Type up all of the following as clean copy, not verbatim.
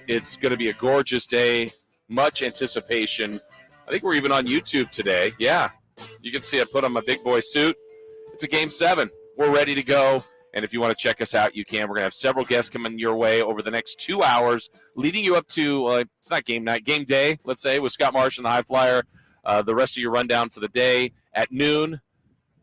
It's going to be a gorgeous day, much anticipation. I think we're even on YouTube today. Yeah, you can see I put on my big boy suit. It's a Game 7. We're ready to go. And if you want to check us out, you can. We're going to have several guests coming your way over the next 2 hours, leading you up to, it's not game night, game day, let's say, with Scott Marsh and the High Flyer. The rest of your rundown for the day at noon,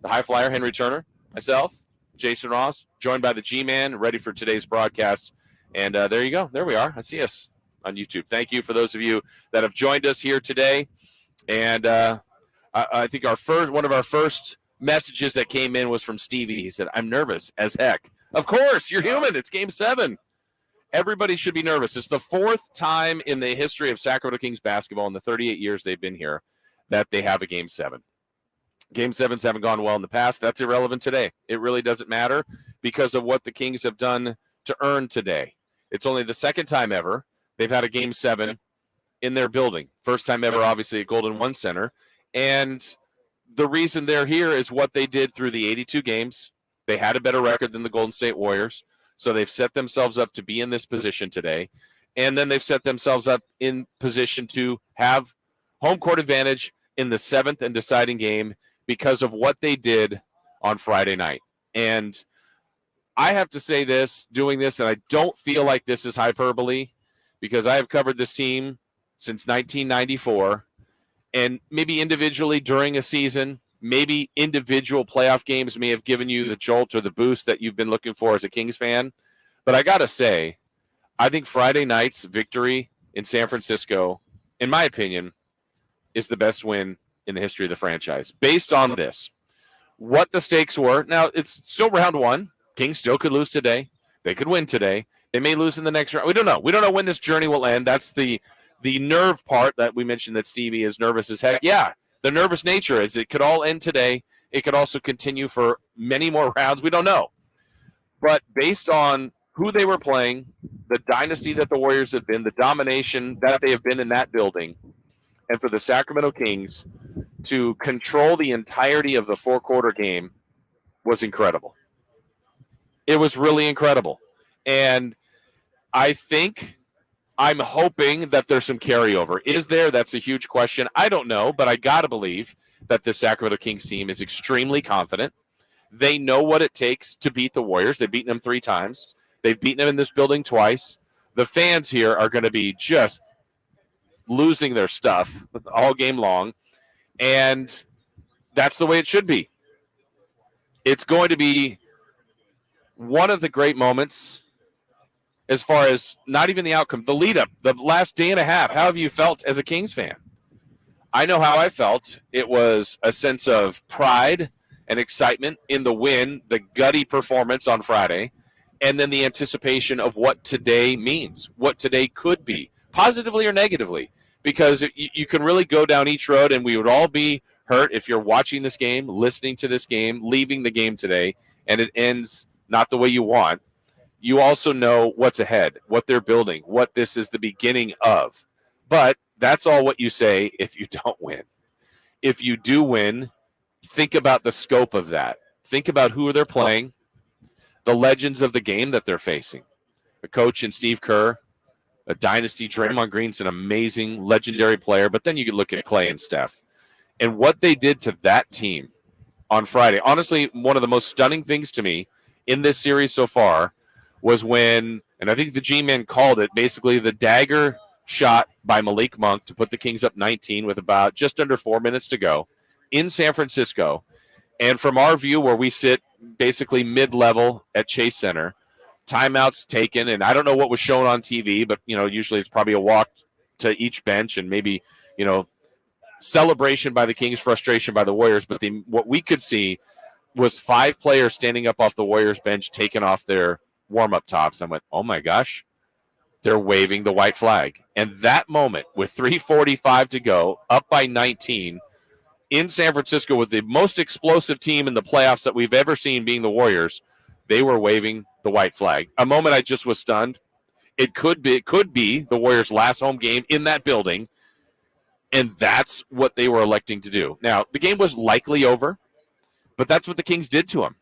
the High Flyer, Henry Turner, myself, Jason Ross, joined by the G-Man, ready for today's broadcast. And there you go. There we are. I see us on YouTube. Thank you for those of you that have joined us here today. And I think one of our first messages that came in was from Stevie. He said, "I'm nervous as heck." Of course, you're human. It's Game 7. Everybody should be nervous. It's the fourth time in the history of Sacramento Kings basketball in the 38 years they've been here that they have a Game 7. Game 7s haven't gone well in the past. That's irrelevant today. It really doesn't matter because of what the Kings have done to earn today. It's only the second time ever they've had a Game 7 in their building. First time ever, obviously, at Golden One Center. And the reason they're here is what they did through the 82 games. They had a better record than the Golden State Warriors, so they've set themselves up to be in this position today. And then they've set themselves up in position to have home court advantage in the 7th and deciding game because of what they did on Friday night. And I have to say this, doing this, and I don't feel like this is hyperbole because I have covered this team since 1994, and maybe individually during a season, maybe individual playoff games may have given you the jolt or the boost that you've been looking for as a Kings fan. But I got to say, I think Friday night's victory in San Francisco, in my opinion, is the best win in the history of the franchise. Based on this, what the stakes were. Now, it's still round one. Kings still could lose today. They could win today. They may lose in the next round. We don't know. We don't know when this journey will end. That's the nerve part that we mentioned that Stevie is nervous as heck. Yeah, the nervous nature is it could all end today. It could also continue for many more rounds. We don't know. But based on who they were playing, the dynasty that the Warriors have been, the domination that they have been in that building, and for the Sacramento Kings to control the entirety of the four-quarter game was incredible. It was really incredible. And I'm hoping that there's some carryover. Is there? That's a huge question. I don't know, but I got to believe that the Sacramento Kings team is extremely confident. They know what it takes to beat the Warriors. They've beaten them 3 times. They've beaten them in this building twice. The fans here are going to be just losing their stuff all game long, and that's the way it should be. It's going to be one of the great moments as far as not even the outcome, the lead-up, the last day and a half. How have you felt as a Kings fan? I know how I felt. It was a sense of pride and excitement in the win, the gutty performance on Friday, and then the anticipation of what today means, what today could be, positively or negatively, because you can really go down each road, and we would all be hurt if you're watching this game, listening to this game, leaving the game today, and it ends not the way you want. You also know what's ahead, what they're building, what this is the beginning of. But that's all what you say if you don't win. If you do win, think about the scope of that. Think about who they're playing, the legends of the game that they're facing. A coach in Steve Kerr, a dynasty. Draymond Green's an amazing, legendary player. But then you could look at Clay and Steph. And what they did to that team on Friday, honestly, one of the most stunning things to me in this series so far was when, and I think the G-Man called it, basically the dagger shot by Malik Monk to put the Kings up 19 with about just under 4 minutes to go in San Francisco. And from our view, where we sit basically mid-level at Chase Center, timeouts taken, and I don't know what was shown on TV, but, usually it's probably a walk to each bench and maybe, celebration by the Kings, frustration by the Warriors. But what we could see was 5 players standing up off the Warriors bench, taking off their warm-up tops. I went, oh, my gosh, they're waving the white flag. And that moment, with 3:45 to go, up by 19, in San Francisco with the most explosive team in the playoffs that we've ever seen being the Warriors, they were waving the white flag. A moment I just was stunned. It could be the Warriors' last home game in that building, and that's what they were electing to do. Now, the game was likely over, but that's what the Kings did to them.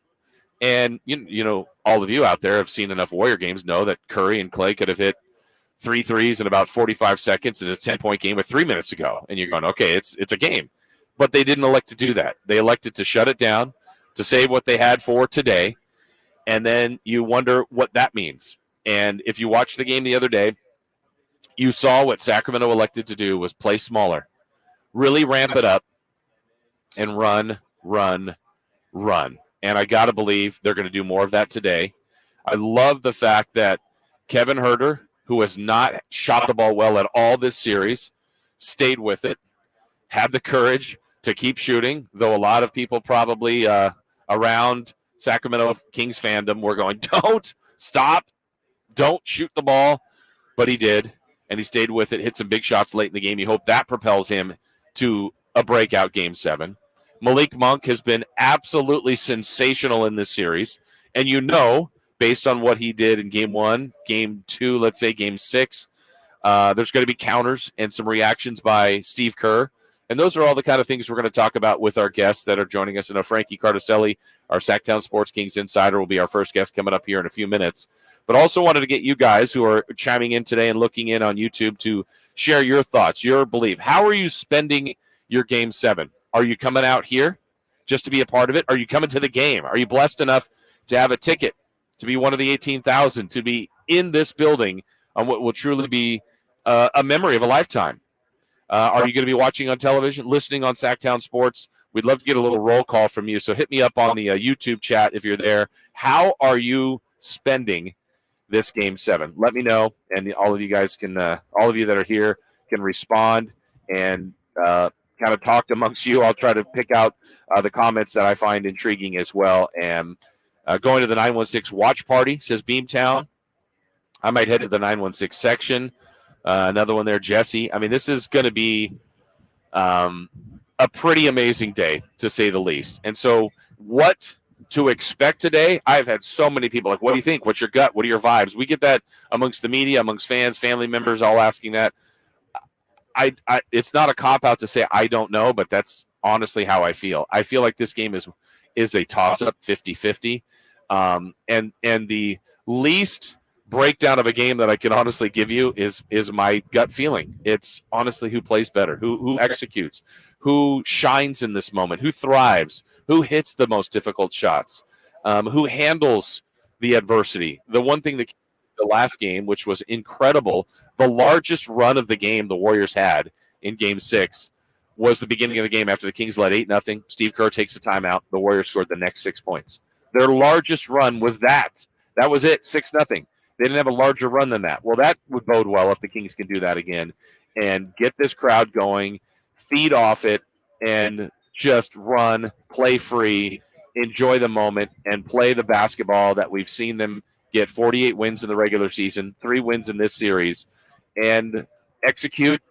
And, all of you out there have seen enough Warrior games, know that Curry and Clay could have hit 3 threes in about 45 seconds in a 10-point game with 3 minutes to go. And you're going, okay, it's a game. But they didn't elect to do that. They elected to shut it down, to save what they had for today. And then you wonder what that means. And if you watched the game the other day, you saw what Sacramento elected to do was play smaller, really ramp it up, and run. And I got to believe they're going to do more of that today. I love the fact that Kevin Huerter, who has not shot the ball well at all this series, stayed with it, had the courage to keep shooting, though a lot of people probably around Sacramento Kings fandom were going, don't stop, don't shoot the ball. But he did, and he stayed with it, hit some big shots late in the game. You hope that propels him to a breakout Game 7. Malik Monk has been absolutely sensational in this series. And you know, based on what he did in Game 1, Game 2, let's say Game 6, there's going to be counters and some reactions by Steve Kerr. And those are all the kind of things we're going to talk about with our guests that are joining us. And Frankie Cardicelli, our Sactown Sports Kings insider, will be our first guest coming up here in a few minutes. But also wanted to get you guys who are chiming in today and looking in on YouTube to share your thoughts, your belief. How are you spending your Game 7? Are you coming out here just to be a part of it? Are you coming to the game? Are you blessed enough to have a ticket, to be one of the 18,000, to be in this building on what will truly be a memory of a lifetime? Are you going to be watching on television, listening on Sactown Sports? We'd love to get a little roll call from you. So hit me up on the YouTube chat if you're there. How are you spending this Game 7? Let me know, and all of you guys can, all of you that are here can respond and kind of talk amongst you. I'll try to pick out the comments that I find intriguing as well. And going to the 916 watch party, says Beamtown. I might head to the 916 section. Another one there, Jesse. I mean, this is going to be a pretty amazing day, to say the least. And so what to expect today, I've had so many people like, what do you think? What's your gut? What are your vibes? We get that amongst the media, amongst fans, family members, all asking that. It's not a cop-out to say I don't know, but that's honestly how I feel. I feel like this game is a toss-up, 50-50. And the least breakdown of a game that I can honestly give you is my gut feeling. It's honestly who plays better, who executes, who shines in this moment, who thrives, who hits the most difficult shots, who handles the adversity. The one thing that the last game, which was incredible, the largest run of the game the Warriors had in Game 6 was the beginning of the game after the Kings led 8-0. Steve Kerr takes the timeout. The Warriors scored the next 6 points. Their largest run was that. That was it, 6-0. They didn't have a larger run than that. Well, that would bode well if the Kings can do that again and get this crowd going, feed off it, and just run, play free, enjoy the moment, and play the basketball that we've seen them get 48 wins in the regular season, 3 wins in this series, and execute.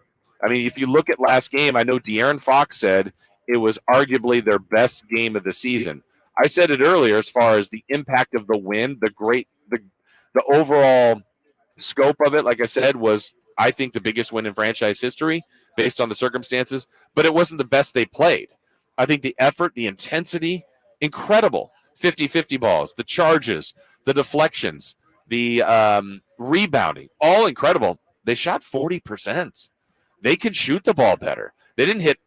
I mean, if you look at last game, I know De'Aaron Fox said it was arguably their best game of the season. I said it earlier as far as the impact of the win, the overall scope of it, like I said, was, I think, the biggest win in franchise history based on the circumstances, but it wasn't the best they played. I think the effort, the intensity, incredible. 50-50 balls, the charges, the deflections, the rebounding, all incredible. They shot 40%. They could shoot the ball better. They didn't hit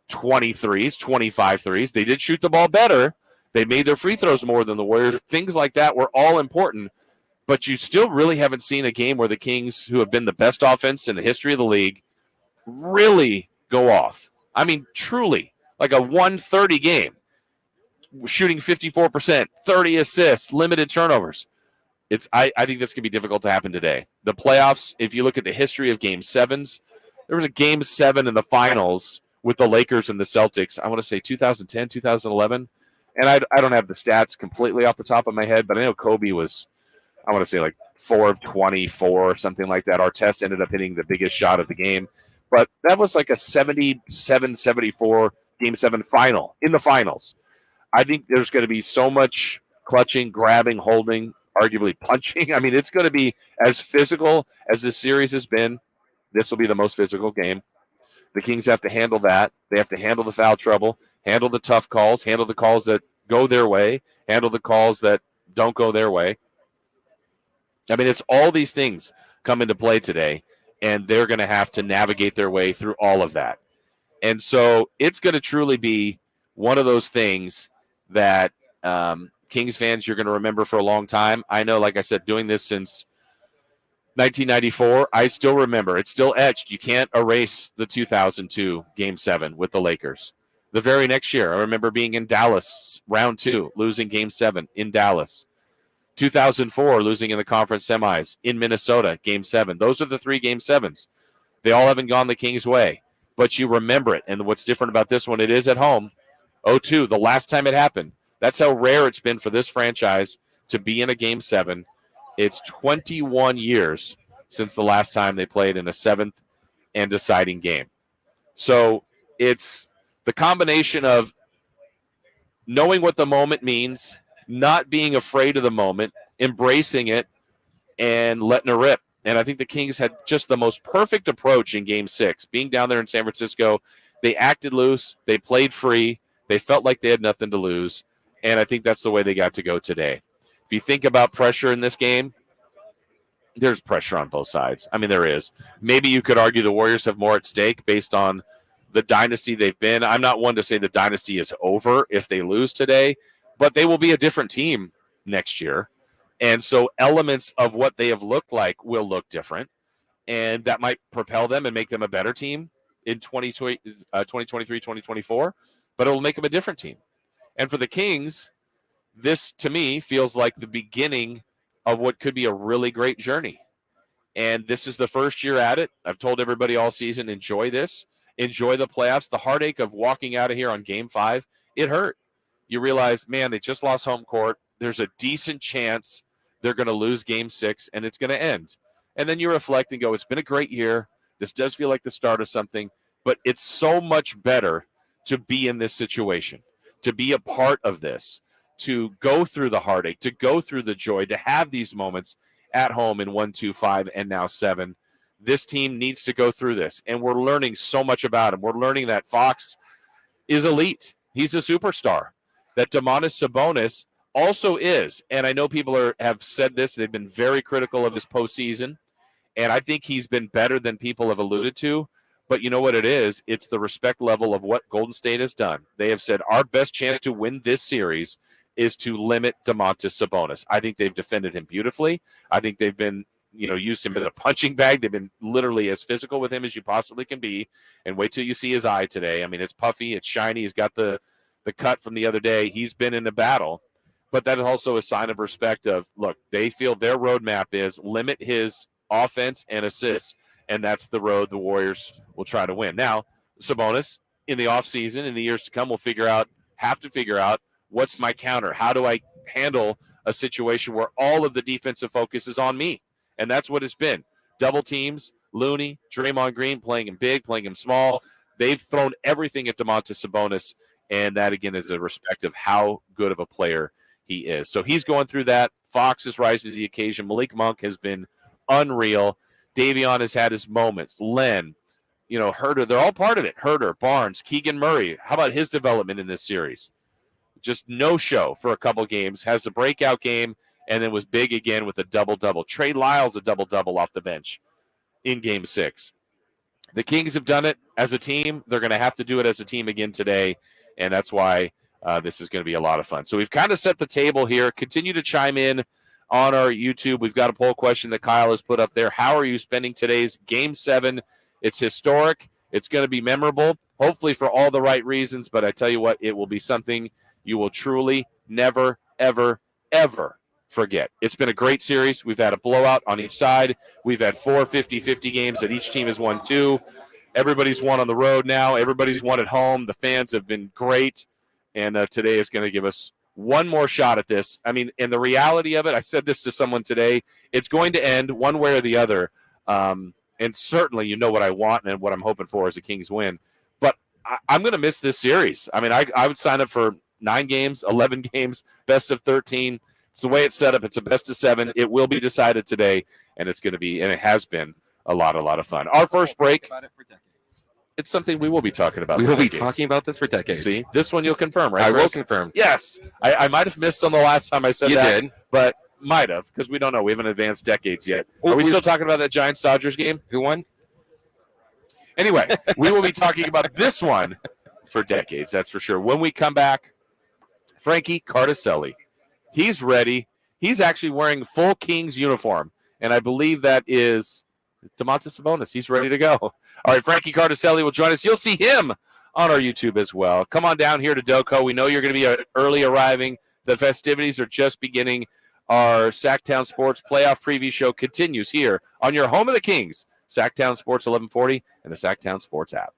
20 threes, 25 threes. They did shoot the ball better. They made their free throws more than the Warriors. Things like that were all important. But you still really haven't seen a game where the Kings, who have been the best offense in the history of the league, really go off. I mean, truly, like a 130 game, shooting 54%, 30 assists, limited turnovers. I think that's going to be difficult to happen today. The playoffs, if you look at the history of Game 7s, there was a Game 7 in the finals with the Lakers and the Celtics, I want to say 2010, 2011. And I don't have the stats completely off the top of my head, but I know Kobe was, I want to say like 4 of 24 or something like that. Artest ended up hitting the biggest shot of the game. But that was like a 77-74 Game 7 final in the finals. I think there's going to be so much clutching, grabbing, holding, arguably punching. I mean, it's going to be as physical as this series has been. This will be the most physical game. The Kings have to handle that. They have to handle the foul trouble, handle the tough calls, handle the calls that go their way, handle the calls that don't go their way. I mean, it's all these things. come into play today, and they're going to have to navigate their way through all of that. And so it's going to truly be one of those things that Kings fans, you're going to remember for a long time. I know, like I said, doing this since 1994, I still remember. It's still etched. You can't erase the 2002 Game 7 with the Lakers. The very next year, I remember being in Dallas, round 2, losing Game 7 in Dallas. 2004, losing in the conference semis in Minnesota, Game 7. Those are the 3 Game 7s. They all haven't gone the Kings' way, but you remember it. And what's different about this one, it is at home. 0-2, the last time it happened. That's how rare it's been for this franchise to be in a Game 7. It's 21 years since the last time they played in a 7th and deciding game. So it's the combination of knowing what the moment means, not being afraid of the moment, embracing it, and letting it rip. And I think the Kings had just the most perfect approach in Game 6. Being down there in San Francisco, they acted loose, they played free, they felt like they had nothing to lose, and I think that's the way they got to go today. If you think about pressure in this game, there's pressure on both sides. I mean, there is. Maybe you could argue the Warriors have more at stake based on the dynasty they've been. I'm not one to say the dynasty is over if they lose today, but they will be a different team next year. And so elements of what they have looked like will look different, and that might propel them and make them a better team in 2023, 2024, but it will make them a different team. And for the Kings, this, to me, feels like the beginning of what could be a really great journey. And this is the first year at it. I've told everybody all season, enjoy this. Enjoy the playoffs. The heartache of walking out of here on Game 5, it hurt. You realize, man, they just lost home court. There's a decent chance they're going to lose Game 6, and it's going to end. And then you reflect and go, it's been a great year. This does feel like the start of something. But it's so much better to be in this situation, to be a part of this, to go through the heartache, to go through the joy, to have these moments at home in 1, 2, 5, and now 7. This team needs to go through this, and we're learning so much about him. We're learning that Fox is elite. He's a superstar. That Domantas Sabonis also is, and I know people have said this. They've been very critical of his postseason, and I think he's been better than people have alluded to. But you know what it is? It's the respect level of what Golden State has done. They have said our best chance to win this series is to limit Domantas Sabonis. I think they've defended him beautifully. I think they've been, used him as a punching bag. They've been literally as physical with him as you possibly can be. And wait till you see his eye today. I mean, it's puffy, it's shiny. He's got the cut from the other day. He's been in a battle. But that is also a sign of respect of, look, they feel their roadmap is limit his offense and assists, and that's the road the Warriors will try to win. Now, Sabonis, in the offseason, in the years to come, will have to figure out, what's my counter? How do I handle a situation where all of the defensive focus is on me? And that's what it's been. Double teams, Looney, Draymond Green, playing him big, playing him small. They've thrown everything at Domantas Sabonis, and that, again, is a respect of how good of a player he is. So he's going through that. Fox is rising to the occasion. Malik Monk has been unreal. Davion has had his moments. Len, Herter, they're all part of it. Herter, Barnes, Keegan Murray. How about his development in this series? Just no show for a couple games. Has a breakout game, and then was big again with a double-double. Trey Lyles, a double-double off the bench in Game 6. The Kings have done it as a team. They're going to have to do it as a team again today, and that's why this is going to be a lot of fun. So we've kind of set the table here. Continue to chime in on our YouTube. We've got a poll question that Kyle has put up there. How are you spending today's Game 7? It's historic. It's going to be memorable, hopefully for all the right reasons, but I tell you what, it will be something you will truly never, ever, ever forget. It's been a great series. We've had a blowout on each side. We've had 4 50-50 games that each team has won 2. Everybody's won on the road now. Everybody's won at home. The fans have been great, and today is going to give us one more shot at this. I mean, and the reality of it, I said this to someone today, it's going to end one way or the other, and certainly what I want and what I'm hoping for is a Kings win. But I'm going to miss this series. I mean, I would sign up for 9 games, 11 games, best of 13. It's the way it's set up. It's a best of 7. It will be decided today, and it's going to be, and it has been, a lot of fun. Our first break. It's something we will be talking about. We will be talking about this for decades. See, this one you'll confirm, right? I Chris? will confirm. Yes. I might have missed on the last time I said that. You did. But Might have, because we don't know. We haven't advanced decades yet. Are we still talking about that Giants-Dodgers game? Who won? Anyway, we will be talking about this one for decades, that's for sure. When we come back, Frankie Cardicelli. He's ready. He's actually wearing full Kings uniform, and I believe that is Domantas Sabonis. He's ready to go. All right, Frankie Cardicelli will join us. You'll see him on our YouTube as well. Come on down here to DOCO. We know you're going to be early arriving. The festivities are just beginning. Our Sactown Sports playoff preview show continues here on your home of the Kings, Sactown Sports 1140 and the Sactown Sports app.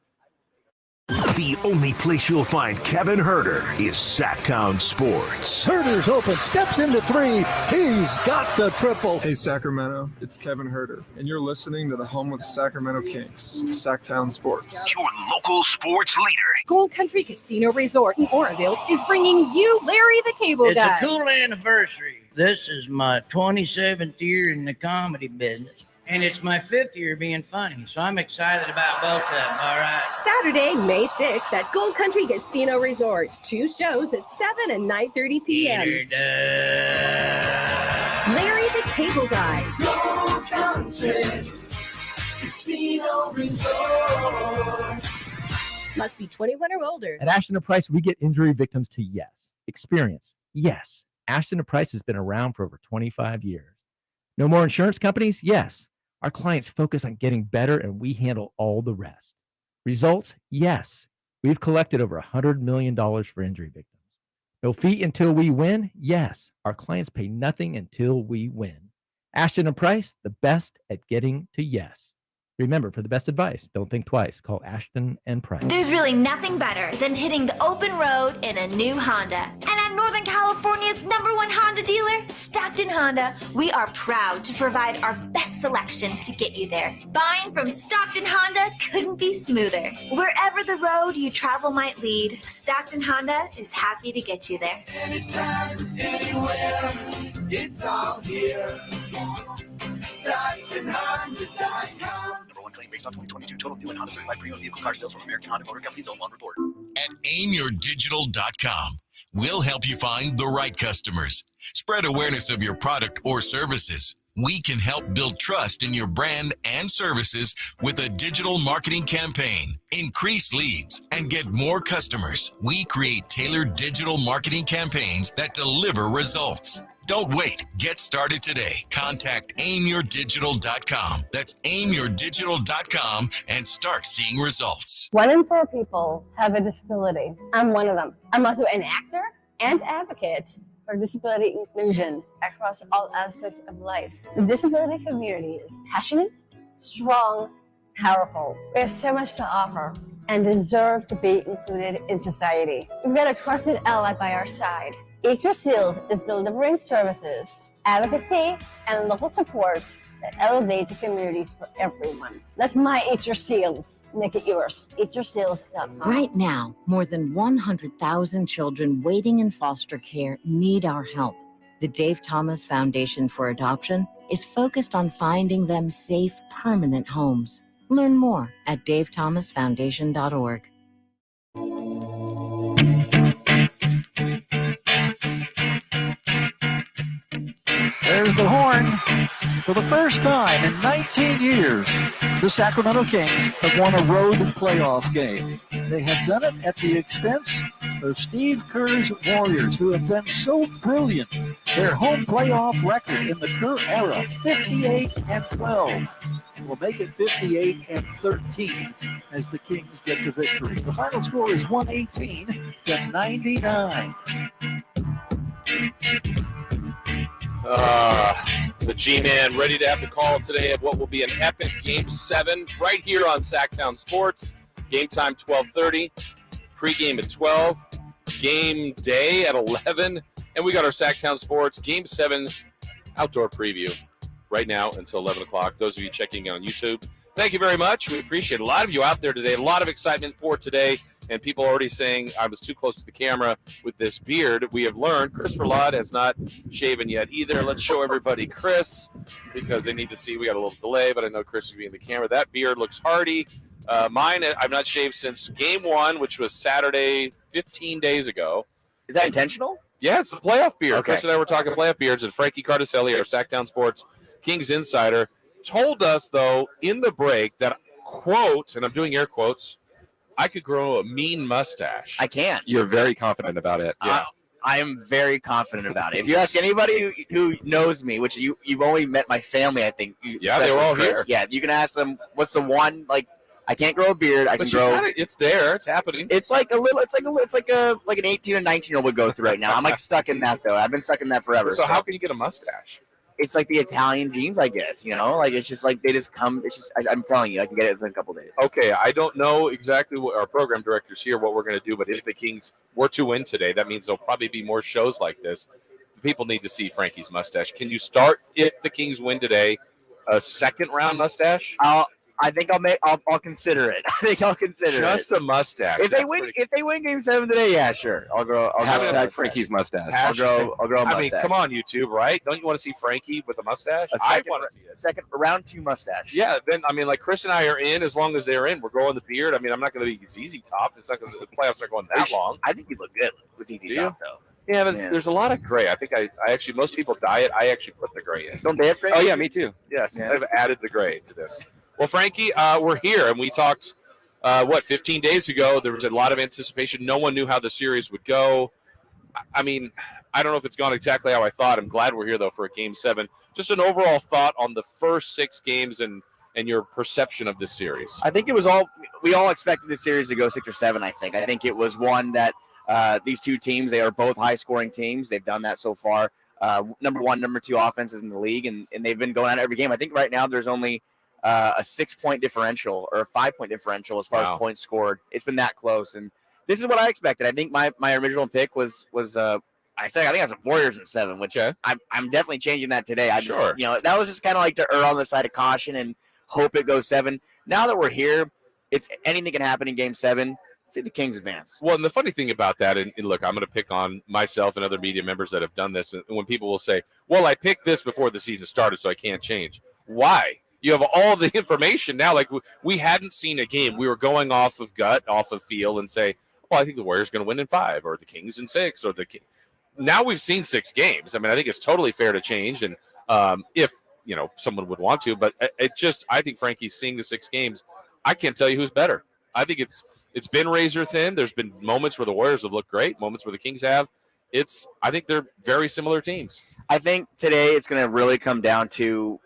The only place you'll find Kevin Herter is Sactown Sports. Herter's open, steps into three. He's got the triple. Hey, Sacramento, it's Kevin Herter, and you're listening to the home of the Sacramento Kings, Sactown Sports. Your local sports leader. Gold Country Casino Resort in Oroville is bringing you Larry the Cable Guy. It's a cool anniversary. This is my 27th year in the comedy business. And it's my 5th year being funny, so I'm excited about both of them, all right? Saturday, May 6th at Gold Country Casino Resort. 2 shows at 7 and 9:30 p.m. Larry the Cable Guy. Gold Country Casino Resort. Must be 21 or older. At Ashton & Price, we get injury victims to yes. Experience, yes. Ashton & Price has been around for over 25 years. No more insurance companies? Yes. Our clients focus on getting better, and we handle all the rest. Results? Yes. We've collected over $100 million for injury victims. No fee until we win? Yes. Our clients pay nothing until we win. Ashton & Price, the best at getting to yes. Remember, for the best advice, don't think twice. Call Ashton & Price. There's really nothing better than hitting the open road in a new Honda. And at Northern California's #1 Honda dealer, Stockton Honda, we are proud to provide our best selection to get you there. Buying from Stockton Honda couldn't be smoother. Wherever the road you travel might lead, Stockton Honda is happy to get you there. Anytime, anywhere, it's all here. StocktonHonda.com. #1 claim based on 2022 total new and Honda certified pre-owned vehicle car sales from American Honda Motor Company's own report. At aimyourdigital.com, we'll help you find the right customers. Spread awareness of your product or services. We can help build trust in your brand and services with a digital marketing campaign. Increase leads and get more customers. We create tailored digital marketing campaigns that deliver results. Don't wait. Get started today. Contact aimyourdigital.com. That's aimyourdigital.com and start seeing results. 1 in 4 people have a disability. I'm one of them. I'm also an actor and advocate for disability inclusion across all aspects of life. The disability community is passionate, strong, powerful. We have so much to offer and deserve to be included in society. We've got a trusted ally by our side. Eat Your Seals is delivering services, advocacy, and local supports that elevates the communities for everyone. That's my Eat Your Seals. Make it yours. EatYourSeals.com. Right now, more than 100,000 children waiting in foster care need our help. The Dave Thomas Foundation for Adoption is focused on finding them safe, permanent homes. Learn more at davethomasfoundation.org. There's the horn. For the first time in 19 years, the Sacramento Kings have won a road playoff game. They have done it at the expense of Steve Kerr's Warriors, who have been so brilliant. Their home playoff record in the Kerr era, 58-12. Will make it 58-13 as the Kings get the victory. The final score is 118-99. The G-Man ready to have the call today of what will be an epic Game 7 right here on Sactown Sports. Game time 12:30, pregame at 12, game day at 11, and we got our Sactown Sports Game 7 outdoor preview right now until 11 o'clock. Those of you checking on YouTube, thank you very much. We appreciate it. A lot of you out there today, a lot of excitement for today, and people already saying I was too close to the camera with this beard. We have learned Christopher Ladd has not shaven yet either. Let's show everybody Chris because they need to see. We got a little delay, but I know Chris is being the camera. That beard looks hardy. Mine, I've not shaved since Game 1, which was Saturday 15 days ago. Is that intentional? Yeah, it's the playoff beer. Okay. Chris and I were talking playoff beers, and Frankie Cardicelli, our Sactown Sports Kings insider, told us, though, in the break that, quote, and I'm doing air quotes, I could grow a mean mustache. I can. You're very confident about it. Yeah. I am very confident about it. If you ask anybody who knows me, which you've only met my family, I think. Yeah, they were all Chris, here. Yeah, you can ask them, what's the one, like, I can't grow a beard. I can grow. It's there. It's happening. It's like an 18 and 19-year-old would go through right now. I'm like stuck in that though. I've been stuck in that forever. So how can you get a mustache? It's like the Italian genes, I guess. Like it's just like they just come. It's just I'm telling you, I can get it within a couple days. Okay, I don't know exactly what our program director's here, what we're going to do, but if the Kings were to win today, that means there'll probably be more shows like this. People need to see Frankie's mustache. Can you start, if the Kings win today, a second round mustache? I think I'll consider it. I think I'll consider just a mustache. If they win Game 7 today, yeah, sure. I'll grow. Hashtag Frankie's mustache. I'll grow a mustache. I mean, come on, YouTube, right? Don't you want to see Frankie with a mustache? I want to see it. Round 2 mustache. Yeah, then I mean, like Chris and I are in. As long as they're in, we're growing the beard. I mean, I'm not going to be ZZ Top. It's not going. The playoffs aren't going that long. I think you look good with ZZ Top though. Yeah, but there's a lot of gray. I think I actually, most people dye it. I actually put the gray in. Don't they have gray? Oh yeah, me too. Yes, Yeah. I've added the gray to this. Well, Frankie, we're here, and we talked, 15 days ago. There was a lot of anticipation. No one knew how the series would go. I mean, I don't know if it's gone exactly how I thought. I'm glad we're here, though, for a Game 7. Just an overall thought on the first 6 games and your perception of this series. I think we all expected this series to go 6 or 7, I think it was one that these two teams, they are both high-scoring teams. They've done that so far. Number 1, number 2 offenses in the league, and they've been going at every game. I think right now there's only a 6-point differential or a 5-point differential as far as points scored. It's been that close, and this is what I expected. I think my original pick was I think I was a Warriors in 7, which I'm definitely changing that today. Sure. That was just kind of like to err on the side of caution and hope it goes 7. Now that we're here, it's anything can happen in Game 7. See the Kings advance. Well, and the funny thing about that, and look, I'm going to pick on myself and other media members that have done this, and when people will say, well, I picked this before the season started, so I can't change. Why? You have all the information now. Like, we hadn't seen a game. We were going off of gut, off of feel, and say, well, I think the Warriors are going to win in 5, or the Kings in 6, or now we've seen 6 games. I mean, I think it's totally fair to change, and if someone would want to, but I think Frankie's seeing the 6 games. I can't tell you who's better. I think it's been razor thin. There's been moments where the Warriors have looked great, moments where the Kings have. I think they're very similar teams. I think today it's going to really come down to,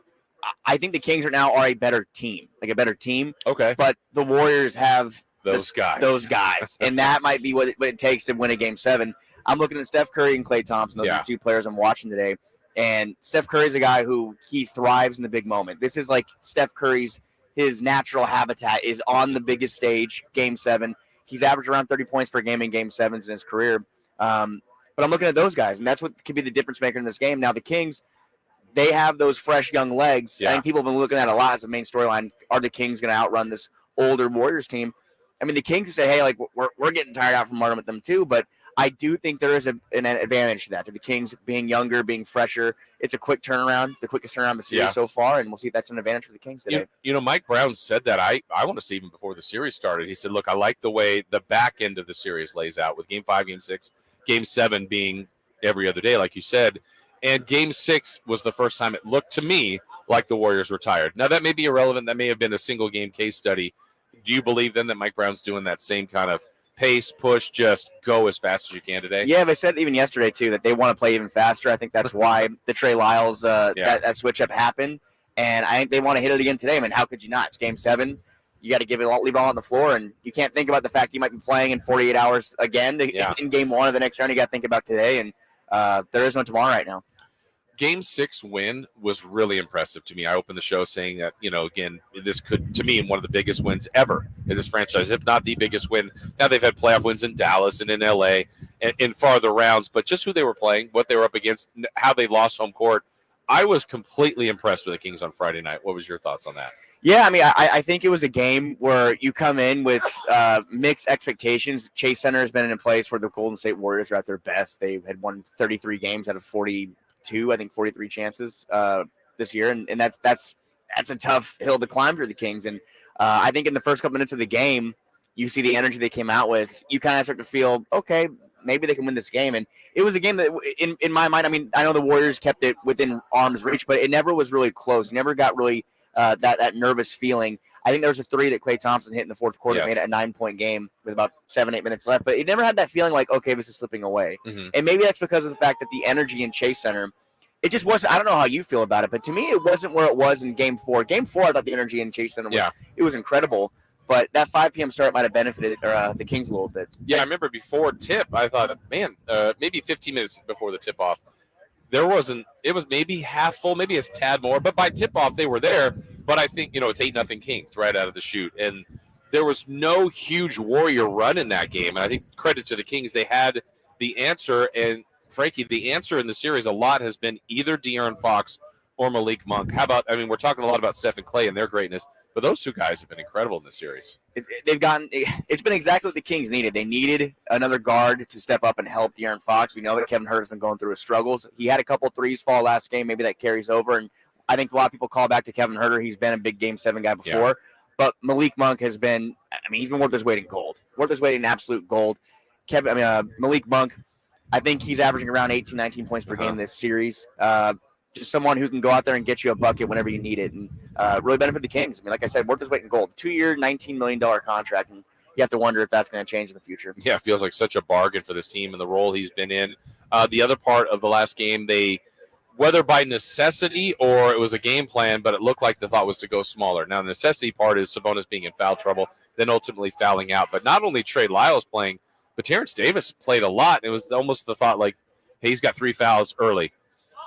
I think the Kings are a better team, like a better team. Okay. But the Warriors have those guys. And that might be what it takes to win a Game 7. I'm looking at Steph Curry and Klay Thompson. Those are the 2 players I'm watching today. And Steph Curry's a guy who he thrives in the big moment. This is like Steph Curry's, his natural habitat is on the biggest stage, Game 7. He's averaged around 30 points per game in Game 7s in his career. But I'm looking at those guys, and that's what could be the difference maker in this game. Now, the Kings, they have those fresh young legs. Yeah. I think people have been looking at a lot as the main storyline. Are the Kings going to outrun this older Warriors team? I mean, the Kings say, hey, like we're getting tired out from running with them too, but I do think there is an advantage to that, to the Kings being younger, being fresher. It's a quick turnaround, the quickest turnaround of the series so far, and we'll see if that's an advantage for the Kings today. Mike Brown said that. I want to say even before the series started. He said, look, I like the way the back end of the series lays out with Game 5, Game 6, Game 7 being every other day, like you said. And Game 6 was the first time it looked to me like the Warriors were tired. Now, that may be irrelevant. That may have been a single-game case study. Do you believe then that Mike Brown's doing that same kind of pace, push, just go as fast as you can today? Yeah, they said even yesterday, too, that they want to play even faster. I think that's why the Trey Lyles, that switch-up happened. And I think they want to hit it again today. I mean, how could you not? It's Game 7. You got to leave it all on the floor, and you can't think about the fact you might be playing in 48 hours again in Game 1 of the next round. You got to think about today, and there is no tomorrow right now. Game 6 win was really impressive to me. I opened the show saying that, again, this could, to me, one of the biggest wins ever in this franchise, if not the biggest win. Now they've had playoff wins in Dallas and in LA and in farther rounds, but just who they were playing, what they were up against, how they lost home court. I was completely impressed with the Kings on Friday night. What was your thoughts on that? Yeah, I mean, I think it was a game where you come in with mixed expectations. Chase Center has been in a place where the Golden State Warriors are at their best. They had won 33 games out of 42, I think 43 chances this year, and that's a tough hill to climb for the Kings. And I think in the first couple minutes of the game, you see the energy they came out with. You kind of start to feel, okay, maybe they can win this game. And it was a game that, in my mind, I mean, I know the Warriors kept it within arm's reach, but it never was really close. You never got really that nervous feeling. I think there was a three that Klay Thompson hit in the fourth quarter, Yes. made it a 9-point game with about 7-8 minutes left. But it never had that feeling like, okay, this is slipping away. Mm-hmm. And maybe that's because of the fact that the energy in Chase Center, it just wasn't. I don't know how you feel about it, but to me, it wasn't where it was in Game 4. Game 4, I thought the energy in Chase Center was incredible. But that 5 p.m. start might have benefited the Kings a little bit. Yeah, I remember before tip, I thought, man, maybe 15 minutes before the tip-off, it was maybe half full, maybe a tad more, but by tip-off, they were there. But I think, it's 8-0 Kings right out of the chute. And there was no huge Warrior run in that game. And I think credit to the Kings, they had the answer. And, Frankie, the answer in the series a lot has been either De'Aaron Fox or Malik Monk. We're talking a lot about Steph and Klay and their greatness, but those two guys have been incredible in this series. It's been exactly what the Kings needed. They needed another guard to step up and help De'Aaron Fox. We know that Kevin Huerter's been going through his struggles. He had a couple threes fall last game. Maybe that carries over. And I think a lot of people call back to Kevin Huerter. He's been a big Game 7 guy before. Yeah. But Malik Monk has been, he's been worth his weight in gold. Worth his weight in absolute gold. Malik Monk, I think he's averaging around 18, 19 points per game this series. Just someone who can go out there and get you a bucket whenever you need it and really benefit the Kings. Like I said, worth his weight in gold. 2-year, $19 million contract, and you have to wonder if that's going to change in the future. Yeah, it feels like such a bargain for this team and the role he's been in. The other part of the last game, whether by necessity or it was a game plan, but it looked like the thought was to go smaller. Now, the necessity part is Sabonis being in foul trouble, then ultimately fouling out. But not only Trey Lyles playing, but Terrence Davis played a lot. It was almost the thought like, hey, he's got 3 fouls early.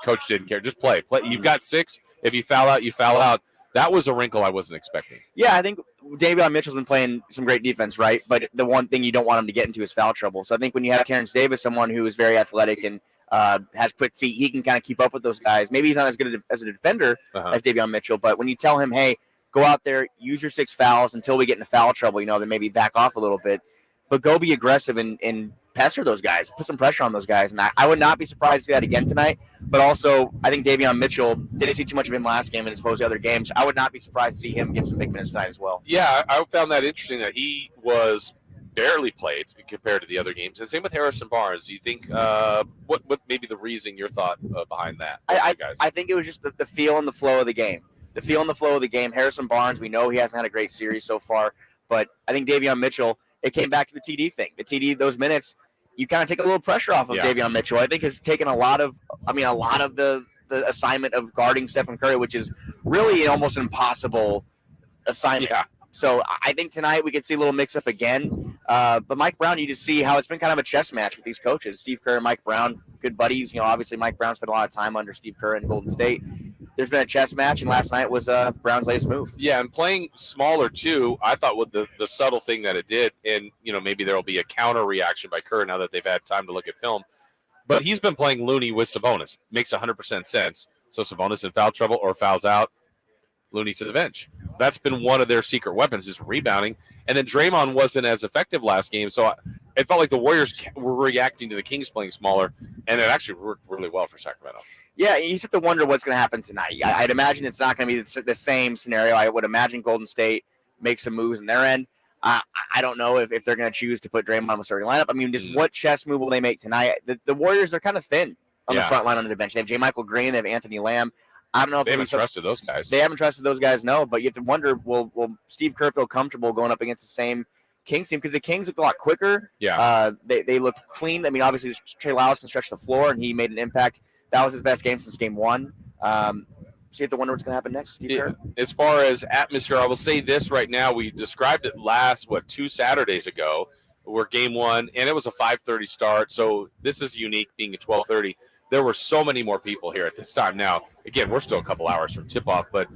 Coach didn't care. Just play. You've got 6. If you foul out, you foul out. That was a wrinkle I wasn't expecting. Yeah, I think Davion Mitchell's been playing some great defense, right? But the one thing you don't want him to get into is foul trouble. So I think when you have Terrence Davis, someone who is very athletic and has quick feet, he can kind of keep up with those guys. Maybe he's not as good as a defender as Davion Mitchell, but when you tell him, hey, go out there, use your 6 fouls until we get into foul trouble, then maybe back off a little bit. But go be aggressive and pester those guys, put some pressure on those guys. And I would not be surprised to see that again tonight. But also, I think Davion Mitchell, didn't see too much of him last game and as opposed to other games. I would not be surprised to see him get some big minutes tonight as well. Yeah, I found that interesting that he was barely played compared to the other games. And same with Harrison Barnes. Do you think what maybe the reason, your thought behind that? I think it was just the feel and the flow of the game. The feel and the flow of the game. Harrison Barnes, we know he hasn't had a great series so far. But I think Davion Mitchell, it came back to the TD thing. The TD, those minutes, you kind of take a little pressure off of Davion Mitchell. I think has taken a lot of the assignment of guarding Stephen Curry, which is really almost an impossible assignment. Yeah. So I think tonight we could see a little mix-up again. But Mike Brown, you just see how it's been kind of a chess match with these coaches. Steve Kerr and Mike Brown, good buddies. Obviously Mike Brown spent a lot of time under Steve Kerr in Golden State. There's been a chess match, and last night was Brown's latest move. Yeah, and playing smaller, too, I thought with the subtle thing that it did, and, maybe there will be a counter reaction by Kerr now that they've had time to look at film. But he's been playing Looney with Sabonis. Makes 100% sense. So Sabonis in foul trouble or fouls out, Looney to the bench. That's been one of their secret weapons is rebounding. And then Draymond wasn't as effective last game, so it felt like the Warriors were reacting to the Kings playing smaller, and it actually worked really well for Sacramento. Yeah, you just have to wonder what's going to happen tonight. I'd imagine it's not going to be the same scenario. I would imagine Golden State makes some moves in their end. I don't know if they're going to choose to put Draymond on the starting lineup. Just what chess move will they make tonight? The Warriors are kind of thin on the front line under the bench. They have J. Michael Green. They have Anthony Lamb. I don't know if they haven't trusted those guys. They haven't trusted those guys, no. But you have to wonder, will Steve Kerr feel comfortable going up against the same Kings team? Because the Kings look a lot quicker. Yeah. They look clean. Obviously, Trey Lyles can stretch the floor, and he made an impact. That was his best game since game 1. So you have to wonder what's going to happen next, Steve Kerr. As far as atmosphere, I will say this right now. We described it 2 Saturdays ago. We're game 1, and it was a 5:30 start. So this is unique, being at 12:30. There were so many more people here at this time. Now, again, we're still a couple hours from tip-off, but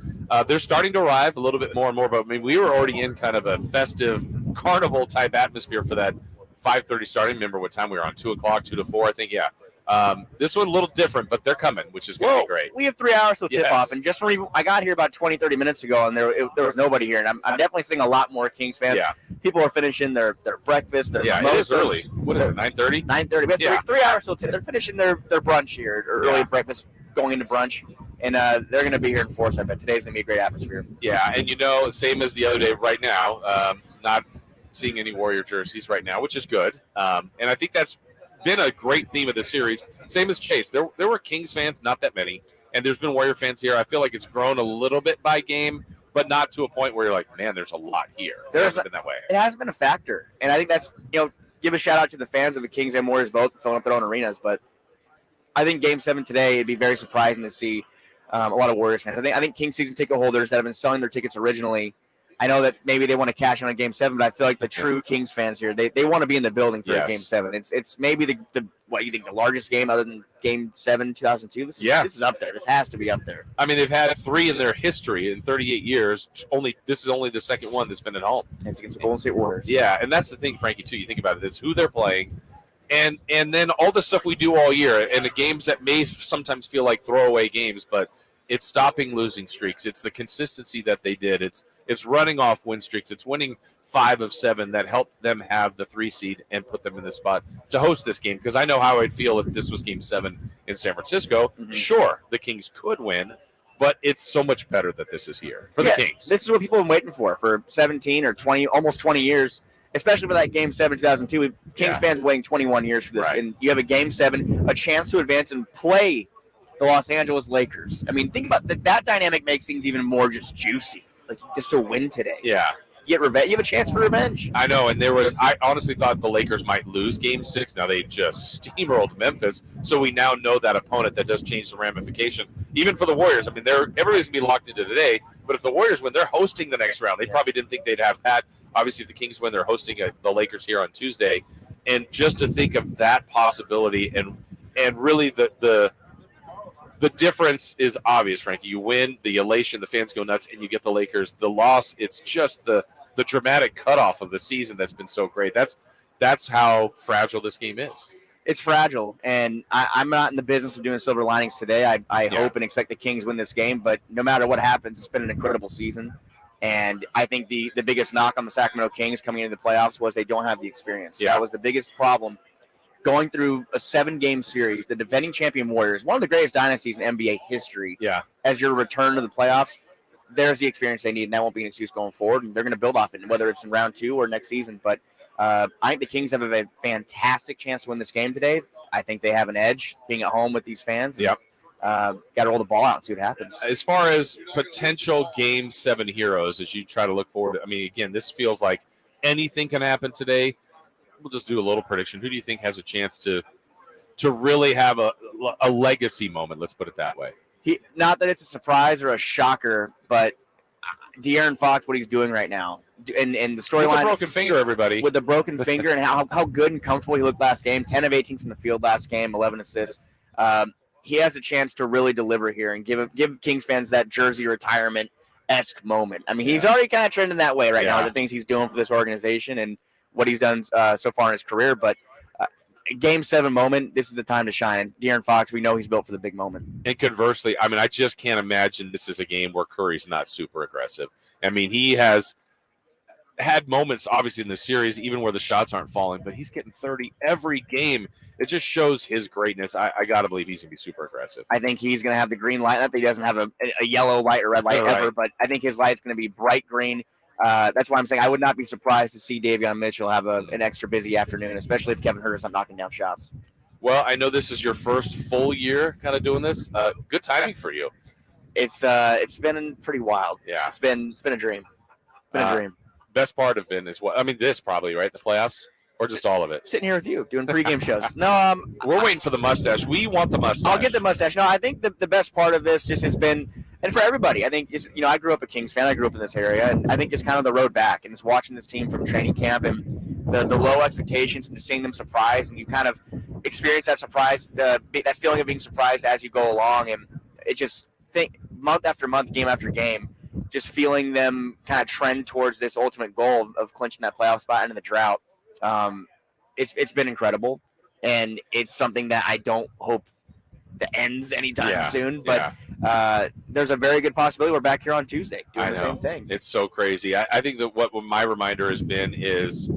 they're starting to arrive a little bit more and more. But, we were already in kind of a festive carnival-type atmosphere for that 5:30 starting. Remember what time we were on, 2 o'clock, 2 to 4, I think, yeah. This one a little different, but they're coming, which is going to be great. We have 3 hours till tip-off, and just from I got here about 20, 30 minutes ago, and there was nobody here, and I'm definitely seeing a lot more Kings fans. Yeah. People are finishing their breakfast, their mimosas. It is early. What is it, 9:30? 9:30. We have 3 hours till tip. They're finishing their brunch here, or early breakfast, going into brunch, and they're going to be here in force. I bet today's going to be a great atmosphere. Yeah, and same as the other day right now, not seeing any Warrior jerseys right now, which is good. And I think that's been a great theme of the series. Same as Chase. There were Kings fans, not that many, and there's been Warrior fans here. I feel like it's grown a little bit by game, but not to a point where you're like, man, there's a lot here. It hasn't been that way. It hasn't been a factor, and I think that's, give a shout out to the fans of the Kings and Warriors both for filling up their own arenas. But I think Game 7 today, it'd be very surprising to see a lot of Warriors fans. I think Kings season ticket holders that have been selling their tickets originally, I know that maybe they want to cash in on Game 7, but I feel like the true Kings fans here, they want to be in the building for Game 7. It's maybe the what you think the largest game other than Game 7 2002. This is up there. This has to be up there. I mean, they've had 3 in their history in 38 years. This is only the second one that's been at home. It's against the Golden State Warriors. Yeah, and that's the thing, Frankie, too. You think about it. It's who they're playing. And then all the stuff we do all year, and the games that may sometimes feel like throwaway games, but it's stopping losing streaks. It's the consistency that they did. It's running off win streaks. It's winning 5 of 7 that helped them have the 3 seed and put them in the spot to host this game. Because I know how I'd feel if this was Game 7 in San Francisco. Mm-hmm. Sure, the Kings could win, but it's so much better that this is here for the Kings. This is what people have been waiting for 17 or 20, almost 20 years. Especially with that Game 7 2002, Kings fans waiting 21 years for this, and you have a Game 7, a chance to advance and play the Los Angeles Lakers. I mean, think about that dynamic makes things even more just juicy. Like, just to win today. Yeah. You get revenge. You have a chance for revenge. I know, and I honestly thought the Lakers might lose Game 6. Now they just steamrolled Memphis, so we now know that opponent. That does change the ramification. Even for the Warriors, I mean, everybody's going to be locked into today, but if the Warriors win, they're hosting the next round. They probably didn't think they'd have that. Obviously, if the Kings win, they're hosting the Lakers here on Tuesday. And just to think of that possibility and really the difference is obvious, Frankie. You win, the elation, the fans go nuts, and you get the Lakers. The loss, it's just the dramatic cutoff of the season that's been so great. That's how fragile this game is. It's fragile, and I'm not in the business of doing silver linings today. I hope and expect the Kings win this game, but no matter what happens, it's been an incredible season. And I think the biggest knock on the Sacramento Kings coming into the playoffs was they don't have the experience. Yeah. That was the biggest problem. Going through a 7-game series, the defending champion Warriors, one of the greatest dynasties in NBA history. Yeah. As your return to the playoffs, there's the experience they need, and that won't be an excuse going forward. And they're going to build off it, whether it's in round 2 or next season. But I think the Kings have a fantastic chance to win this game today. I think they have an edge being at home with these fans. Yep. Got to roll the ball out and see what happens. As far as potential Game 7 heroes, as you try to look forward, I mean, again, this feels like anything can happen today. We'll just do a little prediction. Who do you think has a chance to really have a legacy moment? Let's put it that way. Not that it's a surprise or a shocker, but De'Aaron Fox, what he's doing right now, and the storyline. With a broken finger, everybody. With a broken finger, and how good and comfortable he looked last game. 10 of 18 from the field last game, 11 assists. He has a chance to really deliver here and give Kings fans that jersey retirement-esque moment. I mean, he's already kind of trending that way right now, the things he's doing for this organization and what he's done so far in his career. But Game 7 moment, this is the time to shine. And De'Aaron Fox, we know he's built for the big moment. And conversely, I mean, I just can't imagine this is a game where Curry's not super aggressive. I mean, he has had moments, obviously, in the series, even where the shots aren't falling, but he's getting 30 every game. It just shows his greatness. I got to believe he's going to be super aggressive. I think he's going to have the green light. Not that he doesn't have a yellow light or red light ever, but I think his light's going to be bright green. That's why I'm saying I would not be surprised to see Davion Mitchell have an extra busy afternoon, especially if Kevin Huerter's not knocking down shots. Well, I know this is your first full year kind of doing this. Good timing for you. It's been pretty wild. Yeah. It's been a dream. It's been a dream. Best part of been is what I mean. This probably right, the playoffs, or just all of it. Sitting here with you doing pregame shows. No, we're waiting for the mustache. We want the mustache. I'll get the mustache. No, I think the best part of this just has been, and for everybody, I think I grew up a Kings fan. I grew up in this area, and I think it's kind of the road back, and it's watching this team from training camp and the low expectations and just seeing them surprised, and you kind of experience that surprise, that feeling of being surprised as you go along, and it just month after month, game after game. Just feeling them kind of trend towards this ultimate goal of clinching that playoff spot into the drought. It's been incredible, and it's something that I don't hope that ends anytime soon. But there's a very good possibility we're back here on Tuesday doing the same thing. It's so crazy. I think that what my reminder has been is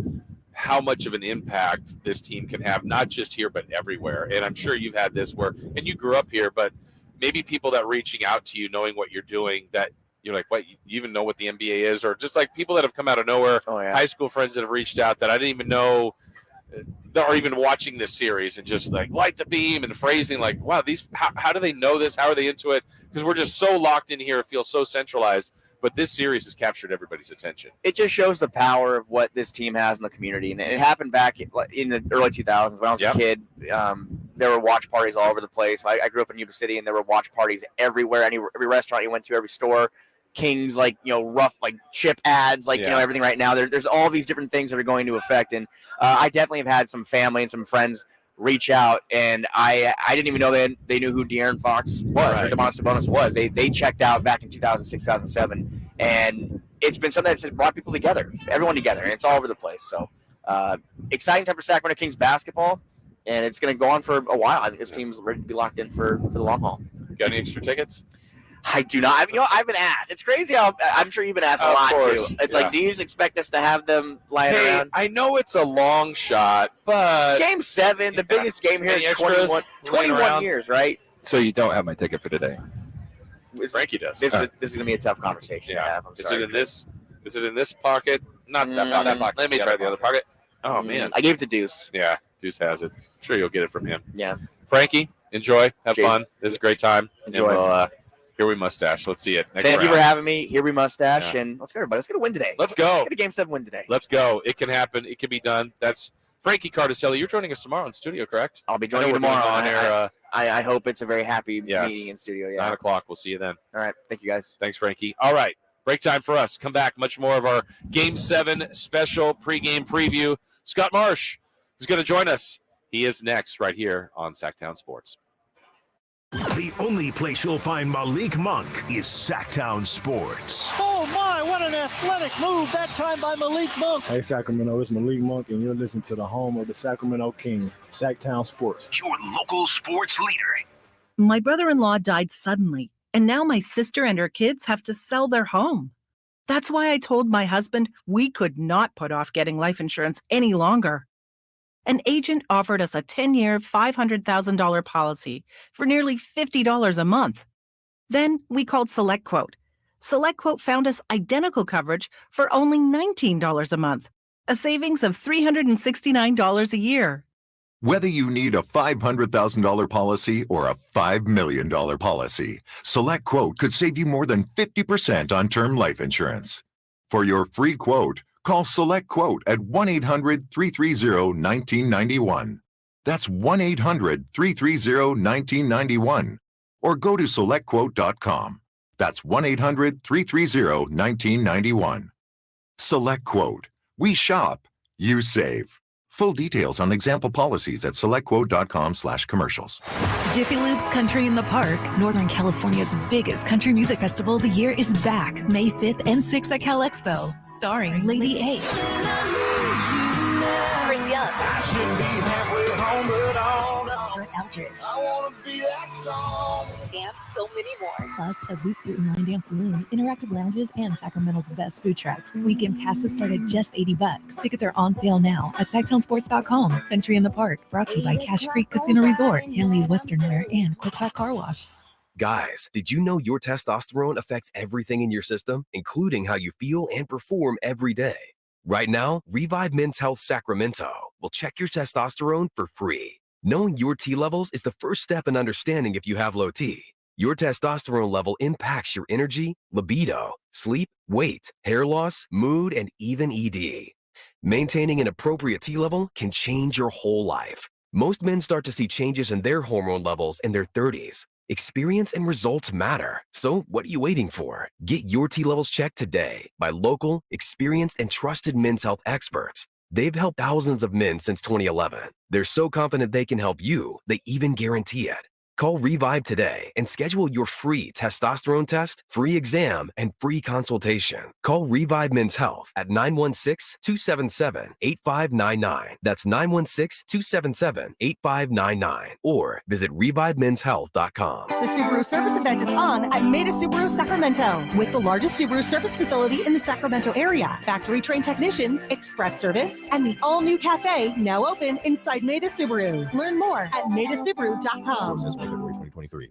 how much of an impact this team can have, not just here but everywhere. And I'm sure you've had this and you grew up here, but maybe people that reaching out to you, knowing what you're doing, that you're like, what, you even know what the NBA is? Or just like people that have come out of nowhere, high school friends that have reached out that I didn't even know are even watching this series and just like light the beam and phrasing like, wow, these how do they know this? How are they into it? Because we're just so locked in here, it feels so centralized. But this series has captured everybody's attention. It just shows the power of what this team has in the community. And it happened back in the early 2000s when I was a kid. There were watch parties all over the place. I grew up in Yuba City, and there were watch parties everywhere. Every restaurant you went to, every store. Kings, rough, chip ads, everything right now. There's all these different things that are going into effect. And I definitely have had some family and some friends reach out, and I didn't even know they knew who De'Aaron Fox was or Demontis Sabonis was. They checked out back in 2006, 2007, and it's been something that's brought people together, everyone together, and it's all over the place. So exciting time for Sacramento Kings basketball, and it's going to go on for a while. I think this team's ready to be locked in for the long haul. Got any extra tickets? I do not. I've been asked. It's crazy how I'm sure you've been asked a lot too. It's like, do you just expect us to have them lying around? I know it's a long shot, but Game 7, the biggest game here in 21 years, right? So you don't have my ticket for today. Frankie does. This is going to be a tough conversation to have. Is it in this pocket? Not that pocket. Let me try the other pocket. Oh man, I gave it to Deuce. Yeah, Deuce has it. I'm sure you'll get it from him. Yeah. Frankie, enjoy, have fun. This is a great time. Enjoy. Here we mustache. Let's see it. Thank you for having me. Here we mustache, and let's go, everybody. Let's get a win today. Let's go. Let's get a Game 7 win today. Let's go. It can happen. It can be done. That's Frankie Cardicelli. You're joining us tomorrow in studio, correct? I'll be joining you tomorrow on air. I hope it's a very happy meeting in studio. Yeah. 9 o'clock. We'll see you then. All right. Thank you, guys. Thanks, Frankie. All right. Break time for us. Come back. Much more of our Game 7 special pregame preview. Scott Marsh is going to join us. He is next right here on Sactown Sports. The only place you'll find Malik Monk is Sactown Sports. Oh my, what an athletic move, that time by Malik Monk. Hey Sacramento, it's Malik Monk, and you're listening to the home of the Sacramento Kings, Sactown Sports. Your local sports leader. My brother-in-law died suddenly, and now my sister and her kids have to sell their home. That's why I told my husband we could not put off getting life insurance any longer. An agent offered us a 10-year, $500,000 policy for nearly $50 a month. Then we called SelectQuote. SelectQuote found us identical coverage for only $19 a month, a savings of $369 a year. Whether you need a $500,000 policy or a $5 million policy, SelectQuote could save you more than 50% on term life insurance. For your free quote, call SelectQuote at 1-800-330-1991. That's 1-800-330-1991. Or go to SelectQuote.com. That's 1-800-330-1991. SelectQuote. We shop, you save. Full details on example policies at SelectQuote.com/commercials. Jiffy Lube's Country in the Park, Northern California's biggest country music festival of the year, is back May 5th and 6th at Cal Expo, starring Lady A, Chris Young, Eldridge, and so many more. Plus, a Boots Boot and Line Dance Saloon, interactive lounges, and Sacramento's best food trucks. Weekend passes start at just $80. Tickets are on sale now at SactownSports.com. Country in the Park, brought to you by Cache Creek Casino Resort, Hanley's Western Wear, and Quick Pack Car Wash. Guys, did you know your testosterone affects everything in your system, including how you feel and perform every day? Right now, Revive Men's Health Sacramento will check your testosterone for free. Knowing your T levels is the first step in understanding if you have low T. Your testosterone level impacts your energy, libido, sleep, weight, hair loss, mood, and even ED. Maintaining an appropriate T level can change your whole life. Most men start to see changes in their hormone levels in their 30s. Experience and results matter. So what are you waiting for? Get your T levels checked today by local, experienced, and trusted men's health experts. They've helped thousands of men since 2011. They're so confident they can help you, they even guarantee it. Call Revive today and schedule your free testosterone test, free exam, and free consultation. Call Revive Men's Health at 916-277-8599. That's 916-277-8599. Or visit ReviveMen'sHealth.com. The Subaru service event is on at Maida Subaru Sacramento, with the largest Subaru service facility in the Sacramento area. Factory-trained technicians, express service, and the all-new cafe now open inside Maida Subaru. Learn more at MaidaSubaru.com. February 2023.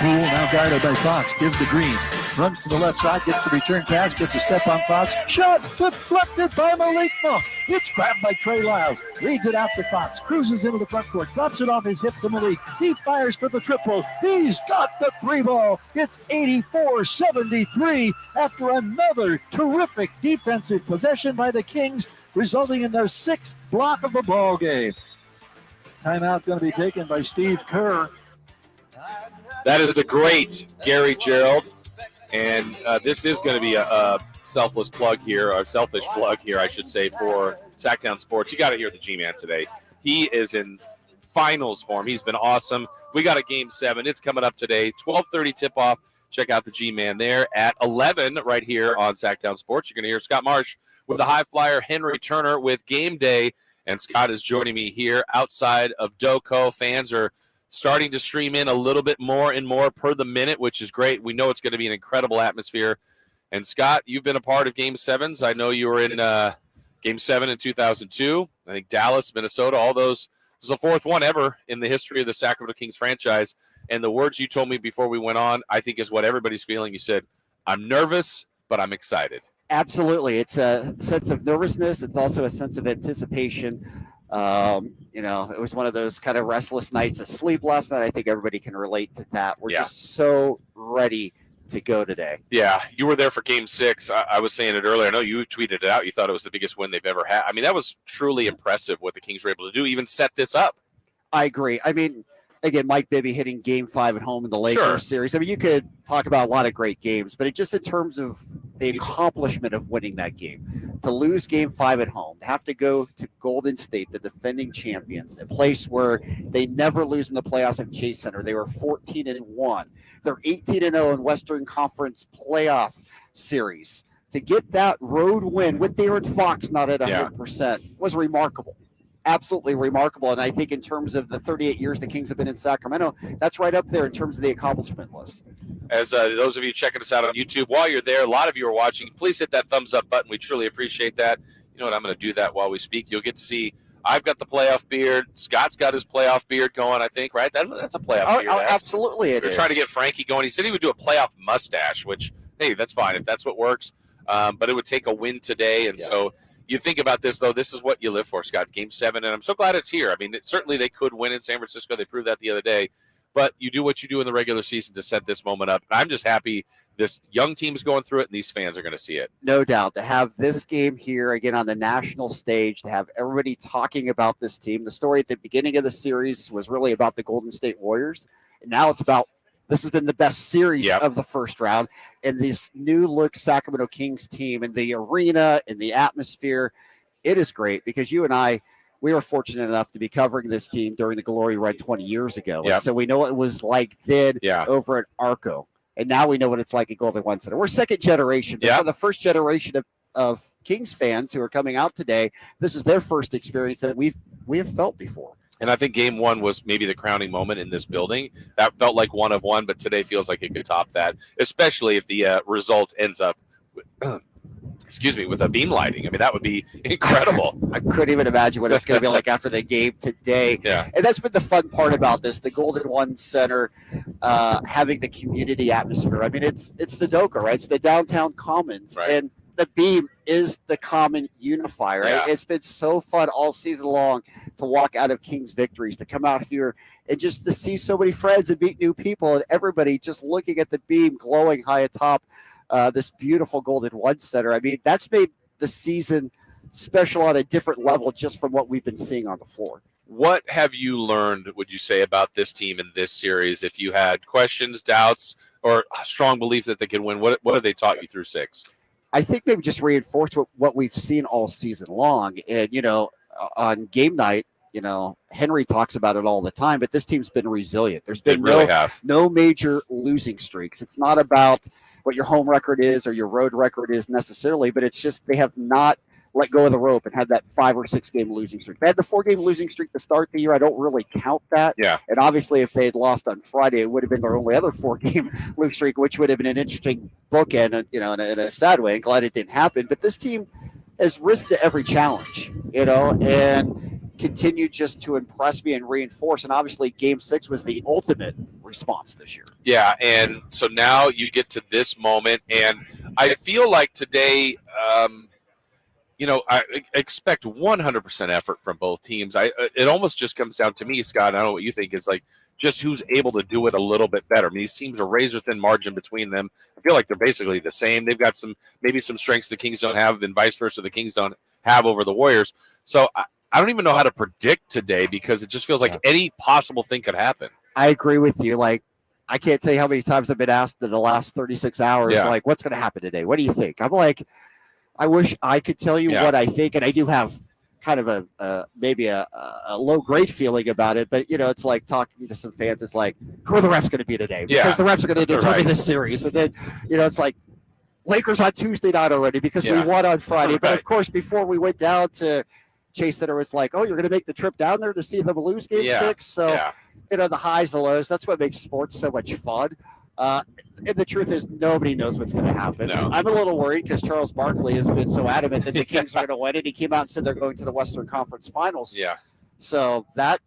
Rule now guarded by Fox, gives the green. Runs to the left side, gets the return pass, gets a step on Fox. Shot deflected by Malik Monk. It's grabbed by Trey Lyles. Leads it out to Fox. Cruises into the front court. Drops it off his hip to Malik. He fires for the triple. He's got the 3-ball. It's 84-73 after another terrific defensive possession by the Kings, resulting in their 6th block of the ball game. Timeout going to be taken by Steve Kerr. That is the great Gary Gerald. And this is going to be a selfish plug here, I should say, for Sactown Sports. You got to hear the G-Man today. He is in finals form. He's been awesome. We got a Game 7. It's coming up today, 12:30 tip-off. Check out the G-Man there at 11 right here on Sactown Sports. You're going to hear Scott Marsh with the high flyer, Henry Turner with Game Day. And Scott is joining me here outside of DOCO. Fans are starting to stream in a little bit more and more per the minute, which is great. We know it's going to be an incredible atmosphere. And, Scott, you've been a part of Game 7s. I know you were in Game 7 in 2002. I think Dallas, Minnesota, all those. This is the 4th one ever in the history of the Sacramento Kings franchise. And the words you told me before we went on, I think is what everybody's feeling. You said, I'm nervous, but I'm excited. Absolutely. It's a sense of nervousness. It's also a sense of anticipation. It was one of those kind of restless nights of sleep last night. I think everybody can relate to that. We're just so ready to go today. Yeah, you were there for Game 6. I was saying it earlier. I know you tweeted it out. You thought it was the biggest win they've ever had. I mean, that was truly impressive what the Kings were able to do, even set this up. I agree. I mean, again, Mike Bibby hitting Game 5 at home in the Lakers series. I mean, you could talk about a lot of great games, but just in terms of the accomplishment of winning that game, to lose Game 5 at home, to have to go to Golden State, the defending champions, a place where they never lose in the playoffs at Chase Center. They were 14-1. They're 18-0 in Western Conference playoff series. To get that road win with De'Aaron Fox not at 100% was remarkable. Absolutely remarkable. And I think in terms of the 38 years the Kings have been in Sacramento, that's right up there in terms of the accomplishment list. As those of you checking us out on YouTube, while you're there, a lot of you are watching, please hit that thumbs up button. We truly appreciate that. You know what? I'm going to do that while we speak. You'll get to see I've got the playoff beard. Scott's got his playoff beard going, I think, right? That's a playoff beard. Absolutely it is. We're trying to get Frankie going. He said he would do a playoff mustache, which, hey, that's fine if that's what works. But it would take a win today. And so you think about this, though, this is what you live for, Scott. Game 7, and I'm so glad it's here. I mean, certainly they could win in San Francisco. They proved that the other day. But you do what you do in the regular season to set this moment up. And I'm just happy this young team's going through it, and these fans are going to see it. No doubt. To have this game here, again, on the national stage, to have everybody talking about this team. The story at the beginning of the series was really about the Golden State Warriors. And now it's about this has been the best series of the first round. And this new-look Sacramento Kings team and the arena and the atmosphere, it is great because you and I, we were fortunate enough to be covering this team during the Glory Run 20 years ago. And so we know what it was like then over at Arco. And now we know what it's like at Golden One Center. We're second generation. But for the first generation of Kings fans who are coming out today, this is their first experience that we have felt before. And I think Game 1 was maybe the crowning moment in this building. That felt like one of one, but today feels like it could top that, especially if the result ends up with a beam lighting. I mean, that would be incredible. I couldn't even imagine what it's going to be like after the game today. Yeah. And that's been the fun part about this, the Golden One Center having the community atmosphere. I mean, it's the DOCO, right? It's the downtown commons. Right. And the beam is the common unifier, right? It's been so fun all season long to walk out of Kings victories, to come out here and just to see so many friends and meet new people and everybody just looking at the beam glowing high atop this beautiful Golden One Center. I mean, that's made the season special on a different level just from what we've been seeing on the floor. What have you learned, would you say, about this team in this series? If you had questions, doubts, or a strong belief that they could win, what have they taught you through 6? I think they've just reinforced what we've seen all season long. And, on game night, Henry talks about it all the time, but this team's been resilient. There's been no major losing streaks. It's not about what your home record is or your road record is necessarily, but it's just they have not let go of the rope and had that 5 or 6 game losing streak. They had the 4-game losing streak to start the year. I don't really count that. Yeah. And obviously, if they had lost on Friday, it would have been their only other 4-game losing streak, which would have been an interesting bookend, in a sad way. And glad it didn't happen. But this team has risen to every challenge, and continue just to impress me and reinforce. And obviously, Game 6 was the ultimate response this year. Yeah, and so now you get to this moment, and I feel like today, I expect 100% effort from both teams. It almost just comes down to me, Scott. I don't know what you think. It's like just who's able to do it a little bit better. I mean, these teams are razor-thin margin between them. I feel like they're basically the same. They've got maybe some strengths the Kings don't have, and vice versa, the Kings don't have over the Warriors. So I don't even know how to predict today because it just feels like any possible thing could happen. I agree with you. Like, I can't tell you how many times I've been asked in the last 36 hours, like, what's going to happen today? What do you think? I'm like, I wish I could tell you what I think, and I do have kind of maybe a low-grade feeling about it, but, it's like talking to some fans. It's like, who are the refs going to be today? Because the refs are going to determine this series. And then, it's like, Lakers on Tuesday night already because we won on Friday. But, of course, before we went down to Chase Center, was like, oh, you're going to make the trip down there to see them lose Game 6? So, the highs, the lows, that's what makes sports so much fun. And the truth is, nobody knows what's going to happen. No. I'm a little worried because Charles Barkley has been so adamant that the Kings are going to win it. He came out and said they're going to the Western Conference Finals. Yeah. So that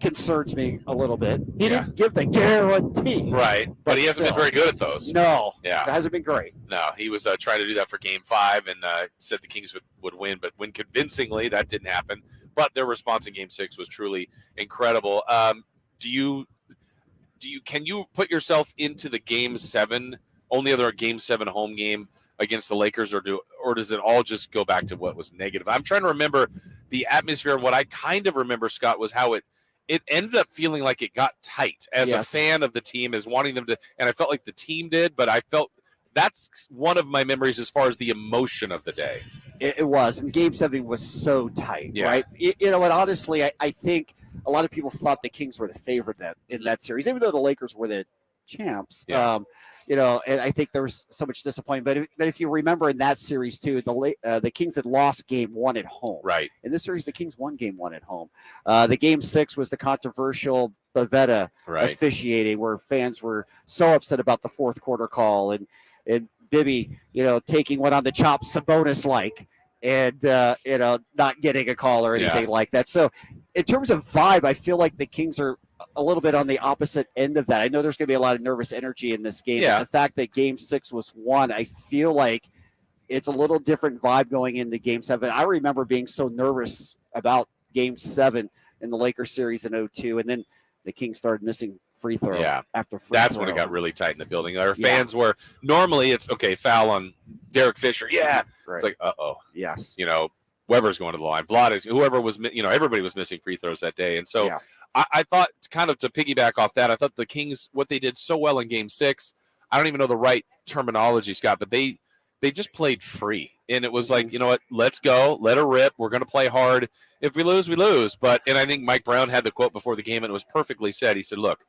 concerns me a little bit. He didn't give the guarantee. Right. But he hasn't been very good at those. No. Yeah. It hasn't been great. No, he was trying to do that for Game 5 and said the Kings would win, but win convincingly. That didn't happen. But their response in Game 6 was truly incredible. Can you put yourself into the Game 7, only other Game 7 home game against the Lakers, or does it all just go back to what was negative? I'm trying to remember the atmosphere. What I kind of remember, Scott, was how it ended up feeling like it got tight as a fan of the team, as wanting them to, and I felt like the team did, but I felt that's one of my memories as far as the emotion of the day. It was, and Game 7 was so tight, right? And honestly, I think a lot of people thought the Kings were the favorite in that series, even though the Lakers were the champs. And I think there was so much disappointment. But if you remember in that series too, the Kings had lost Game 1 at home. Right. In this series, the Kings won Game 1 at home. The Game 6 was the controversial Bavetta officiating, where fans were so upset about the fourth quarter call, and Bibby, taking one on the chop, Sabonis-like, and not getting a call or anything like that. So in terms of vibe, I feel like the Kings are a little bit on the opposite end of that. I know there's going to be a lot of nervous energy in this game. And the fact that Game 6 was won, I feel like it's a little different vibe going into Game 7. I remember being so nervous about Game 7 in the Lakers series in 2002, and then the Kings started missing free throw after free That's throw. when it got really tight in the building. Our fans were, normally it's, okay, foul on Derek Fisher. Yeah. Right. It's like, uh-oh. Yes. Weber's going to the line. Vlad is, whoever was, everybody was missing free throws that day. And so I thought, kind of to piggyback off that, I thought the Kings, what they did so well in Game 6, I don't even know the right terminology, Scott, but they just played free. And it was like, you know what, let's go, let her rip. We're going to play hard. If we lose, we lose. And I think Mike Brown had the quote before the game, and it was perfectly said. He said, look,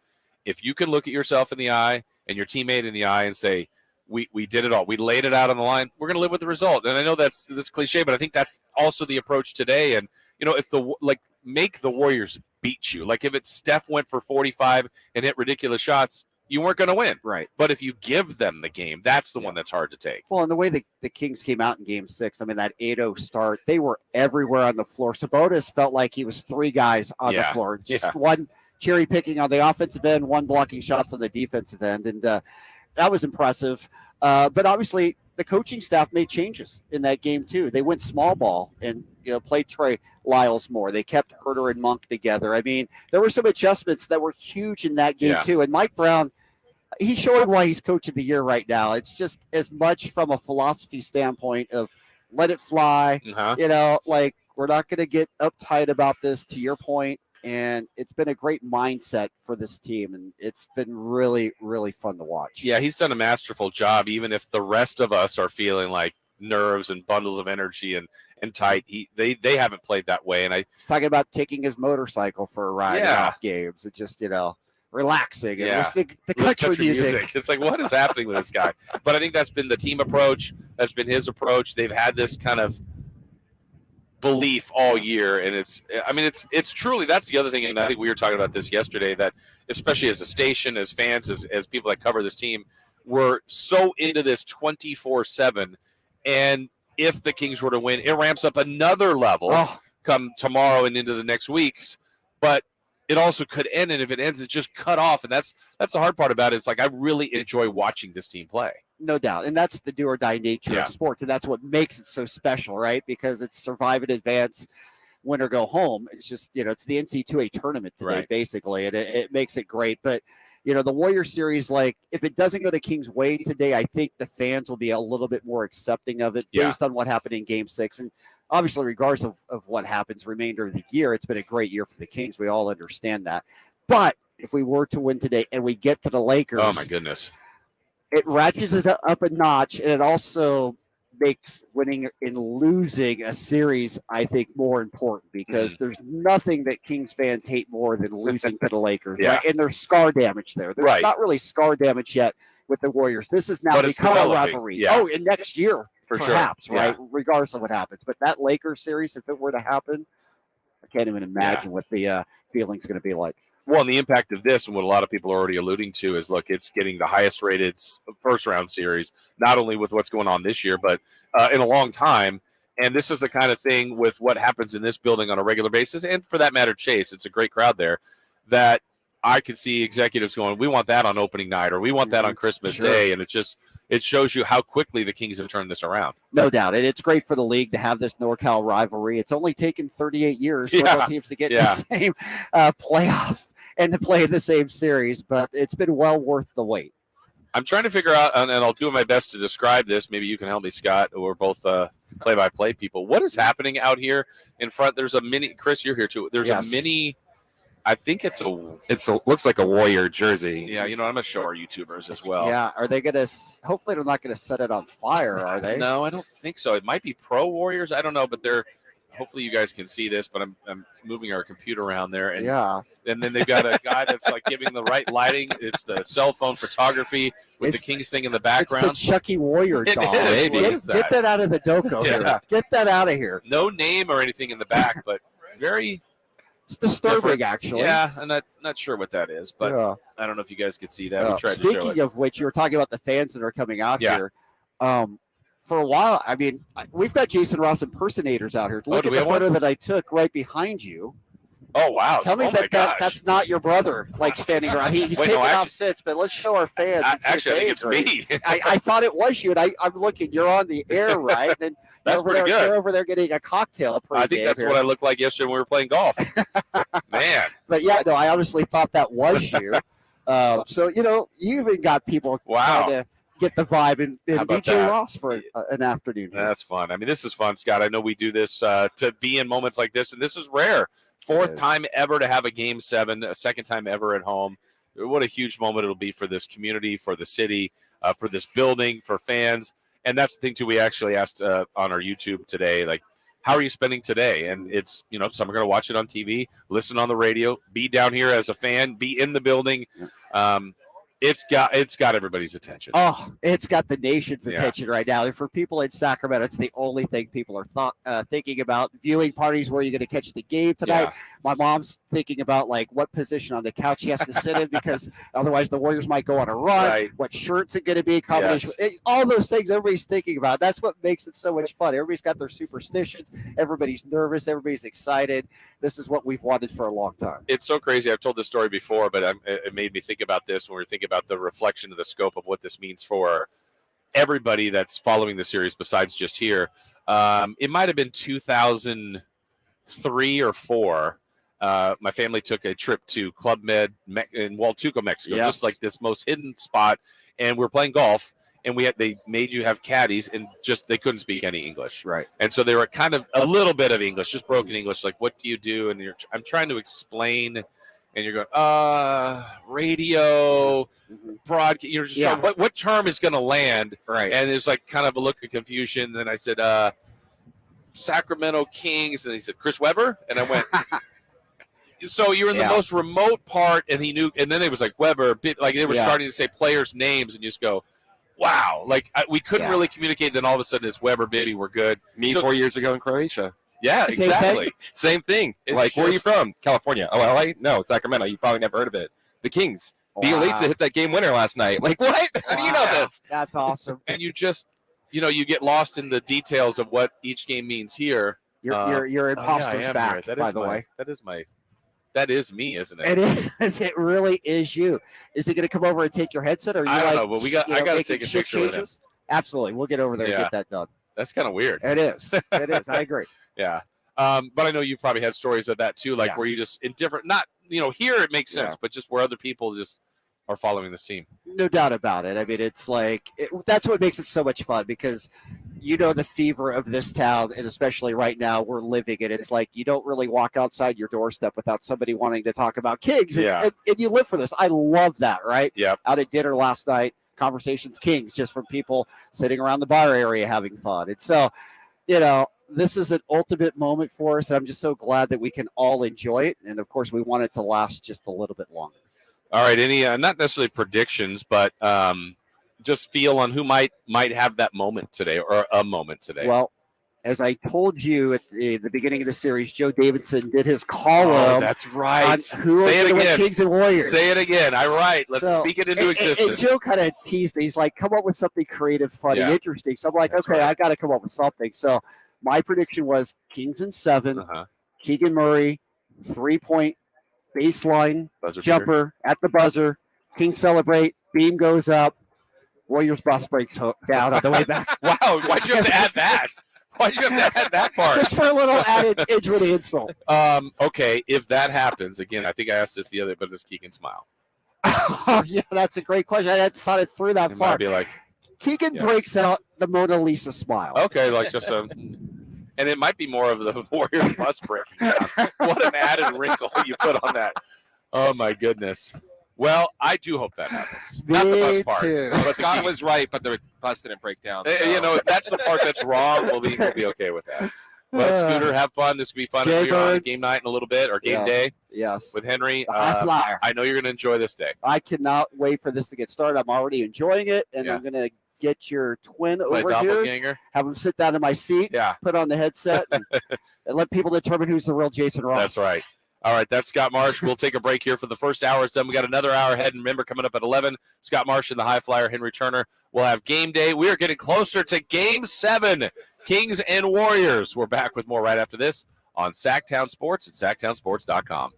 if you can look at yourself in the eye and your teammate in the eye and say, we did it all, we laid it out on the line, we're going to live with the result. And I know that's cliche, but I think that's also the approach today. And, if make the Warriors beat you. Like if Steph went for 45 and hit ridiculous shots, you weren't going to win. Right. But if you give them the game, that's the one that's hard to take. Well, and the way the Kings came out in Game 6, I mean, that 8-0 start, they were everywhere on the floor. Sabonis felt like he was three guys on the floor. Just one cherry picking on the offensive end, one blocking shots on the defensive end. And that was impressive. But obviously, the coaching staff made changes in that game, too. They went small ball and played Trey Lyles more. They kept Herter and Monk together. I mean, there were some adjustments that were huge in that game, too. And Mike Brown, he's showing why he's coach of the year right now. It's just as much from a philosophy standpoint of let it fly. We're not going to get uptight about this, to your point. And it's been a great mindset for this team, and it's been really, really fun to watch. Yeah, he's done a masterful job, even if the rest of us are feeling like nerves and bundles of energy and tight. They haven't played that way. And he's talking about taking his motorcycle for a ride off games. It's just, relaxing and listening to country music. It's like, what is happening with this guy? But I think that's been the team approach. That's been his approach. They've had this kind of belief all year, and it's truly, that's the other thing. And I think we were talking about this yesterday, that especially as a station, as fans, as people that cover this team, we're so into this 24/7. And if the Kings were to win, it ramps up another level come tomorrow and into the next weeks, but it also could end, and if it ends, it's just cut off, and that's the hard part about it. It's like I really enjoy watching this team play. No doubt. And that's the do or die nature Yeah. of sports. And that's what makes it so special, right? Because it's survive and advance, win or go home. It's just, it's the NC2A tournament today, Right. basically. And it makes it great. But, the Warrior series, like, if it doesn't go to King's Way today, I think the fans will be a little bit more accepting of it based on what happened in Game 6. And obviously, regardless of what happens remainder of the year, it's been a great year for the Kings. We all understand that. But if we were to win today and we get to the Lakers, Oh my goodness, it ratchets it up a notch, and it also makes winning and losing a series, I think, more important because there's nothing that Kings fans hate more than losing to the Lakers. Yeah. Right? And there's scar damage there. There's Right. not really scar damage yet with the Warriors. This is now But it's become a developing. rivalry. Yeah. Oh, and next year, For sure. perhaps, right? Yeah. Regardless of what happens. But that Lakers series, if it were to happen, I can't even imagine what the feeling's going to be like. Well, and the impact of this, and what a lot of people are already alluding to, is look, it's getting the highest rated first round series, not only with what's going on this year, but in a long time. And this is the kind of thing with what happens in this building on a regular basis. And for that matter, Chase, it's a great crowd there that I could see executives going, we want that on opening night, or we want that on Christmas Sure. Day. And it shows you how quickly the Kings have turned this around. No doubt. And it's great for the league to have this NorCal rivalry. It's only taken 38 years for both teams to get in the same playoff and to play in the same series, but it's been well worth the wait. I'm trying to figure out, and I'll do my best to describe this. Maybe you can help me, Scott. We're both play-by-play people. What is happening out here in front? There's a mini. Chris, you're here too. There's a mini. I think it's looks like a Warrior jersey. Yeah, I'm gonna show our YouTubers as well. Yeah, are they gonna? Hopefully, they're not gonna set it on fire, are they? No, I don't think so. It might be Pro Warriors. I don't know, but they're. Hopefully, you guys can see this, but I'm moving our computer around there, and and then they've got a guy that's like giving the right lighting. It's the cell phone photography with the Kings thing in the background. It's the Chucky Warrior It doll. is. What is that? Get that out of the DOCO. Yeah. Here. Get that out of here. No name or anything in the back, but very. It's disturbing, different. actually. Yeah, I'm not sure what that is, but I don't know if you guys could see that. We tried to show Speaking it. of which, you were talking about the fans that are coming out Yeah. here. For a while, I mean, we've got Jason Ross impersonators out here. Look do at we the have one? photo that I took right behind you. Oh wow! Tell me Oh, my that gosh. that's not your brother, like standing around. He's Wait, taken no, off since, but let's show our fans. and see if Actually, I think they it's agree. me. I thought it was you, and I'm looking. You're on the air, right? And That's over pretty there, good. You're over there getting a cocktail. I think that's what I looked like yesterday when we were playing golf. Man. But yeah, no, I honestly thought that was you. So you even got people trying to get the vibe and How about DJ that? Ross for an afternoon. here. That's fun. I mean, this is fun, Scott. I know we do this to be in moments like this, and this is rare. Fourth time ever to have a Game 7, a second time ever at home. What a huge moment it'll be for this community, for the city, for this building, for fans. And that's the thing, too, we actually asked on our YouTube today, like, how are you spending today? And it's, some are going to watch it on TV, listen on the radio, be down here as a fan, be in the building. It's got everybody's attention. Oh, it's got the nation's Yeah. attention right now. And for people in Sacramento, it's the only thing people are thinking about. Viewing parties, where you're going to catch the game tonight. Yeah. My mom's thinking about what position on the couch he has to sit in because otherwise the Warriors might go on a run. Right. What shirt's it going to be? Combination. All those things everybody's thinking about. That's what makes it so much fun. Everybody's got their superstitions. Everybody's nervous. Everybody's excited. This is what we've wanted for a long time. It's so crazy. I've told this story before, but it made me think about this when we were thinking about the reflection of the scope of what this means for everybody that's following the series besides just here. It might have been 2003 or 4. My family took a trip to Club Med in Hualtuco, Mexico, Yes. just like this most hidden spot. And we were playing golf, and they made you have caddies, and they couldn't speak any English. Right. And so they were kind of a little bit of English, just broken English. Like, what do you do? And I'm trying to explain, and you're going, radio, broadcast. You're just going, what term is going to land? Right. And there's like kind of a look of confusion. Then I said, Sacramento Kings, and he said, Chris Webber, and I went. So you're in the most remote part, and he knew, and then it was like Weber, like they were starting to say players' names, and you just go, wow, like we couldn't really communicate. Then all of a sudden it's Weber, Bibby, we're good. Me 4 years ago in Croatia. Yeah, exactly. Same thing. It's like, where are you just- from? California. Oh, LA? No, Sacramento. You probably never heard of it. The Kings. Bielitsa hit that game winner last night. Like, what? How do you know this? That's awesome. And you just, you get lost in the details of what each game means here. You're imposter's I am back, here. That by is the way. That is me, isn't it? It is. It really is you. Is he going to come over and take your headset, or are you I don't like, know, but I got to take a shift picture with him. changes? Absolutely, we'll get over there and Yeah. get that done. That's kind of weird. It is. It is. I agree. Yeah. But I know you've probably had stories of that too, like where you just in different, not, here it makes sense, but just where other people just are following this team. No doubt about it. I mean, it's like that's what makes it so much fun because the fever of this town, and especially right now we're living it. It's like you don't really walk outside your doorstep without somebody wanting to talk about Kings, and you live for this. I love that, right? Yeah. Out at dinner last night, conversations Kings, just from people sitting around the bar area having fun. And so, this is an ultimate moment for us, and I'm just so glad that we can all enjoy it. And of course, we want it to last just a little bit longer. All right. Any not necessarily predictions, but just feel on who might have that moment today or a moment today. Well, as I told you at the beginning of the series, Joe Davidson did his column. Oh, that's right. On who Say are it going to again. win Kings and Warriors. Say it again. All right. Let's speak it into existence. And Joe kind of teased it. He's like, come up with something creative, funny, interesting. So I'm like, okay, I got to come up with something. So my prediction was Kings in 7, Keegan Murray, 3-point baseline buzzer jumper at the buzzer. Kings celebrate. Beam goes up. Warriors bus breaks down on the way back. Wow. Why'd you have to add that? Why'd you have to add that part? Just for a little added injury insult. Okay, if that happens, again, I think I asked this the other, but does Keegan smile? Oh, yeah, that's a great question. I hadn't thought it through that far. Might be like, Keegan breaks out the Mona Lisa smile. okay, like just and it might be more of the Warriors bus breaking down. What an added wrinkle you put on that. Oh, my goodness. Well, I do hope that happens. Not the bus part. Too. But Scott was right, but the bus didn't break down. So. If that's the part that's wrong, we'll be okay with that. But Scooter, have fun. This will be fun for you on game night in a little bit, or game day. Yes. With Henry. High flyer. I know you're going to enjoy this day. I cannot wait for this to get started. I'm already enjoying it, and I'm going to get your twin over here, have him sit down in my seat, put on the headset, and let people determine who's the real Jason Ross. That's right. All right, that's Scott Marsh. We'll take a break here for the first hour. Then we got another hour ahead. And remember, coming up at 11, Scott Marsh and the high flyer, Henry Turner. We'll have game day. We are getting closer to game 7, Kings and Warriors. We're back with more right after this on Sactown Sports at SactownSports.com.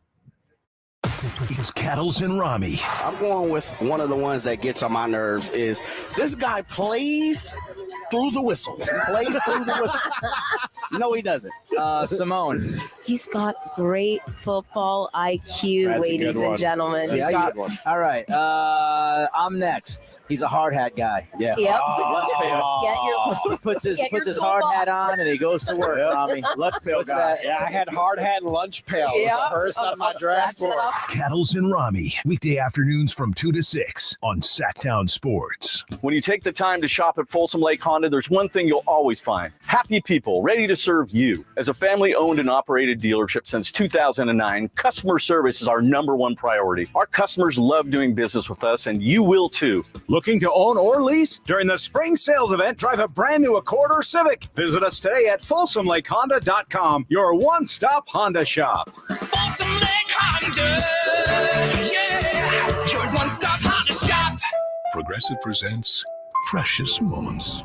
It's Cattles and Ramie. I'm going with one of the ones that gets on my nerves is this guy plays through the whistle. He plays through the whistle. No, he doesn't. Simone. He's got great football IQ, ladies and gentlemen. All right. I'm next. He's a hard hat guy. Yeah. Yep. He puts his hard hat on and he goes to work, Ramie. Lunch pail guy. Yeah, I had hard hat and lunch pail. It was the first on my draft board. Cattles and Ramie, weekday afternoons from 2 to 6 on Sactown Sports. When you take the time to shop at Folsom Lake Honda, there's one thing you'll always find. Happy people ready to serve you. As a family-owned and operated dealership since 2009, customer service is our #1 priority. Our customers love doing business with us, and you will too. Looking to own or lease? During the spring sales event, drive a brand new Accord or Civic. Visit us today at FolsomLakeHonda.com, your one-stop Honda shop. Folsom Lake Honda, yeah, your one-stop Honda shop. Progressive presents Precious Moments.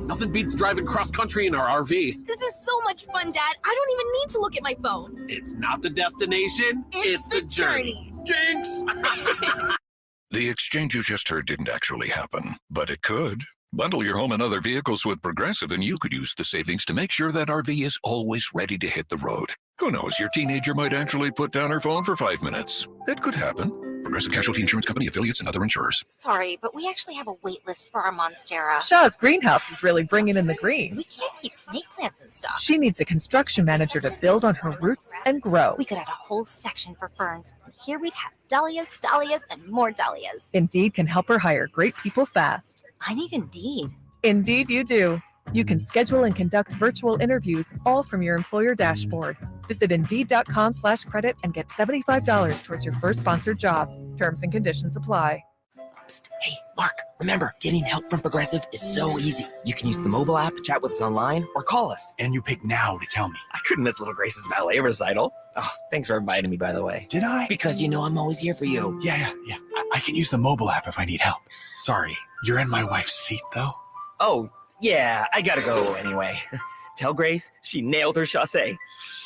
Nothing beats driving cross-country in our RV. This is so much fun, Dad. I don't even need to look at my phone. It's not the destination, it's the journey. Jinx! The exchange you just heard didn't actually happen, but it could. Bundle your home and other vehicles with Progressive, and you could use the savings to make sure that RV is always ready to hit the road. Who knows, your teenager might actually put down her phone for 5 minutes. It could happen. Progressive Casualty Insurance Company, affiliates, and other insurers. Sorry, but we actually have a wait list for our Monstera. Shaw's greenhouse is really bringing in the green. We can't keep snake plants in stock. She needs a construction manager to build on her roots and grow. We could add a whole section for ferns. And here we'd have dahlias, dahlias, and more dahlias. Indeed can help her hire great people fast. I need Indeed. Indeed you do. You can schedule and conduct virtual interviews all from your employer dashboard. Visit Indeed.com/credit and get $75 towards your first sponsored job. Terms and conditions apply. Psst. Hey, Mark, remember, getting help from Progressive is so easy. You can use the mobile app, chat with us online, or call us. And you pick now to tell me. I couldn't miss Little Grace's ballet recital. Oh, thanks for inviting me, by the way. Did I? Because you know I'm always here for you. Yeah. I can use the mobile app if I need help. Sorry, you're in my wife's seat, though. Oh, yeah, I gotta go anyway. Tell Grace she nailed her chassé.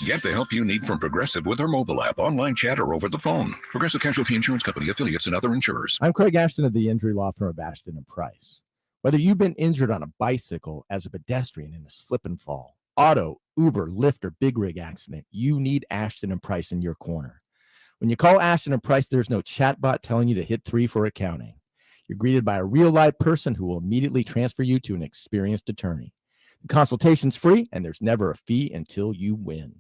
Get the help you need from Progressive with our mobile app, online chat, or over the phone. Progressive Casualty Insurance Company, affiliates, and other insurers. I'm Craig Ashton of the injury law firm of Ashton & Price. Whether you've been injured on a bicycle, as a pedestrian in a slip and fall, auto, Uber, Lyft, or big rig accident, you need Ashton & Price in your corner. When you call Ashton & Price, there's no chatbot telling you to hit 3 for accounting. You're greeted by a real live person who will immediately transfer you to an experienced attorney. The consultation's free, and there's never a fee until you win.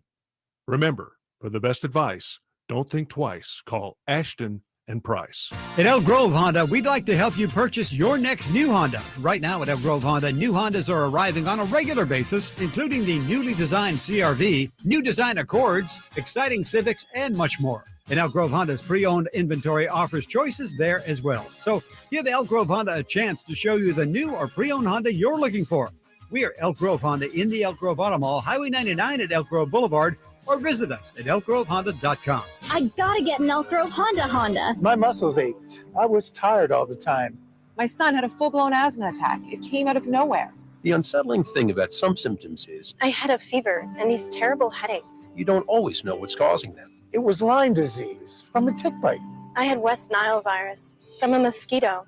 Remember, for the best advice, don't think twice. Call Ashton and Price. At Elk Grove Honda, we'd like to help you purchase your next new Honda. Right now at Elk Grove Honda, new Hondas are arriving on a regular basis, including the newly designed CR-V, new design Accords, exciting Civics, and much more. And Elk Grove Honda's pre-owned inventory offers choices there as well. So give Elk Grove Honda a chance to show you the new or pre-owned Honda you're looking for. We are Elk Grove Honda in the Elk Grove Auto Mall, Highway 99 at Elk Grove Boulevard, or visit us at elkgrovehonda.com. I gotta get an Elk Grove Honda. My muscles ached. I was tired all the time. My son had a full-blown asthma attack. It came out of nowhere. The unsettling thing about some symptoms is I had a fever and these terrible headaches. you don't always know what's causing them. It was Lyme disease from a tick bite. I had West Nile virus from a mosquito.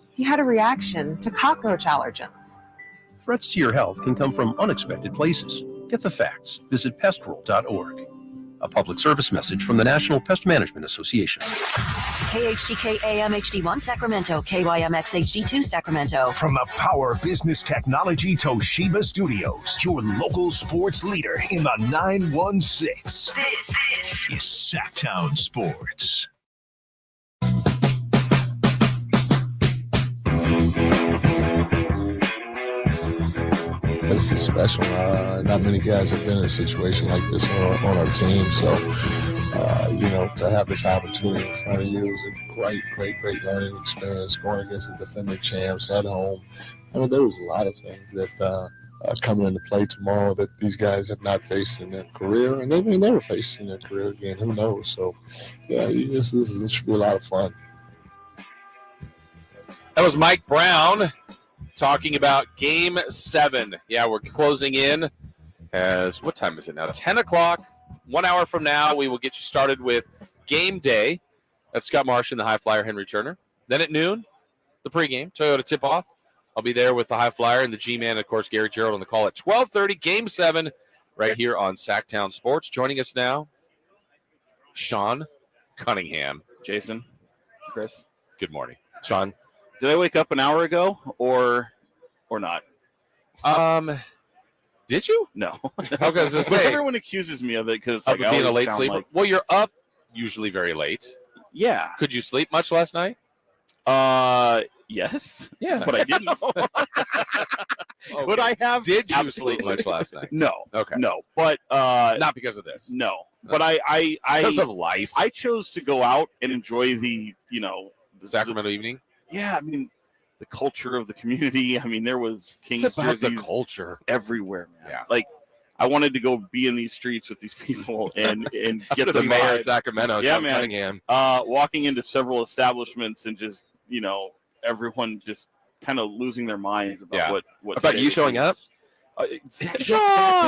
He had a reaction to cockroach allergens. Threats to your health can come from unexpected places. Get the facts. Visit pestrol.org. A public service message from the National Pest Management Association. KHTK AM HD1 Sacramento, KYMX HD2 Sacramento. From the Power Business Technology Toshiba Studios, your local sports leader in the 916. This is Sactown Sports. This is special. Not many guys have been in a situation like this on our team. So, to have this opportunity in front of you is a great learning experience. Going against the defending champs at home. I mean, there was a lot of things that coming into play tomorrow that these guys have not faced in their career, and they may never face in their career again. Who knows? So, yeah, this should be a lot of fun. That was Mike Brown talking about Game 7. Yeah, we're closing in as, what time is it now? 10 o'clock. 1 hour from now, we will get you started with Game Day. That's Scott Marsh and the High Flyer, Henry Turner. Then at noon, the pregame, Toyota tip-off. I'll be there with the High Flyer and the G-Man, and, of course, Gary Gerald on the call at 12:30, Game 7, right here on Sactown Sports. Joining us now, Sean Cunningham. Jason, Chris. Good morning. Sean. Did I wake up an hour ago or not? Did you? No. I was going to say. Everyone accuses me of it because Of being a late sleeper. Well, you're up usually very late. Yeah. Could you sleep much last night? Yes. Yeah. But I didn't. But I have. Did you sleep much last night? No. Okay. No. But not because of this. No. But I because of life. I chose to go out and enjoy the Sacramento evening. Yeah, I mean, the culture of the community. I mean, there was Kings It's about the jerseys culture everywhere, man. Yeah. Like, I wanted to go be in these streets with these people and get the mayor of vibe. Sacramento, Yeah, Sean man. Cunningham. Walking into several establishments and just, everyone just kind of losing their minds about what About you showing up? I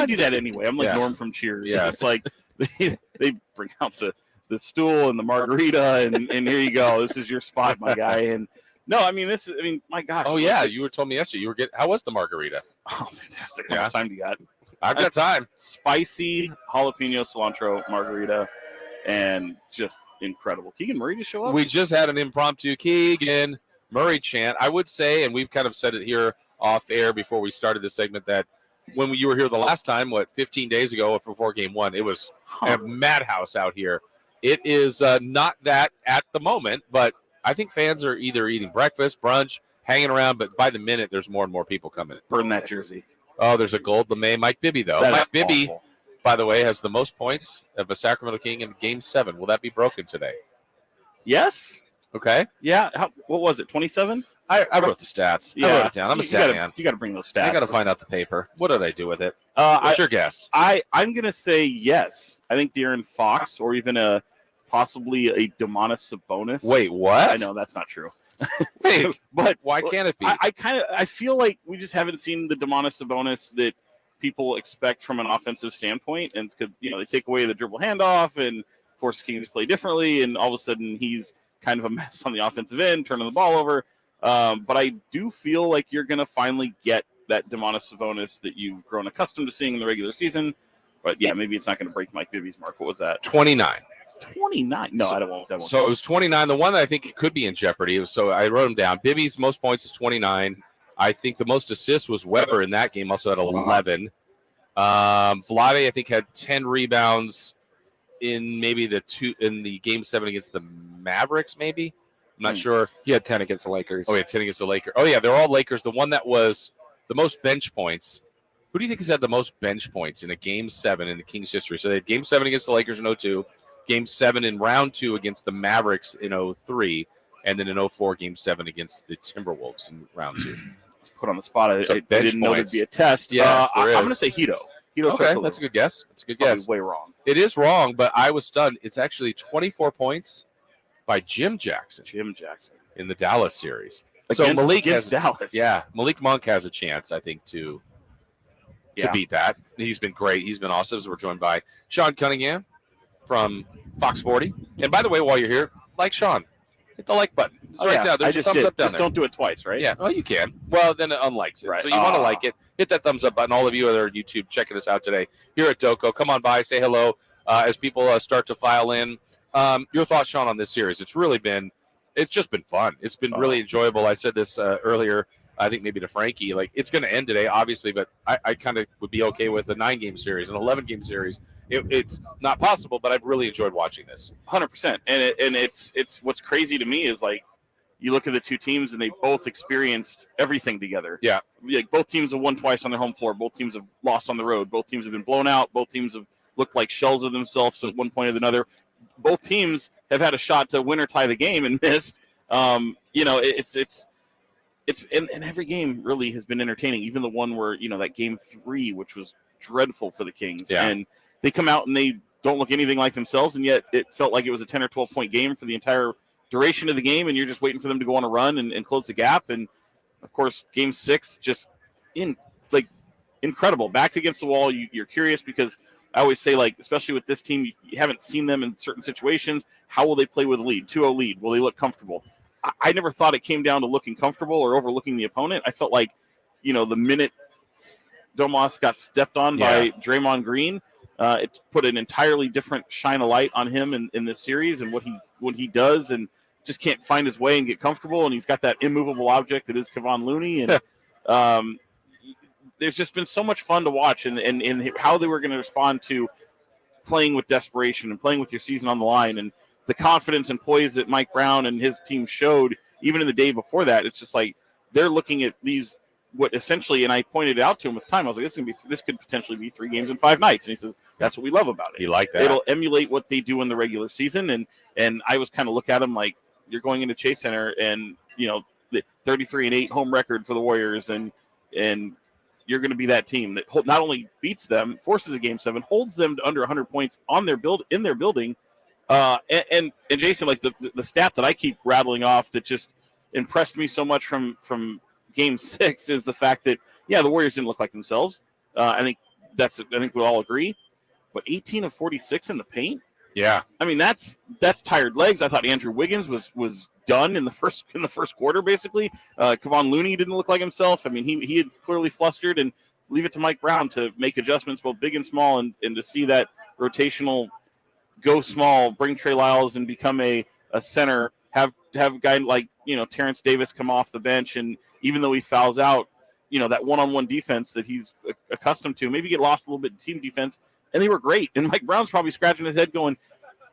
do that anyway. I'm like Norm from Cheers. Yes. It's like they bring out the stool and the margarita and here you go. This is your spot, my guy. And no, I mean my gosh. Oh yeah, you were told me yesterday. How was the margarita? Oh, fantastic. Yeah. How much time do you got? I've got time. Spicy jalapeno cilantro margarita and just incredible. Keegan Murray just show up? We just had an impromptu Keegan Murray chant. I would say, and we've kind of said it here off air before we started this segment, that when you were here the last time, 15 days ago before Game 1, it was a madhouse out here. It is not that at the moment, but I think fans are either eating breakfast, brunch, hanging around, but by the minute, there's more and more people coming. Burn that jersey. Oh, there's a gold LeMay Mike Bibby, though. That Mike is Bibby, awful. by the way, has the most points of a Sacramento King in Game 7. Will that be broken today? Yes. Okay. Yeah. What was it, 27? I wrote the stats. I wrote it down. I'm a stat man. You got to bring those stats. I got to find out the paper. What did I do with it? What's your guess? I'm going to say yes. I think De'Aaron Fox or even possibly a Domantas Sabonis. Wait, what? I know that's not true. Wait, but why can't it be? I feel like we just haven't seen the Domantas Sabonis that people expect from an offensive standpoint, and they take away the dribble handoff and force Kings to play differently, and all of a sudden he's kind of a mess on the offensive end, turning the ball over. But I do feel like you're going to finally get that Domantas Sabonis that you've grown accustomed to seeing in the regular season. But yeah, maybe it's not going to break Mike Bibby's mark. What was that? 29. 29. No, I don't want that one. So it was 29. The one that I think could be in jeopardy. So I wrote him down. Bibby's most points is 29. I think the most assists was Weber in that game, also at 11. Vlade, I think, had 10 rebounds in maybe in the game 7 against the Mavericks, maybe. I'm not sure. He had 10 against the Lakers. Oh, yeah, 10 against the Lakers. Oh, yeah, they're all Lakers. The one that was the most bench points. Who do you think has had the most bench points in a game 7 in the Kings history? So they had game 7 against the Lakers in 02, game 7 in round 2 against the Mavericks in 03, and then in 04, game 7 against the Timberwolves in round 2. Put on the spot. I didn't points. know there'd be a test. Yes, I'm going to say Hito. Okay, that's a good guess. That's a good guess. Way wrong. It is wrong, but I was stunned. It's actually 24 points by Jim Jackson. In the Dallas series. So Malik has Dallas. Yeah, Malik Monk has a chance, I think, to beat that. He's been great. He's been awesome. So we're joined by Sean Cunningham from Fox 40. And by the way, while you're here, like Sean. Hit the like button. It's right down. There's a thumbs up down just there. don't do it twice, right? Yeah. Well, you can. Well, then it unlikes it. Right. So you want to like it. Hit that thumbs up button. All of you that are on YouTube checking us out today here at DOCO. Come on by. Say hello as people start to file in. Your thoughts, Sean, on this series. It's just been fun. It's been really enjoyable. I said this earlier, I think maybe to Frankie. Like, it's going to end today, obviously, but I kind of would be okay with a 9-game series, an 11-game series. It's not possible, but I've really enjoyed watching this. 100%. And it's what's crazy to me is, like, you look at the two teams and they both experienced everything together. Yeah. Like, both teams have won twice on their home floor. Both teams have lost on the road. Both teams have been blown out. Both teams have looked like shells of themselves at one point or another. Both teams have had a shot to win or tie the game and missed. It's and every game really has been entertaining. Even the one where, that game 3, which was dreadful for the Kings. Yeah. And they come out and they don't look anything like themselves, and yet it felt like it was a 10 or 12-point game for the entire duration of the game, and you're just waiting for them to go on a run and close the gap. And, of course, game 6, just incredible. Backed against the wall, you're curious because I always say, like, especially with this team, you haven't seen them in certain situations. How will they play with a lead? 2-0 lead. Will they look comfortable? I never thought it came down to looking comfortable or overlooking the opponent. I felt like, the minute Domas got stepped on by Draymond Green, it put an entirely different shine of light on him in this series and what he does, and just can't find his way and get comfortable. And he's got that immovable object that is Kevon Looney. And there's just been so much fun to watch, and how they were going to respond to playing with desperation and playing with your season on the line, and the confidence and poise that Mike Brown and his team showed even in the day before that. It's just like they're looking at these, what essentially, and I pointed out to him at the time, I was like, this could potentially be 3 games in 5 nights. And he says, that's what we love about it. He liked that. It'll emulate what they do in the regular season. And I was kind of look at him like, you're going into Chase Center and, the 33-8 home record for the Warriors, and you're going to be that team that not only beats them, forces a game 7, holds them to under 100 points in their building. And Jason, like the stat that I keep rattling off that just impressed me so much from game 6 is the fact that, the Warriors didn't look like themselves. I think we'll all agree, but 18 of 46 in the paint. Yeah. I mean, that's tired legs. I thought Andrew Wiggins was done in the first quarter, basically. Kevon Looney didn't look like himself. I mean, he had clearly flustered, and leave it to Mike Brown to make adjustments, both big and small, and to see that rotational go small, bring Trey Lyles and become a center, have a guy like, Terrence Davis come off the bench, and even though he fouls out, that one-on-one defense that he's accustomed to, maybe get lost a little bit in team defense, and they were great. And Mike Brown's probably scratching his head going,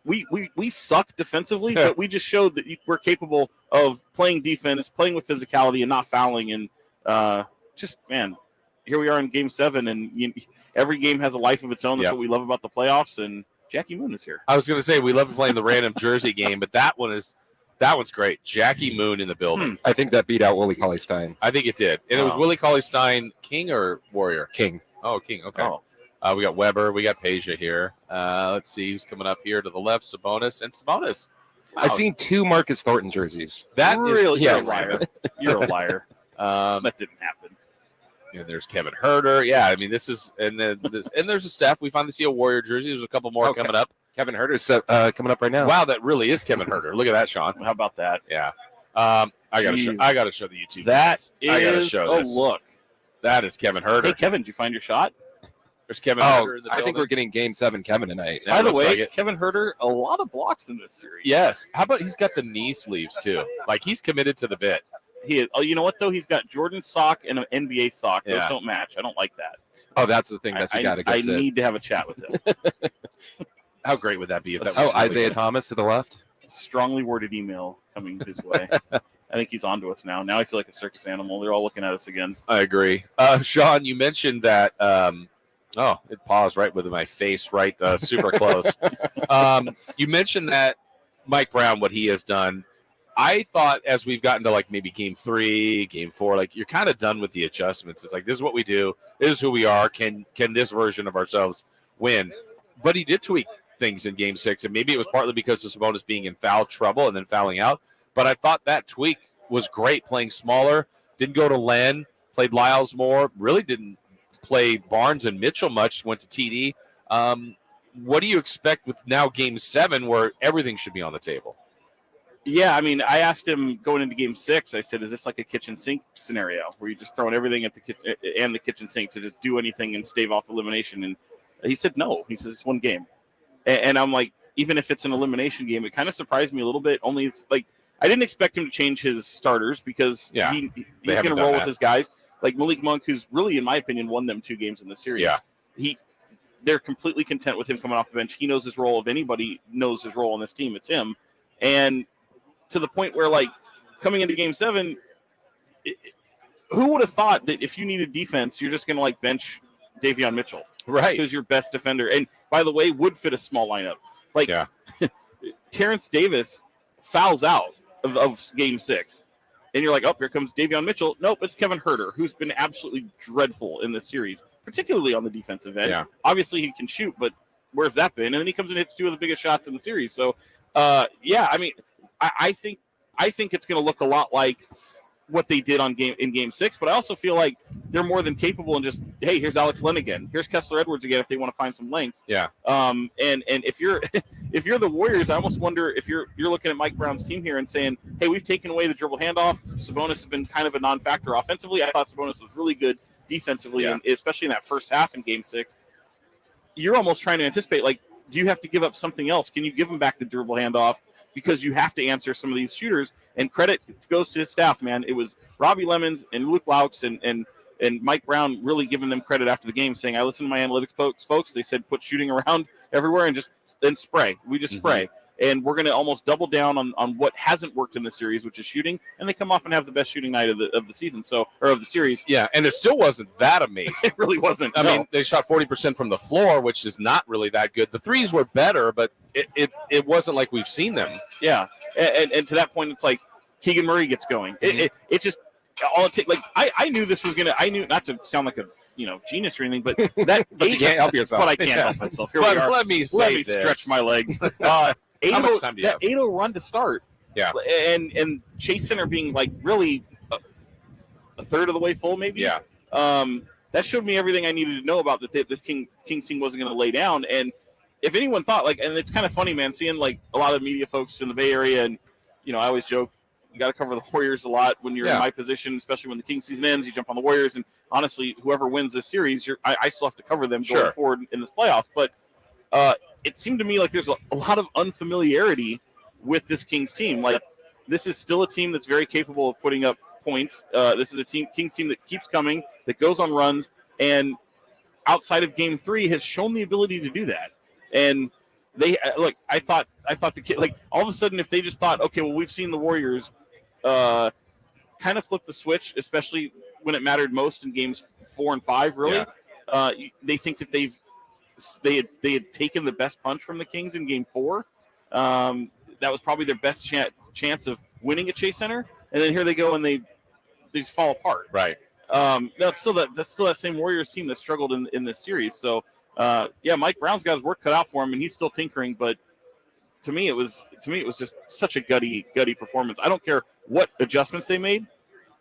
we suck defensively, but we just showed that we're capable of playing defense, playing with physicality, and not fouling. And here we are in Game 7, and every game has a life of its own. That's what we love about the playoffs, and Jackie Moon is here. I was going to say we love playing the random jersey game, but that one's great. Jackie Moon in the building. I think that beat out Willie Cauley-Stein. I think it did. And it was Willie Cauley-Stein, King or Warrior? King. Oh, King. Okay. We got Weber. We got Peja here. Let's see who's coming up here to the left. Sabonis. Wow. I've seen 2 Marcus Thornton jerseys. That really, you're a liar. You're a liar. That didn't happen. And there's Kevin Herter. Yeah, I mean, this is and then and there's a staff. We finally see a Warrior jersey. There's a couple more coming up. Kevin Herter's coming up right now. Wow, that really is Kevin Herter. Look at that, Sean. How about that? Yeah. I gotta show the YouTube. I gotta show this. Look. That is Kevin Herter. Hey, Kevin, did you find your shot? There's Kevin Herter. I think we're getting Game 7 Kevin tonight. By the way, Kevin Herter, a lot of blocks in this series. Yes. How about he's got the knee sleeves too? Like he's committed to the bit. You know what though? He's got Jordan sock and an NBA sock. Those Yeah. don't match. I don't like that. Oh, that's the thing that you got to get. I need to have a chat with him. How great would that be if that was Isaiah Thomas to the left? Strongly worded email coming his way. I think he's on to us now. Now I feel like a circus animal. They're all looking at us again. I agree. Sean, you mentioned that. It paused right with my face, right, super close. You mentioned that Mike Brown, what he has done. I thought as we've gotten to like maybe Game 3, Game 4, like you're kind of done with the adjustments. It's like this is what we do. This is who we are. Can this version of ourselves win? But he did tweak things in Game 6, and maybe it was partly because of Sabonis being in foul trouble and then fouling out. But I thought that tweak was great, playing smaller. Didn't go to Len, played Lyles more. Really didn't play Barnes and Mitchell much. Went to TD. What do you expect with now Game 7, where everything should be on the table? Yeah, I mean, I asked him going into Game 6. I said, "Is this like a kitchen sink scenario where you're just throwing everything at the kitchen sink to just do anything and stave off elimination?" And he said, "No." He says, "It's one game," and I'm like, even if it's an elimination game, it kind of surprised me a little bit. Only it's like I didn't expect him to change his starters because he's going to roll with his guys. Like Malik Monk, who's really, in my opinion, won them 2 games in the series. Yeah. They're completely content with him coming off the bench. He knows his role. If anybody knows his role on this team, it's him. And to the point where, like, coming into Game 7, who would have thought that if you needed defense, you're just going to, like, bench Davion Mitchell? Right. Who's your best defender. And, by the way, would fit a small lineup. Like, Terrence Davis fouls out of Game 6. And you're like, oh, here comes Davion Mitchell. Nope, it's Kevin Herter, who's been absolutely dreadful in this series, particularly on the defensive end. Yeah. Obviously, he can shoot, but where's that been? And then he comes and hits 2 of the biggest shots in the series. So, I mean, I think it's going to look a lot like what they did in Game 6, but I also feel like they're more than capable and just, hey, here's Alex Len again. Here's Kessler Edwards again if they want to find some length. Yeah. And if you're the Warriors, I almost wonder if you're looking at Mike Brown's team here and saying, hey, we've taken away the dribble handoff. Sabonis has been kind of a non-factor offensively. I thought Sabonis was really good defensively, and especially in that first half in Game 6. You're almost trying to anticipate, like, do you have to give up something else? Can you give him back the dribble handoff? Because you have to answer some of these shooters, and credit goes to his staff, man. It was Robbie Lemons and Luke Laux and Mike Brown really giving them credit after the game, saying, I listened to my analytics folks. They said put shooting around everywhere and spray. We just spray. And we're going to almost double down on what hasn't worked in the series, which is shooting. And they come off and have the best shooting night of the season, or of the series. Yeah, and it still wasn't that amazing. It really wasn't. I mean, they shot 40% from the floor, which is not really that good. The threes were better, but it wasn't like we've seen them. Yeah, and to that point, it's like Keegan Murray gets going. It just all it takes. Like I knew this was gonna. I knew not to sound like a genius or anything, but that but you can't help yourself. But I can't help myself. Here we are. Let me stretch my legs. How much time do you have? 8-0 run to start. Yeah, and Chase Center being like really a third of the way full, maybe. Yeah. That showed me everything I needed to know about that this Kings team wasn't going to lay down. And if anyone thought, like, and it's kind of funny, man, seeing like a lot of media folks in the Bay Area, and I always joke, you got to cover the Warriors a lot when you're in my position, especially when the Kings season ends. You jump on the Warriors, and honestly, whoever wins this series, I still have to cover them going forward in this playoffs. But it seemed to me like there's a lot of unfamiliarity with this Kings team. Like, this is still a team that's very capable of putting up points. This is a Kings team that keeps coming, that goes on runs, and outside of Game 3 has shown the ability to do that. And they look. I thought the kid, like, all of a sudden, if they just thought, okay, well, we've seen the Warriors kind of flip the switch, especially when it mattered most in Games 4 and 5. Really, they think that they had taken the best punch from the Kings in Game 4. That was probably their best chance of winning at Chase Center, and then here they go and they just fall apart. Right. That's still that same Warriors team that struggled in this series. So Mike Brown's got his work cut out for him, and he's still tinkering. But to me, it was just such a gutty performance. I don't care what adjustments they made.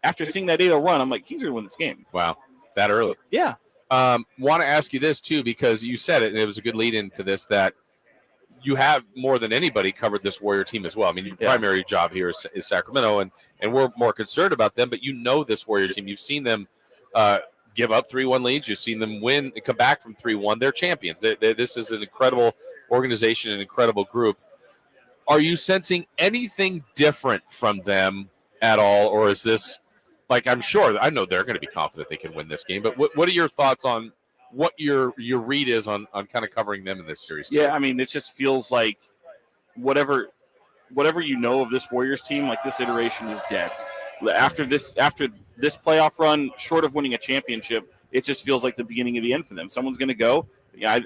After seeing that 8-0 run, I'm like, he's going to win this game. Wow. that early. Yeah. Want to ask you this, too, because you said it, and it was a good lead into this, that you have more than anybody covered this Warrior team as well. I mean, your primary job here is Sacramento, and we're more concerned about them, but you know this Warrior team. You've seen them give up 3-1 leads. You've seen them win and come back from 3-1. They're champions. This is an incredible organization, an incredible group. Are you sensing anything different from them at all, or is this, like, I know they're going to be confident they can win this game, but what are your thoughts on what your read is on kind of covering them in this series? Yeah, I mean, it just feels like whatever you know of this Warriors team, like this iteration is dead. After this playoff run, short of winning a championship, it just feels like the beginning of the end for them. Someone's going to go. Yeah,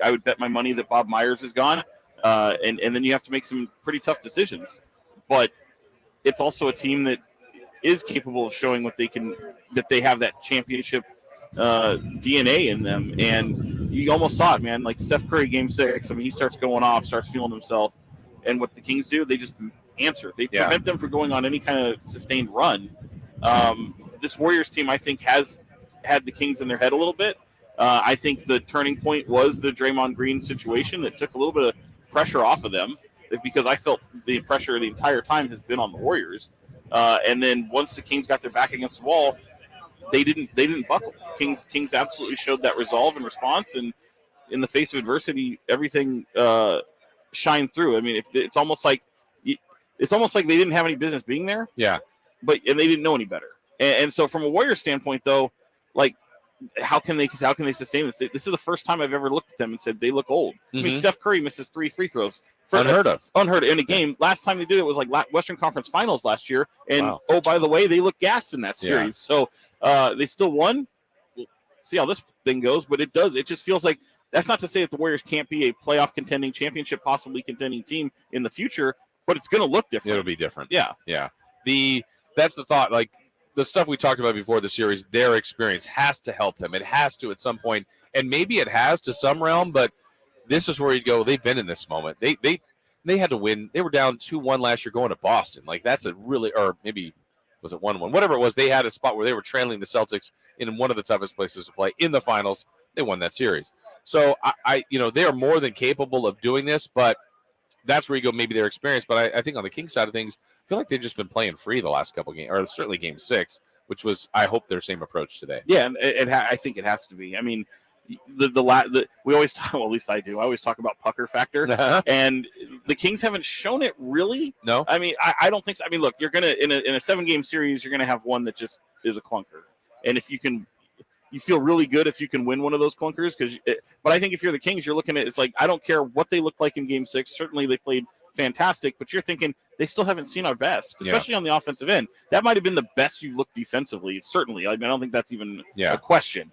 I would bet my money that Bob Myers is gone, and then you have to make some pretty tough decisions. But it's also a team that is capable of showing that they have that championship DNA in them, and you almost saw it, man. Like Steph Curry, Game 6. I mean, he starts going off, starts feeling himself, and what the Kings do, they just answer. They prevent them from going on any kind of sustained run. This Warriors team, I think, has had the Kings in their head a little bit. I think the turning point was the Draymond Green situation that took a little bit of pressure off of them, because I felt the pressure the entire time has been on the Warriors. And then once the Kings got their back against the wall, they didn't buckle. Kings absolutely showed that resolve and response, and in the face of adversity, everything shined through. I mean, it's almost like they didn't have any business being there. Yeah, and they didn't know any better. And so, from a Warriors standpoint, though, like, how can they sustain this? This is the first time I've ever looked at them and said they look old. I mean, Steph Curry misses 3 free throws. Unheard of in a game. Last time they did it was like Western Conference Finals last year, and oh, by the way, they look gassed in that series. So they still won. We'll see how this thing goes, but it just feels like, that's not to say that the Warriors can't be a playoff contending, championship possibly contending team in the future, but it's going to look different. It'll be different. Yeah. That's the thought. Like, the stuff we talked about before the series, their experience has to help them. It has to at some point, and maybe it has to some realm, but this is where you go, they've been in this moment. They had to win. They were down 2-1 last year going to Boston. Like, that's a really, or maybe was it 1-1? Whatever it was, they had a spot where they were trailing the Celtics in one of the toughest places to play in the finals. They won that series. So they are more than capable of doing this, but that's where you go, maybe their experience. But I think on the Kings side of things, I feel like they've just been playing free the last couple games, or certainly Game 6, which was, I hope, their same approach today. Yeah, and I think it has to be. I mean, we always talk, well, at least I do. I always talk about pucker factor, and the Kings haven't shown it really. No, I mean, I don't think so. I mean, look, you're gonna in a 7-game series, you're gonna have one that just is a clunker, and if you feel really good if you can win one of those clunkers. But I think if you're the Kings, you're looking at, it's like, I don't care what they look like in Game 6. Certainly they played fantastic, but you're thinking they still haven't seen our best, especially on the offensive end. That might have been the best you've looked defensively. Certainly, I mean, I don't think that's even a question.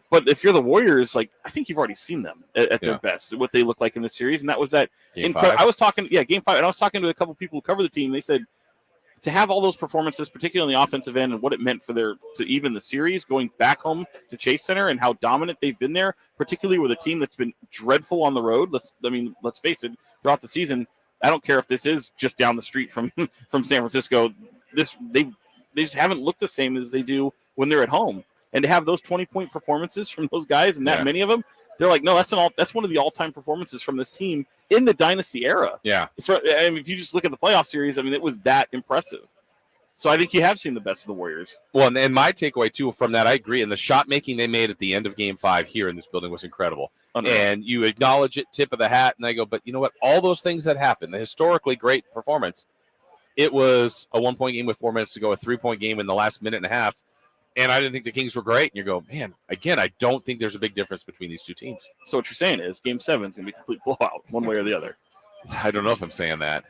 But if you're the Warriors, like, I think you've already seen them at their best, what they look like in the series, and that was that. Game 5. I was talking, Game 5, and I was talking to a couple people who cover the team. They said to have all those performances, particularly on the offensive end, and what it meant for to even the series, going back home to Chase Center, and how dominant they've been there, particularly with a team that's been dreadful on the road. Let's face it, throughout the season. I don't care if this is just down the street from San Francisco. They just haven't looked the same as they do when they're at home. And to have those 20-point performances from those guys and that many of them, they're like, no, that's one of the all-time performances from this team in the dynasty era. Yeah. If you just look at the playoff series, I mean, it was that impressive. So I think you have seen the best of the Warriors. Well, and my takeaway, too, from that, I agree. And the shot making they made at the end of Game 5 here in this building was incredible. And you acknowledge it, tip of the hat, and I go, but you know what? All those things that happened, the historically great performance, it was a 1-point game with 4 minutes to go, a 3-point game in the last minute and a half. And I didn't think the Kings were great. And you go, man, again, I don't think there's a big difference between these two teams. So what you're saying is Game 7 is going to be a complete blowout, one way or the other. I don't know if I'm saying that.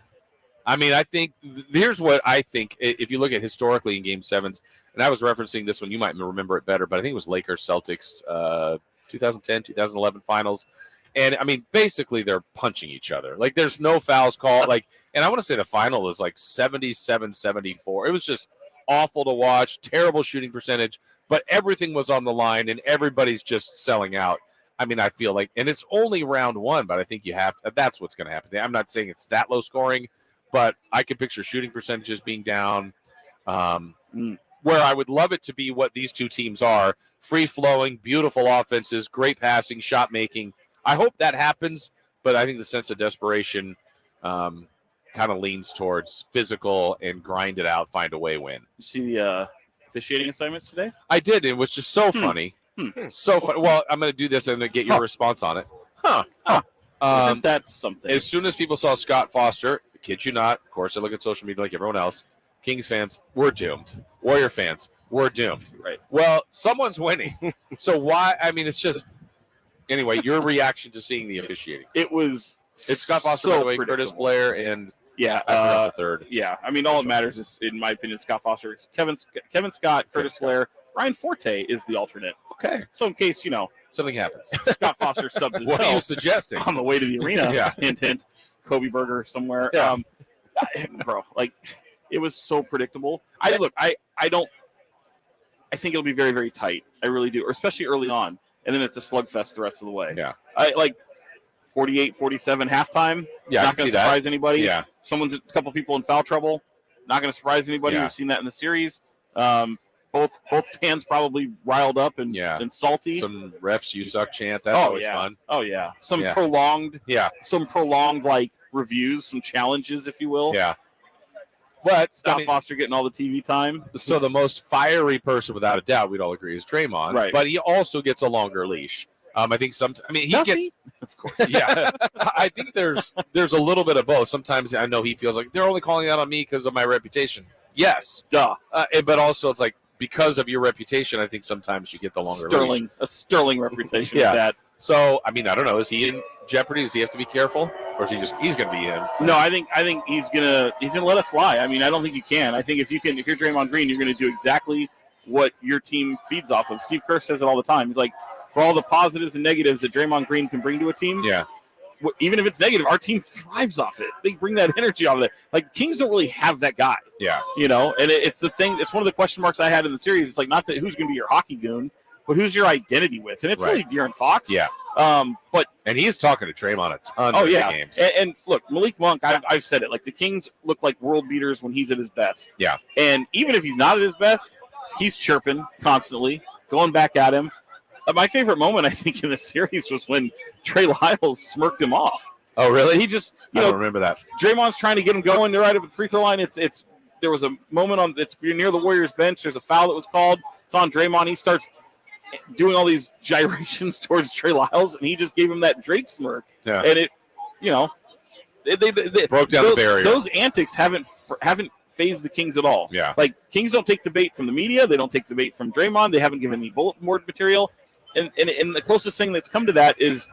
I mean, I think here's what I think. If you look at historically in Game 7s, and I was referencing this one, you might remember it better, but I think it was Lakers-Celtics 2010, 2011 finals. And, I mean, basically they're punching each other. Like, there's no fouls called. And I want to say the final was like 77-74. It was just awful to watch, terrible shooting percentage, but everything was on the line, and everybody's just selling out. I mean, I feel like, and it's only round 1, but I think that's what's going to happen. I'm not saying it's that low scoring, but I could picture shooting percentages being down, where I would love it to be what these two teams are, free-flowing, beautiful offenses, great passing, shot making. I hope that happens, but I think the sense of desperation kind of leans towards physical and grind it out, find a way win. You see the officiating assignments today? I did. It was just so funny. So funny. Well, I'm going to do this and then get your response on it. Isn't that something? As soon as people saw Scott Foster, I kid you not, of course I look at social media like everyone else, Kings fans, we're doomed. Warrior fans, we're doomed. Right. Well, someone's winning. So why? I mean, it's just anyway. Your reaction to seeing the officiating? It's Scott Foster, by the way, Curtis Blair, and I forgot the third. Yeah, I mean, all that matters is, in my opinion, Scott Foster. It's Kevin Scott, Curtis Blair, Ryan Forte is the alternate. Okay. So in case something happens, Scott Foster stubs his What toe are you suggesting? on the way to the arena? Yeah. Hint, hint. Kobe Burger somewhere. Yeah. Bro, like it was so predictable. I think it'll be very, very tight. I really do, or especially early on, and then it's a slugfest the rest of the way. Yeah. I like 48-47 halftime. Yeah, not going to surprise anybody. Yeah. A couple people in foul trouble. Not going to surprise anybody. Yeah. We've seen that in the series. Both fans probably riled up and salty. Some refs you suck chant. That's always fun. Oh yeah. Some prolonged like reviews, some challenges, if you will. Yeah. But Scott Foster getting all the TV time. So the most fiery person, without a doubt, we'd all agree, is Draymond. Right. But he also gets a longer leash. I think he gets. Of course. Yeah. I think there's a little bit of both. Sometimes I know he feels like they're only calling out on me because of my reputation. Yes. Duh. But also it's like because of your reputation, I think sometimes you get the longer leash. A sterling reputation. Yeah. With that. So I mean, I don't know. Is he in jeopardy? Does he have to be careful, or is he's going to be in? No, I think he's gonna let it fly. I mean, I don't think you can. I think if you're Draymond Green, you're going to do exactly what your team feeds off of. Steve Kerr says it all the time. He's like, for all the positives and negatives that Draymond Green can bring to a team, even if it's negative, our team thrives off it. They bring that energy off of it. Like Kings don't really have that guy. Yeah, and it's the thing. It's one of the question marks I had in the series. It's like not that who's going to be your hockey goon, but who's your identity with, and it's really De'Aaron Fox. Yeah. And he's talking to Draymond a ton of games. And look, Malik Monk, I've said it. Like the Kings look like world beaters when he's at his best. Yeah. And even if he's not at his best, he's chirping constantly, going back at him. My favorite moment, I think, in the series was when Trey Lyles smirked him off. Oh, really? He just, I don't remember that. Draymond's trying to get him going. They're right up at the free throw line. There was a moment it's near the Warriors bench. There's a foul that was called. It's on Draymond. He starts doing all these gyrations towards Trey Lyles, and he just gave him that Drake smirk. Yeah. And it, they broke down the barrier. Those antics haven't phased the Kings at all. Yeah. Like Kings don't take the bait from the media. They don't take the bait from Draymond. They haven't given any bulletin board material. And the closest thing that's come to that is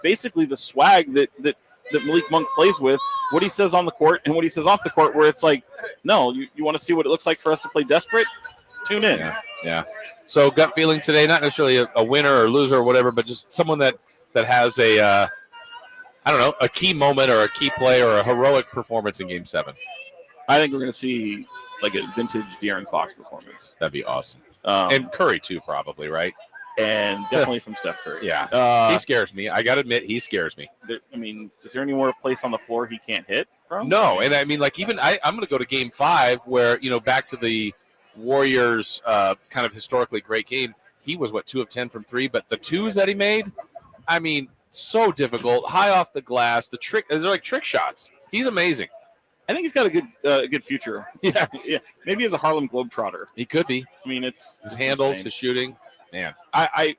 basically the swag that Malik Monk plays with, what he says on the court and what he says off the court, where it's like, no, you want to see what it looks like for us to play desperate? Tune in. Yeah. So gut feeling today, not necessarily a winner or loser or whatever, but just someone that has a key moment or a key play or a heroic performance in Game 7. I think we're going to see like a vintage De'Aaron Fox performance. That'd be awesome. And Curry too, probably, right? And definitely from Steph Curry. Yeah. He scares me. I got to admit, he scares me. Is there any more place on the floor he can't hit from? No. And I mean, like, even I'm going to go to Game 5 where, back to the Warriors kind of historically great game. He was, 2 of 10 from 3, but the twos that he made, I mean, so difficult. High off the glass. They're like trick shots. He's amazing. I think he's got a good future. Yes. Yeah. Maybe as a Harlem Globetrotter. He could be. I mean, it's handles, insane. his shooting. Man, I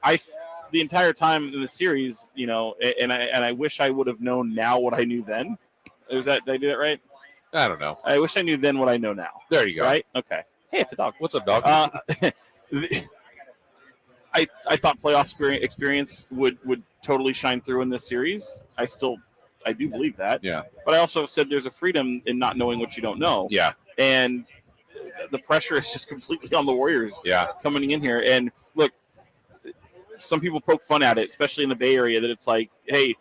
the entire time in the series, and I wish I would have known now what I knew then. Did I do that right? I don't know. I wish I knew then what I know now. There you go. Right? Okay. Hey, it's a dog. What's up, dog? I thought playoff experience would totally shine through in this series. I do believe that. Yeah. But I also said there's a freedom in not knowing what you don't know. Yeah. And the pressure is just completely on the Warriors. Yeah. Coming in here. And look, some people poke fun at it, especially in the Bay Area, that it's like, hey,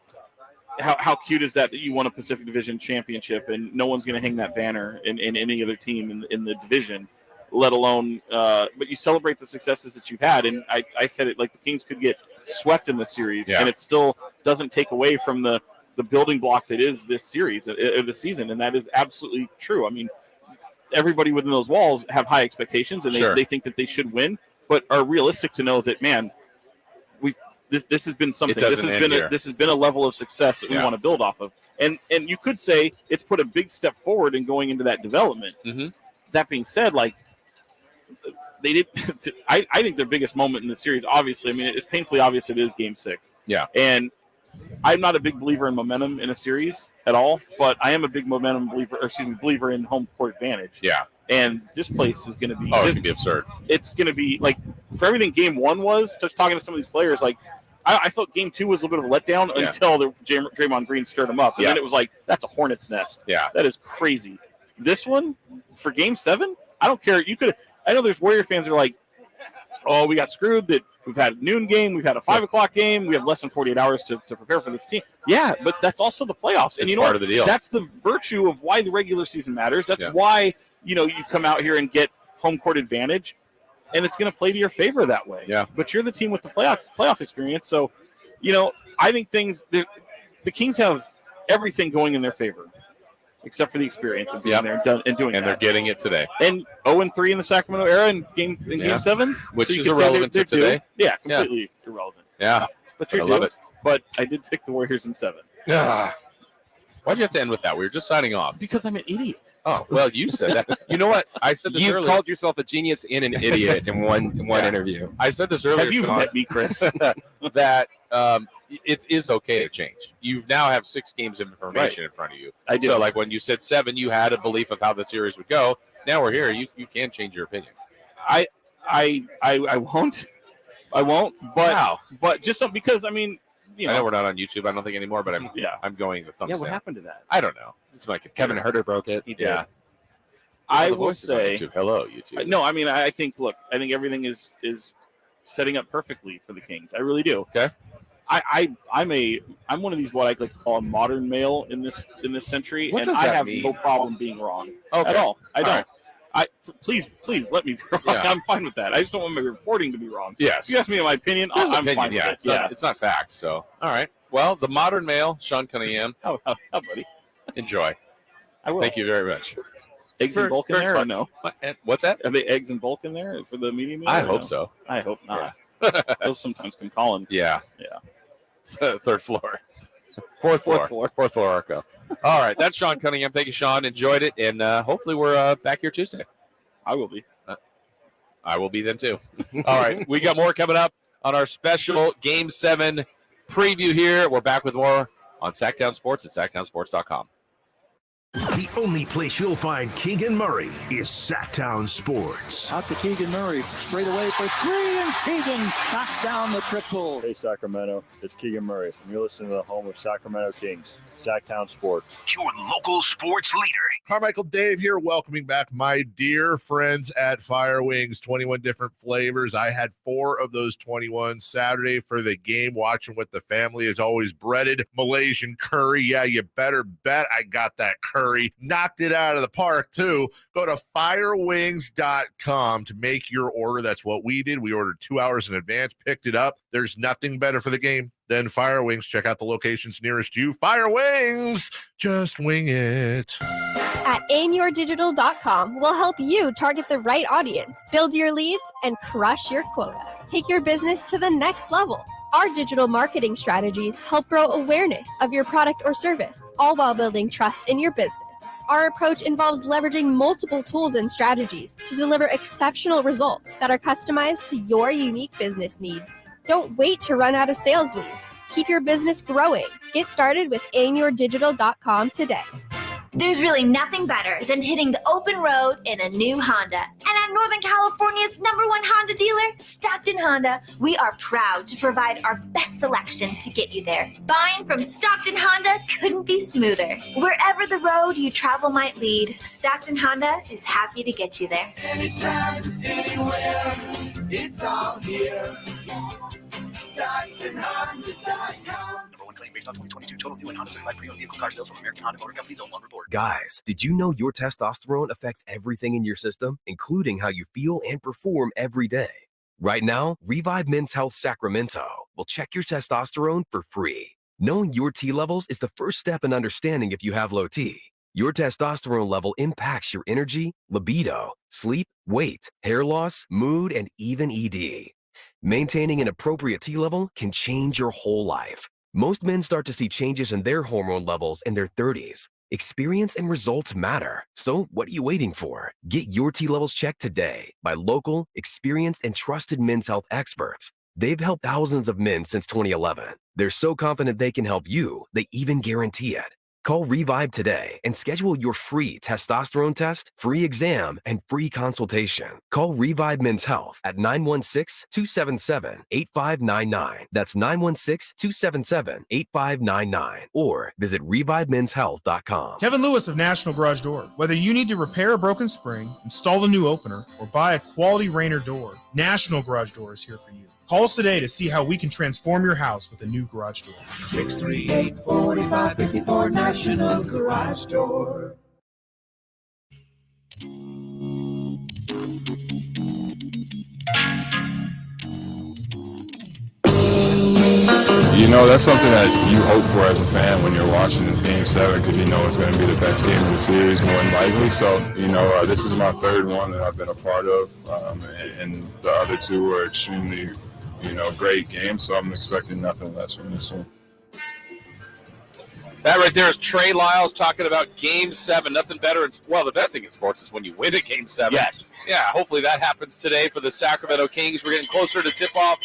how cute is that you won a Pacific Division championship and no one's going to hang that banner in any other team in the division, let alone but you celebrate the successes that you've had. And I said it, like the Kings could get swept in this series, and it still doesn't take away from the building block that is this series, this season, and that is absolutely true. I mean, everybody within those walls have high expectations, and they think that they should win. but are realistic to know that, man, this has been something. This has been a level of success that we want to build off of. And you could say it's put a big step forward in going into that development. Mm-hmm. That being said, like they did, I think their biggest moment in the series, obviously, I mean, it's painfully obvious it is Game 6. Yeah. And I'm not a big believer in momentum in a series at all, but I am a big believer in home court advantage. Yeah. And this place is going to be. Oh, it's going to be absurd. It's going to be like for everything Game 1 was. Just talking to some of these players, like I felt Game 2 was a little bit of a letdown until the Draymond Green stirred him up, and then it was like that's a hornet's nest. Yeah, that is crazy. This one for Game 7, I don't care. You could. I know there's Warrior fans that are like, oh, we got screwed. That we've had a noon game, we've had a 5 o'clock game, we have less than 48 hours to prepare for this team. Yeah, but that's also the playoffs, and you know part of the deal. That's the virtue of why the regular season matters. That's why you come out here and get home court advantage, and it's going to play to your favor that way. Yeah. But you're the team with the playoff experience, so I think the Kings have everything going in their favor, except for the experience of being there and doing and that. They're getting it today. And 0-3 in the Sacramento era in game 7s, which so is irrelevant to today. Yeah, completely irrelevant. Yeah, but I love it. But I did pick the Warriors in 7. Yeah. Why'd you have to end with that? We were just signing off. Because I'm an idiot. Oh, well, you said that. You know what? I said this You've earlier. called yourself a genius and an idiot in one interview. I said this earlier. Have you met me, Chris? That it is okay to change. You now have 6 games of information in front of you. I do. So, like when you said 7, you had a belief of how the series would go. Now we're here. You can change your opinion. I won't. I won't. But just because I mean. I know we're not on YouTube, I don't think anymore, but I'm going the thumbs Yeah, down. what happened to that? I don't know. It's my computer. Kevin Herter broke it. He did. Yeah. I The will voice is on say, YouTube. Hello, YouTube. No, I mean, I think everything is setting up perfectly for the Kings. I really do. Okay. I'm one of these what I like to call a modern male in this century, What and does I that have mean? no problem being wrong Okay. at all. I don't. All right. Please let me be wrong. Yeah. I'm fine with that. I just don't want my reporting to be wrong. Yes. If you ask me my opinion, There's I'm opinion, fine with it. It's not facts. So, all right. Well, the modern male, Sean Cunningham. How buddy? Enjoy. I will. Thank you very much. Eggs in bulk in there or no? What's that? Are they eggs in bulk in there for the medium meal? I or hope no? so. I hope not. Those sometimes come calling. Yeah. Yeah. Third floor. Fourth floor, Arco. All right. That's Sean Cunningham. Thank you, Sean. Enjoyed it. And hopefully we're back here Tuesday. I will be. I will be then, too. All right. We got more coming up on our special Game 7 preview here. We're back with more on Sactown Sports at SactownSports.com. The only place you'll find Keegan Murray is Sactown Sports. Out to Keegan Murray, straight away for 3, and Keegan knocks down the triple. Hey, Sacramento, it's Keegan Murray, and you're listening to the home of Sacramento Kings, Sactown Sports. Your local sports leader. Carmichael Dave here, welcoming back my dear friends at Fire Wings. 21 different flavors. I had 4 of those 21 Saturday for the game, watching with the family. As always, breaded Malaysian curry. Yeah, you better bet I got that curry. Knocked it out of the park, too. Go to firewings.com to make your order. That's what we did. We ordered 2 hours in advance, picked it up. There's nothing better for the game than Fire Wings. Check out the locations nearest you. Fire Wings, just wing it. At aimyourdigital.com, we'll help you target the right audience, build your leads, and crush your quota. Take your business to the next level. Our digital marketing strategies help grow awareness of your product or service, all while building trust in your business. Our approach involves leveraging multiple tools and strategies to deliver exceptional results that are customized to your unique business needs. Don't wait to run out of sales leads. Keep your business growing. Get started with aimyourdigital.com today. There's really nothing better than hitting the open road in a new Honda. And at Northern California's #1 Honda dealer, Stockton Honda, we are proud to provide our best selection to get you there. Buying from Stockton Honda couldn't be smoother. Wherever the road you travel might lead, Stockton Honda is happy to get you there. Anytime, anywhere, it's all here. StocktonHonda.com. Based on 2022 total new and Honda certified pre-owned vehicle car sales from American Honda Motor Company's own report. Guys, did you know your testosterone affects everything in your system, including how you feel and perform every day? Right now, Revive Men's Health Sacramento will check your testosterone for free. Knowing your T levels is the first step in understanding if you have low T. Your testosterone level impacts your energy, libido, sleep, weight, hair loss, mood, and even ED. Maintaining an appropriate T level can change your whole life. Most men start to see changes in their hormone levels in their 30s. Experience and results matter. So what are you waiting for? Get your T levels checked today by local, experienced, and trusted men's health experts. They've helped thousands of men since 2011. They're so confident they can help you, they even guarantee it. Call Revive today and schedule your free testosterone test, free exam, and free consultation. Call Revive Men's Health at 916-277-8599. That's 916-277-8599. Or visit ReviveMen'sHealth.com. Kevin Lewis of National Garage Door. Whether you need to repair a broken spring, install a new opener, or buy a quality Rainer door, National Garage Door is here for you. Call us today to see how we can transform your house with a new garage door. 638-4554 National Garage Door. You know, that's something that you hope for as a fan when you're watching this Game 7, because you know it's going to be the best game of the series, more than likely. So, you know, this is my third one that I've been a part of, and the other two were extremely, you know, great games, so I'm expecting nothing less from this one. That right there is Trey Lyles talking about Game 7. Nothing better. Well, the best thing in sports is when you win a Game 7. Yes. Yeah, hopefully that happens today for the Sacramento Kings. We're getting closer to tip-off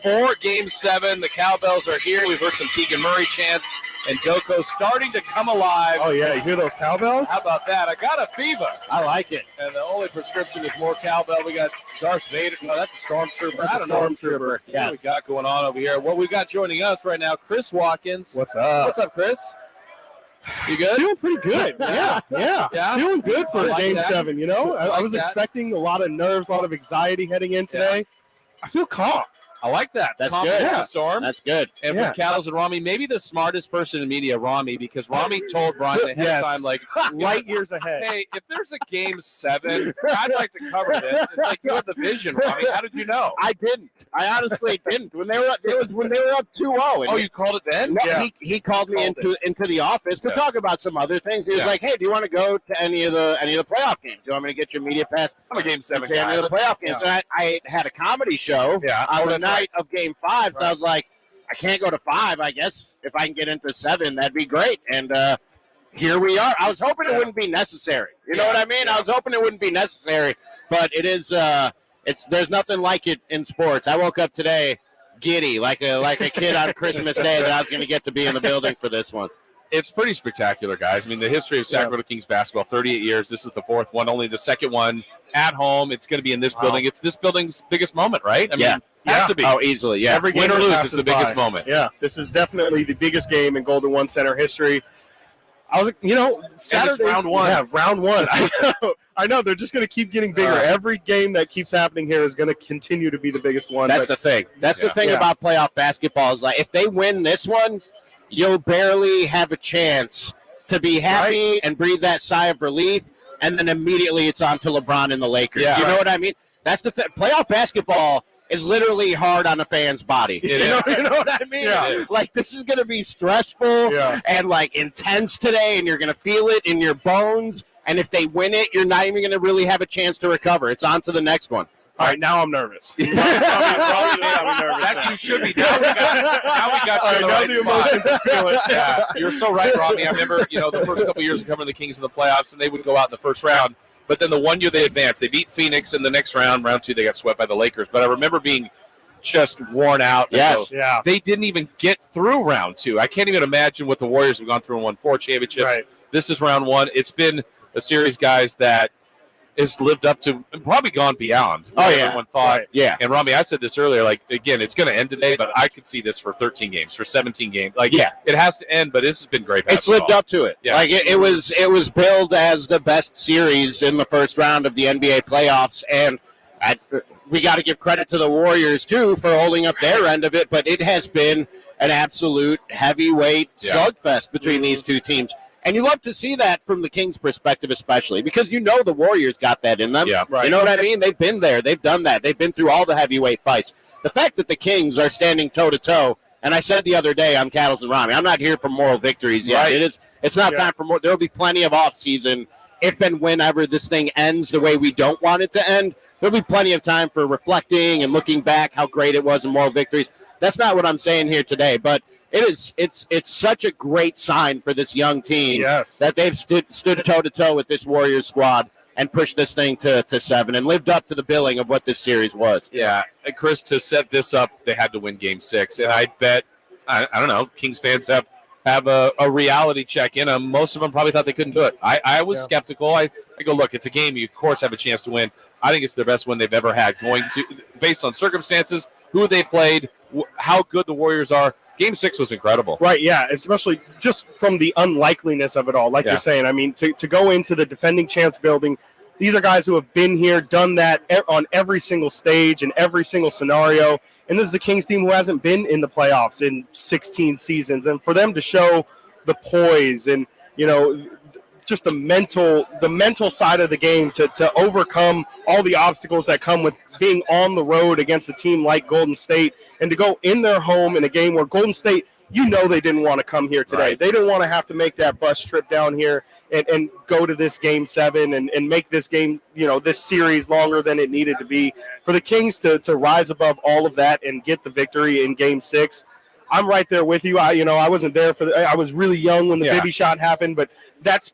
for Game 7. The Cowbells are here. We've heard some Keegan Murray chants, and DOCO starting to come alive. Oh, yeah. You hear those cowbells? How about that? I got a fever. I like it. And the only prescription is more cowbell. We got Darth Vader. No, that's a Stormtrooper. That's a Stormtrooper. Yes. What we got going on over here? Well, we got joining us right now, Chris Watkins. What's up? What's up, Chris? You good? Feeling pretty good. Yeah. Feeling good for like Game that. 7, you know? I was that. expecting a lot of nerves, a lot of anxiety heading in today. I feel calm. I like that. That's Confident good. in the storm. That's good. And Yeah. for Cattles and Ramie, maybe the smartest person in media, Ramie, because Ramie told Brian ahead Yes. of time, like, Light years ahead. hey, if there's a Game 7, I'd like to cover this. It's like you have the vision, Ramie. How did you know? I didn't. I honestly didn't. When they were up, it was when they were up 2-0. Oh, you called it then? No, Yeah. he called me into the office to talk about some other things. He was Yeah. like, "Hey, do you want to go to any of the playoff games? Do you want me to get your media pass? I'm a Game 7 to any guy. of the playoff games?" Yeah. And I had a comedy show on the night of Game 5. So I was like, I can't go to 5. I guess if I can get into 7, that'd be great. And here we are. I was hoping it wouldn't be necessary. You know what I mean? I was hoping it wouldn't be necessary, but it is. There's nothing like it in sports. I woke up today giddy, like a kid on Christmas Day, that I was going to get to be in the building for this one. It's pretty spectacular, guys. I mean, the history of Sacramento Kings basketball, 38 years. This is the fourth one, only the second one at home. It's going to be in this building. It's this building's biggest moment, right? I mean, has to be. Oh, easily, yeah. Every game or lose is the biggest moment. Yeah, this is definitely the biggest game in Golden One Center history. I was, Saturday round one. Yeah, round one. I know. They're just going to keep getting bigger. Every game that keeps happening here is going to continue to be the biggest one. That's the thing. That's the thing about playoff basketball is like if they win this one, you'll barely have a chance to be happy and breathe that sigh of relief, and then immediately it's on to LeBron and the Lakers. You know what I mean? That's the thing. Playoff basketball is literally hard on a fan's body. You know what I mean? Yeah. Like, this is going to be stressful and, like, intense today, and you're going to feel it in your bones. And if they win it, you're not even going to really have a chance to recover. It's on to the next one. All right, now I'm nervous. That you should be. Now we got you in the right emotions spot. Feel it. Yeah, you're so right, Ramie. I remember, the first couple of years of covering the Kings in the playoffs, and they would go out in the first round. But then the one year they advanced, they beat Phoenix in the next round. Round 2, they got swept by the Lakers. But I remember being just worn out. Yes, so they didn't even get through round 2. I can't even imagine what the Warriors have gone through and won 4 championships. Right. This is round 1. It's been a series, guys, that has lived up to and probably gone beyond what everyone thought. Right. Yeah. And Ramie, I said this earlier, like, again, it's going to end today, but I could see this for 13 games, for 17 games. Like, it has to end, but this has been great basketball. It's lived up to it. Yeah. Like it was billed as the best series in the first round of the NBA playoffs, and we got to give credit to the Warriors too for holding up their end of it. But it has been an absolute heavyweight slugfest between these two teams. And you love to see that from the Kings' perspective, especially because the Warriors got that in them. Yeah, right. You know what I mean? They've been there. They've done that. They've been through all the heavyweight fights. The fact that the Kings are standing toe-to-toe And I said the other day on Cattles and Ramie, I'm not here for moral victories yet. Right. It's not time for more. There'll be plenty of off season if and whenever this thing ends the way we don't want it to end. There'll be plenty of time for reflecting and looking back how great it was in moral victories. That's not what I'm saying here today, but it's such a great sign for this young team that they've stood toe to toe with this Warriors squad and pushed this thing to 7 and lived up to the billing of what this series was. Yeah, and Chris, to set this up, they had to win Game 6, and I bet I don't know, Kings fans have a reality check in them. Most of them probably thought they couldn't do it. I was skeptical. I go, look, it's a game. You, of course, have a chance to win. I think it's their best win they've ever had, based on circumstances, who they played, how good the Warriors are. Game 6 was incredible. Right, yeah, especially just from the unlikeliness of it all. Like you're saying, I mean, to go into the defending champs building, these are guys who have been here, done that on every single stage and every single scenario. And this is a Kings team who hasn't been in the playoffs in 16 seasons. And for them to show the poise and, just the mental side of the game to overcome all the obstacles that come with being on the road against a team like Golden State, and to go in their home in a game where Golden State, they didn't want to come here today. Right. They didn't want to have to make that bus trip down here and go to this Game 7 and make this game, this series longer than it needed to be. For the Kings to rise above all of that and get the victory in Game 6, I'm right there with you. I wasn't there I was really young when the Bibby shot happened, but that's,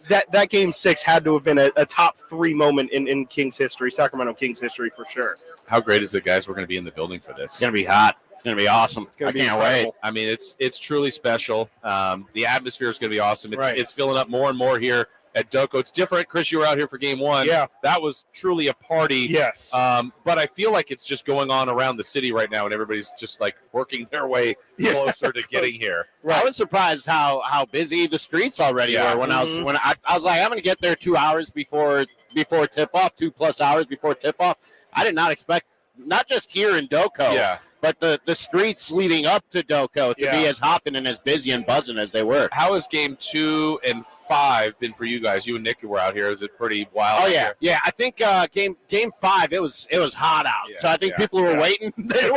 that Game 6 had to have been a top 3 moment in Kings history, Sacramento Kings history for sure. How great is it, guys? We're going to be in the building for this. It's going to be hot. It's going to be awesome. I can't wait. I mean, it's truly special. The atmosphere is going to be awesome. It's filling up more and more here at DOCO. It's different. Chris, you were out here for Game 1. Yeah. That was truly a party. Yes. But I feel like it's just going on around the city right now, and everybody's just like working their way closer to getting here. Right. I was surprised how busy the streets already were when I was like, I'm going to get there 2 hours before tip-off, 2+ hours before tip-off. I did not expect, not just here in DOCO, but the streets leading up to DOCO to be as hopping and as busy and buzzing as they were. How has Game 2 and 5 been for you guys? You and Nick were out here. Is it pretty wild? Oh, yeah. Yeah, I think game 5, it was hot out. So I think people were waiting. They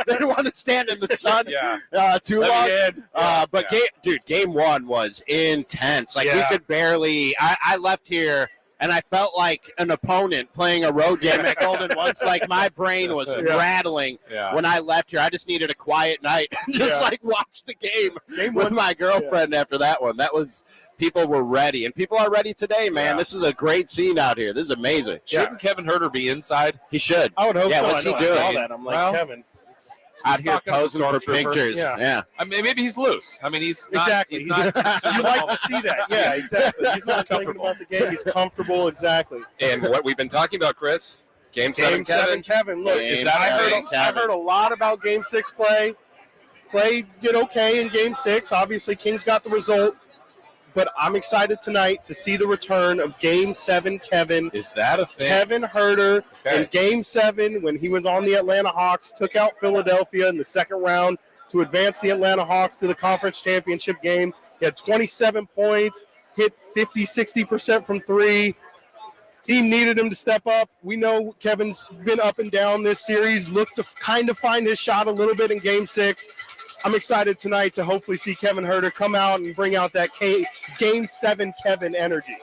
didn't want to stand in the sun too long. But Game 1 was intense. Like, we could barely – I left here – and I felt like an opponent playing a road game at Golden once. Like, my brain was rattling when I left here. I just needed a quiet night and just, watch the game with my girlfriend after that one. That was – people were ready. And people are ready today, man. This is a great scene out here. This is amazing. Shouldn't Kevin Herter be inside? He should. I would hope so. What's he doing? I saw that. I'm like, Kevin. Out here posing for pictures. Yeah. I mean, maybe he's loose. I mean, he's not. Exactly. He's not you like to see that. Yeah, exactly. He's not thinking about the game. He's comfortable. Exactly. And what we've been talking about, Chris, Game 7 Kevin. Look, I heard a lot about Game 6 play. Play did okay in Game 6. Obviously, Kings got the result. But I'm excited tonight to see the return of Game 7 Kevin. Is that a thing? Kevin Herter in Game 7 when he was on the Atlanta Hawks, took out Philadelphia in the second round to advance the Atlanta Hawks to the conference championship game. He had 27 points, hit 50, 60% from 3. Team needed him to step up. We know Kevin's been up and down this series, looked to kind of find his shot a little bit in Game 6. I'm excited tonight to hopefully see Kevin Herter come out and bring out that Game 7 Kevin energy.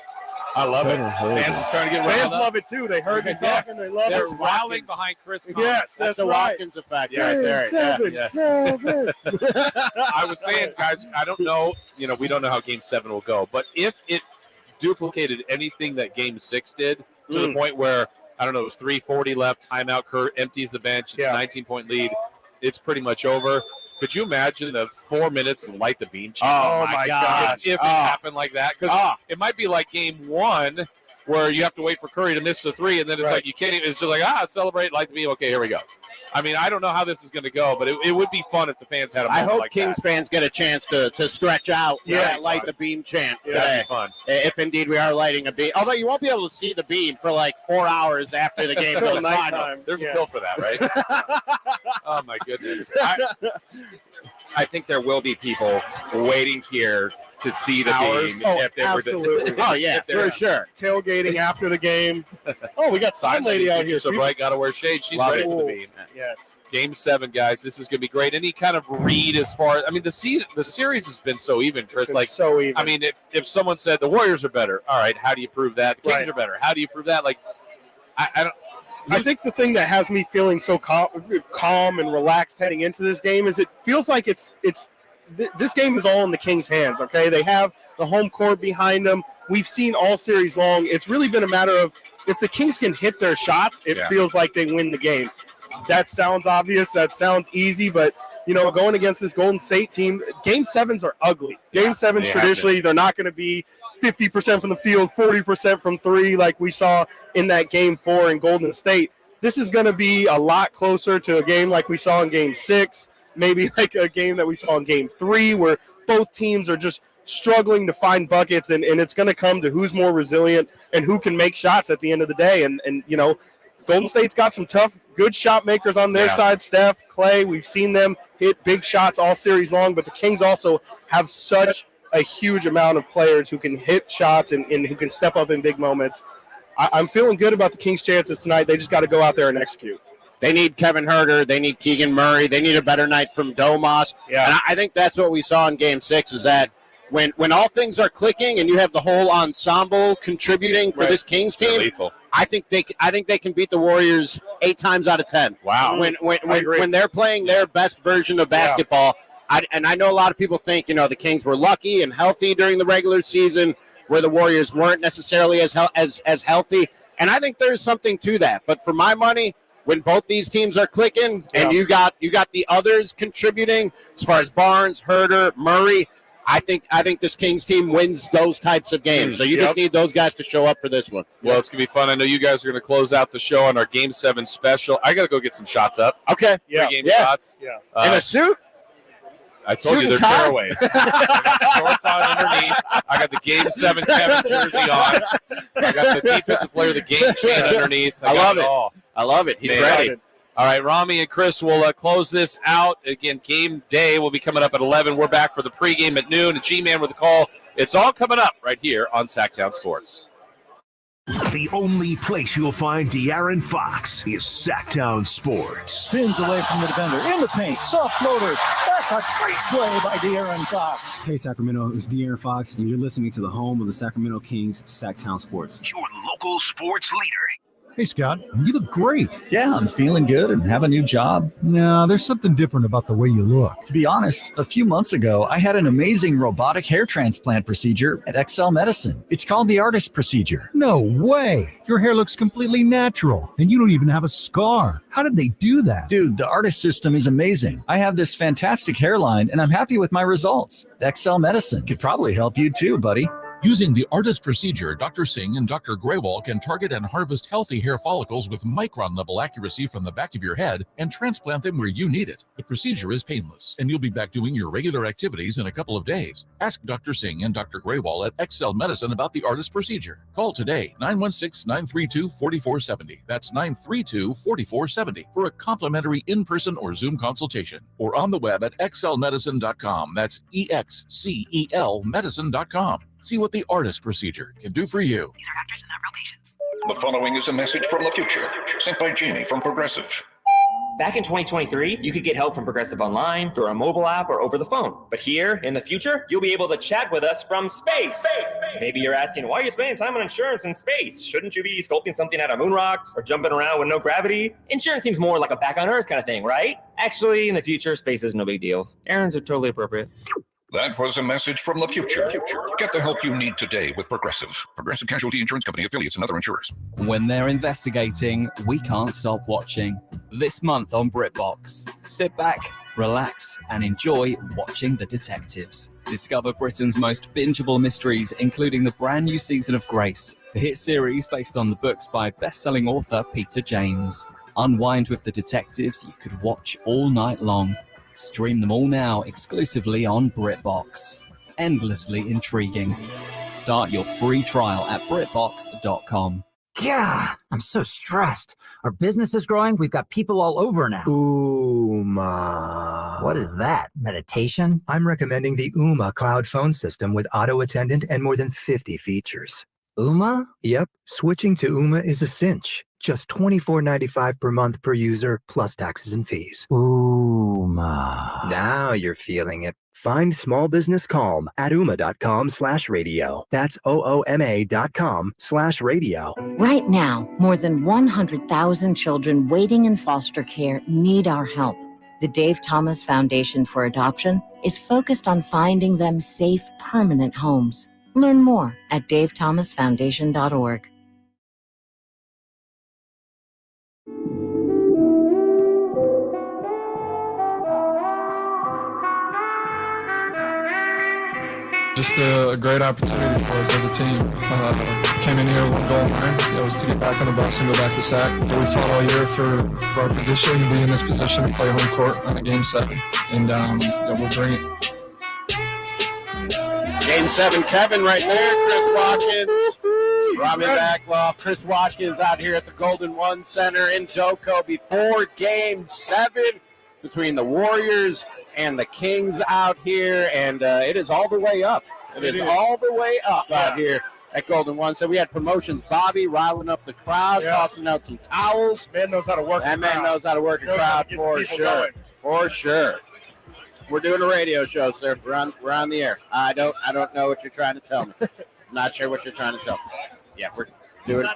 I love it. Fans are starting to get Fans love it too. They heard me talking. They love it. They're rallying behind Chris. Yes, that's the Watkins effect. Yeah, right there. Yes. I was saying, guys, I don't know. We don't know how Game 7 will go, but if it duplicated anything that Game 6 did to the point where I don't know, it was 3:40 left, timeout. Kurt empties the bench. It's a 19-point lead. It's pretty much over. Could you imagine the 4 minutes and light the beam change? Oh, my gosh. If it happened like that. Because it might be like Game 1 where you have to wait for Curry to miss the 3, and then it's like you can't even – it's just like, celebrate, light the beam. Okay, here we go. I mean, I don't know how this is going to go, but it would be fun if the fans had a moment like that. I hope Kings fans get a chance to stretch out and light the beam chant today. That'd be fun. If indeed we are lighting a beam. Although you won't be able to see the beam for like 4 hours after the game goes final. There's a pill for that, right? Oh, my goodness. I think there will be people waiting here to see the Hours. game. Oh, if they absolutely. Were Oh, yeah, for sure. Tailgating after the game. Oh, we got sign lady out here. So bright, got to wear shades. She's ready for the beam. Yes. Game 7, guys. This is going to be great. Any kind of read as far as, I mean, the series has been so even, Chris. Like, so even. I mean, if someone said the Warriors are better, all right, how do you prove that? The Kings are better. How do you prove that? Like, I think the thing that has me feeling so calm and relaxed heading into this game is it feels like this game is all in the Kings' hands, okay? They have the home court behind them. We've seen all series long. It's really been a matter of if the Kings can hit their shots, it feels like they win the game. That sounds obvious. That sounds easy, but, going against this Golden State team, Game 7s are ugly. Game 7s, traditionally, they're not going to be 50% from the field, 40% from three like we saw in that Game 4 in Golden State. This is going to be a lot closer to a game like we saw in Game 6, maybe like a game that we saw in Game 3 where both teams are just struggling to find buckets, and it's going to come to who's more resilient and who can make shots at the end of the day. And Golden State's got some tough, good shot makers on their side. Steph, Clay, we've seen them hit big shots all series long, but the Kings also have such a huge amount of players who can hit shots and who can step up in big moments. I'm feeling good about the Kings' chances tonight. They just got to go out there and execute. They need Kevin Huerter. They need Keegan Murray. They need a better night from Domas. Yeah. And I think that's what we saw in Game 6 is that when all things are clicking and you have the whole ensemble contributing for this Kings team, I think they can beat the Warriors 8 times out of 10. Wow. When they're playing their best version of basketball. And I know a lot of people think, the Kings were lucky and healthy during the regular season where the Warriors weren't necessarily as healthy. And I think there's something to that. But for my money, when both these teams are clicking and you got the others contributing as far as Barnes, Huerter, Murray, I think this Kings team wins those types of games. So you just need those guys to show up for this one. Well, it's going to be fun. I know you guys are going to close out the show on our Game 7 special. I got to go get some shots up. Okay. Pre-game shots. In a suit? I told you they're tearaways. I got shorts on underneath. I got the Game 7 Kevin jersey on. I got the defensive player of the game chain underneath. I love it. All. I love it. He's ready. All right, Ramie and Chris will close this out. Again, game day will be coming up at 11. We're back for the pregame at noon. A G-Man with a call. It's all coming up right here on Sactown Sports. The only place you'll find De'Aaron Fox is Sactown Sports. Spins away from the defender. In the paint. Soft floater. That's a great play by De'Aaron Fox. Hey, Sacramento. It's De'Aaron Fox, and you're listening to the home of the Sacramento Kings, Sactown Sports. Your local sports leader. Hey, Scott, you look great. Yeah, I'm feeling good and have a new job. No, there's something different about the way you look. To be honest, a few months ago, I had an amazing robotic hair transplant procedure at XL Medicine. It's called the artist procedure. No way. Your hair looks completely natural, and you don't even have a scar. How did they do that? Dude, the artist system is amazing. I have this fantastic hairline, and I'm happy with my results. XL Medicine could probably help you too, buddy. Using the artist procedure, Dr. Singh and Dr. Graywall can target and harvest healthy hair follicles with micron-level accuracy from the back of your head and transplant them where you need it. The procedure is painless, and you'll be back doing your regular activities in a couple of days. Ask Dr. Singh and Dr. Graywall at XL Medicine about the artist procedure. Call today, 916-932-4470. That's 932-4470 for a complimentary in-person or Zoom consultation. Or on the web at xlmedicine.com. That's EXCEL medicine.com. See what the artist procedure can do for you. These are actors and not real patients. The following is a message from the future, sent by Jamie from Progressive. Back in 2023, you could get help from Progressive online, through our mobile app, or over the phone. But here, in the future, you'll be able to chat with us from space. Maybe you're asking, why are you spending time on insurance in space? Shouldn't you be sculpting something out of moon rocks or jumping around with no gravity? Insurance seems more like a back on Earth kind of thing, right? Actually, in the future, space is no big deal. Errands are totally appropriate. That was a message from the future. Get the help you need today with Progressive. Progressive Casualty Insurance Company, affiliates, and other insurers. When they're investigating, we can't stop watching. This month on BritBox, sit back, relax, and enjoy watching the detectives. Discover Britain's most bingeable mysteries, including the brand new season of Grace, the hit series based on the books by best-selling author Peter James. Unwind with the detectives you could watch all night long. Stream them all now exclusively on BritBox. Endlessly intriguing. Start your free trial at BritBox.com. Yeah, I'm so stressed. Our business is growing. We've got people all over now. Ooma. What is that? Meditation? I'm recommending the Ooma cloud phone system with auto attendant and more than 50 features. Ooma? Yep. Switching to Ooma is a cinch. Just $24.95 per month per user, plus taxes and fees. Ooma. Now you're feeling it. Find small business calm at ooma.com/radio. That's OOMA.com/radio. Right now, more than 100,000 children waiting in foster care need our help. The Dave Thomas Foundation for Adoption is focused on finding them safe, permanent homes. Learn more at davethomasfoundation.org. Just a great opportunity for us as a team. Came in here with one goal in mind. It was to get back on the bus and go back to SAC. We fought all year for our position, to be in this position to play home court on a Game 7. And we'll bring it. Game 7, Kevin right there, Chris Watkins, Ramie Makhlouf, Chris Watkins out here at the Golden One Center in DOCO before Game 7 between the Warriors and the Kings out here, and it is all the way up. It is all the way up out here at Golden One. So we had promotions, Bobby riling up the crowd, tossing out some towels. Man knows how to work. That man knows how to work a crowd for sure. For sure. We're doing a radio show, sir. We're on the air. I don't know what you're trying to tell me. I'm not sure what you're trying to tell me. Yeah, we're doing.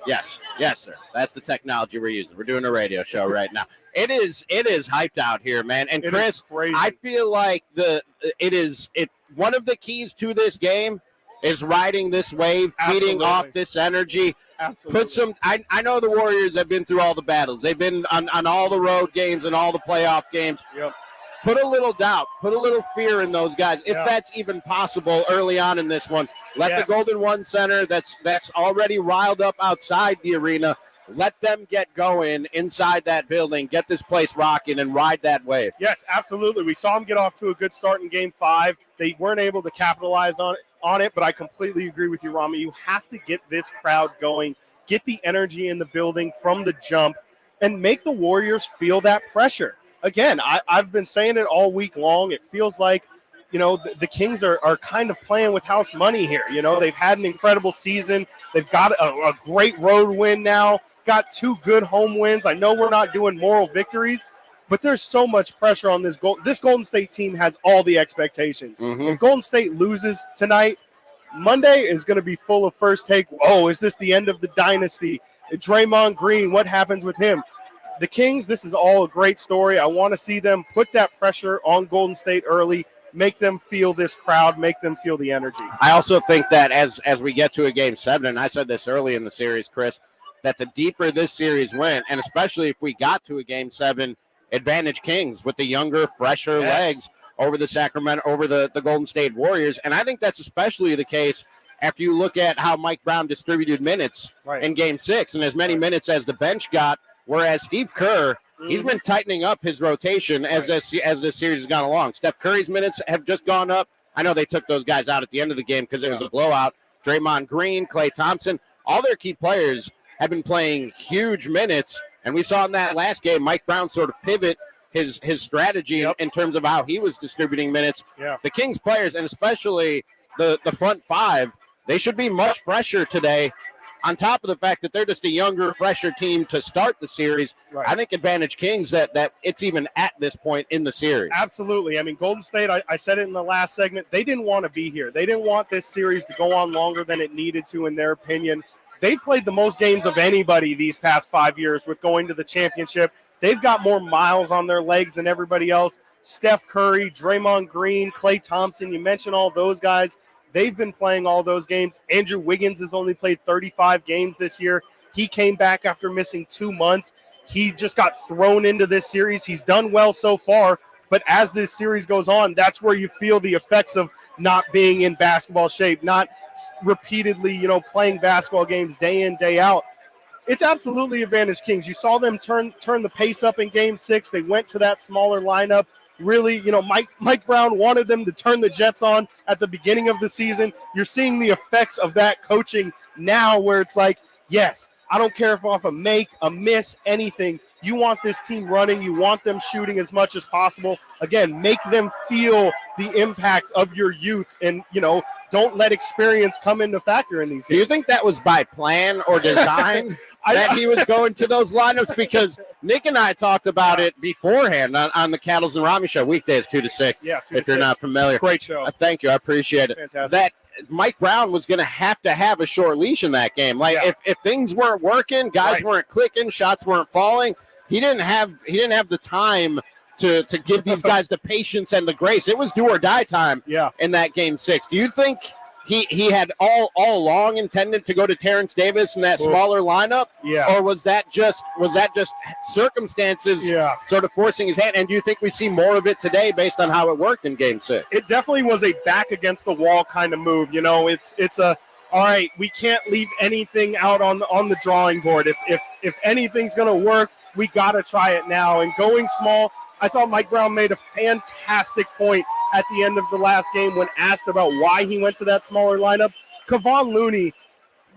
Yes, sir. That's the technology we're using. We're doing a radio show right now. It is hyped out here, man. And Chris, I feel like one of the keys to this game is riding this wave, feeding off this energy. Absolutely. I know the Warriors have been through all the battles. They've been on all the road games and all the playoff games. Yep. Put a little doubt, put a little fear in those guys, if that's even possible early on in this one. Let the Golden One Center that's already riled up outside the arena, let them get going inside that building, get this place rocking, and ride that wave. Yes, absolutely. We saw them get off to a good start in Game 5. They weren't able to capitalize on it, but I completely agree with you, Ramie. You have to get this crowd going, get the energy in the building from the jump, and make the Warriors feel that pressure. Again, I've been saying it all week long. It feels like, the Kings are kind of playing with house money here. They've had an incredible season. They've got a great road win now, got 2 good home wins. I know we're not doing moral victories, but there's so much pressure on this Golden State team has all the expectations. Mm-hmm. If Golden State loses tonight, Monday is going to be full of first take. Oh, is this the end of the dynasty? Draymond Green, what happens with him? The Kings, this is all a great story. I want to see them put that pressure on Golden State early, make them feel this crowd, make them feel the energy. I also think that as we get to a Game 7, and I said this early in the series, Chris, that the deeper this series went, and especially if we got to a Game 7, advantage Kings with the younger, fresher legs over the Golden State Warriors. And I think that's especially the case after you look at how Mike Brown distributed minutes in Game 6 and as many minutes as the bench got. Whereas Steve Kerr, he's been tightening up his rotation as this series has gone along. Steph Curry's minutes have just gone up. I know they took those guys out at the end of the game because it was a blowout. Draymond Green, Klay Thompson, all their key players have been playing huge minutes. And we saw in that last game Mike Brown sort of pivot his strategy in terms of how he was distributing minutes. Yeah. The Kings players, and especially the front 5, they should be much fresher today. On top of the fact that they're just a younger, fresher team to start the series, I think advantage Kings that it's even at this point in the series. Absolutely. I mean, Golden State, I said it in the last segment, they didn't want to be here. They didn't want this series to go on longer than it needed to, in their opinion. They've played the most games of anybody these past 5 years with going to the championship. They've got more miles on their legs than everybody else. Steph Curry, Draymond Green, Klay Thompson, you mentioned all those guys. They've been playing all those games. Andrew Wiggins has only played 35 games this year. He came back after missing 2 months. He just got thrown into this series. He's done well so far, but as this series goes on, that's where you feel the effects of not being in basketball shape, not repeatedly, playing basketball games day in, day out. It's absolutely advantage Kings. You saw them turn the pace up in Game 6. They went to that smaller lineup. Really, Mike Brown wanted them to turn the Jets on at the beginning of the season. You're seeing the effects of that coaching now, where it's like Yes, I don't care if off a make, a miss, anything. You want this team running. You want them shooting as much as possible. Again, make them feel the impact of your youth and, don't let experience come into factor in these games. Do you think that was by plan or design that he was going to those lineups? Because Nick and I talked about it beforehand on the Cattles and Ramie show, weekdays 2 to 6. Yeah, 2 if to you're 6. not familiar. Great show. Thank you. I appreciate it. Fantastic. That Mike Brown was going to have a short leash in that game. If things weren't working, guys weren't clicking, shots weren't falling, he didn't have the time to give these guys the patience and the grace. It was do or die time in that game 6. Do you think he had all along intended to go to Terrence Davis in that smaller lineup? Yeah. Or was that just circumstances sort of forcing his hand? And do you think we see more of it today based on how it worked in game 6? It definitely was a back against the wall kind of move. It's a, all right, we can't leave anything out on the drawing board. If anything's going to work, we got to try it now. And going small, I thought Mike Brown made a fantastic point at the end of the last game when asked about why he went to that smaller lineup. Kevon Looney,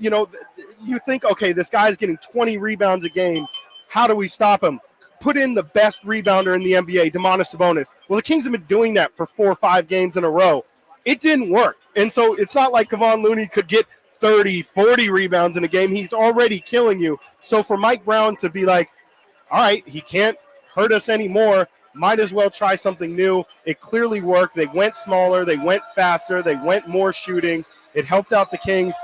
you think, okay, this guy's getting 20 rebounds a game. How do we stop him? Put in the best rebounder in the NBA, Domantas Sabonis. Well, the Kings have been doing that for 4 or 5 games in a row. It didn't work. And so it's not like Kevon Looney could get 30, 40 rebounds in a game. He's already killing you. So for Mike Brown to be like, all right, he can't hurt us anymore, might as well try something new. It clearly worked. They went smaller. They went faster. They went more shooting. It helped out the Kings.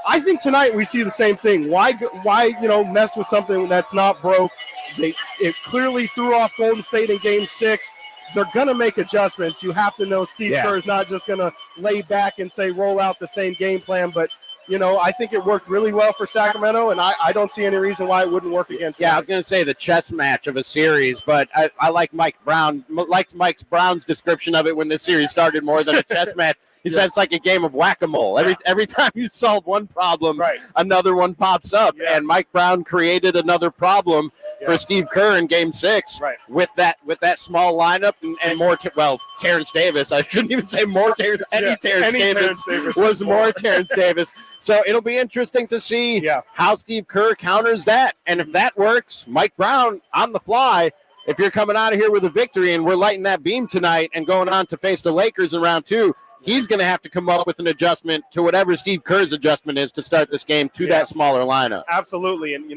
I think tonight we see the same thing. Why mess with something that's not broke? It clearly threw off Golden State in game 6. They're going to make adjustments. You have to know Steve Kerr is not just going to lay back and say roll out the same game plan. But, I think it worked really well for Sacramento, and I don't see any reason why it wouldn't work against them. I was going to say the chess match of a series, but I like Mike Brown's description of it when the series started more than a chess match. He said it's like a game of whack-a-mole. Every time you solve one problem, another one pops up. And Mike Brown created another problem for Steve Kerr in Game 6 with that small lineup and more. Terrence Davis. I shouldn't even say more. Terrence Davis was more Terrence Davis. So it'll be interesting to see how Steve Kerr counters that. And if that works, Mike Brown on the fly. If you're coming out of here with a victory and we're lighting that beam tonight and going on to face the Lakers in round 2, he's going to have to come up with an adjustment to whatever Steve Kerr's adjustment is to start this game to that smaller lineup. Absolutely. And,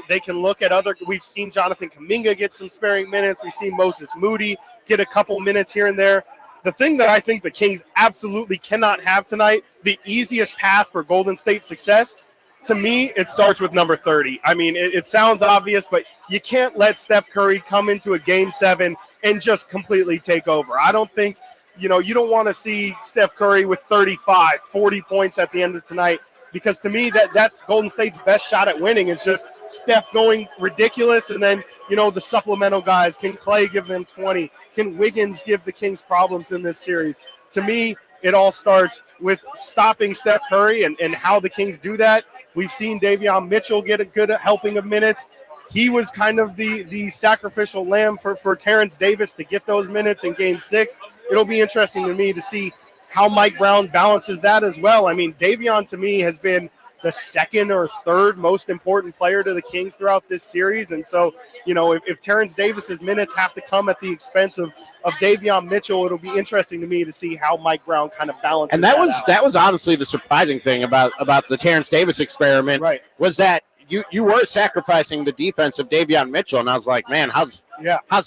they can look at we've seen Jonathan Kuminga get some sparing minutes. We've seen Moses Moody get a couple minutes here and there. The thing that I think the Kings absolutely cannot have tonight, the easiest path for Golden State success, to me, it starts with number 30. I mean, it sounds obvious, but you can't let Steph Curry come into a Game 7 and just completely take over. I don't think, you don't want to see Steph Curry with 35, 40 points at the end of tonight, because to me, that's Golden State's best shot at winning is just Steph going ridiculous, and then, the supplemental guys. Can Clay give them 20? Can Wiggins give the Kings problems in this series? To me, it all starts with stopping Steph Curry and how the Kings do that. We've seen Davion Mitchell get a good helping of minutes. He was kind of the sacrificial lamb for Terrence Davis to get those minutes in Game 6. It'll be interesting to me to see how Mike Brown balances that as well. I mean, Davion, to me, has been the second or third most important player to the Kings throughout this series. And so, if Terrence Davis's minutes have to come at the expense of Davion Mitchell, it'll be interesting to me to see how Mike Brown kind of balances and that was honestly the surprising thing about the Terrence Davis experiment was that you were sacrificing the defense of Davion Mitchell, and I was like, man, how's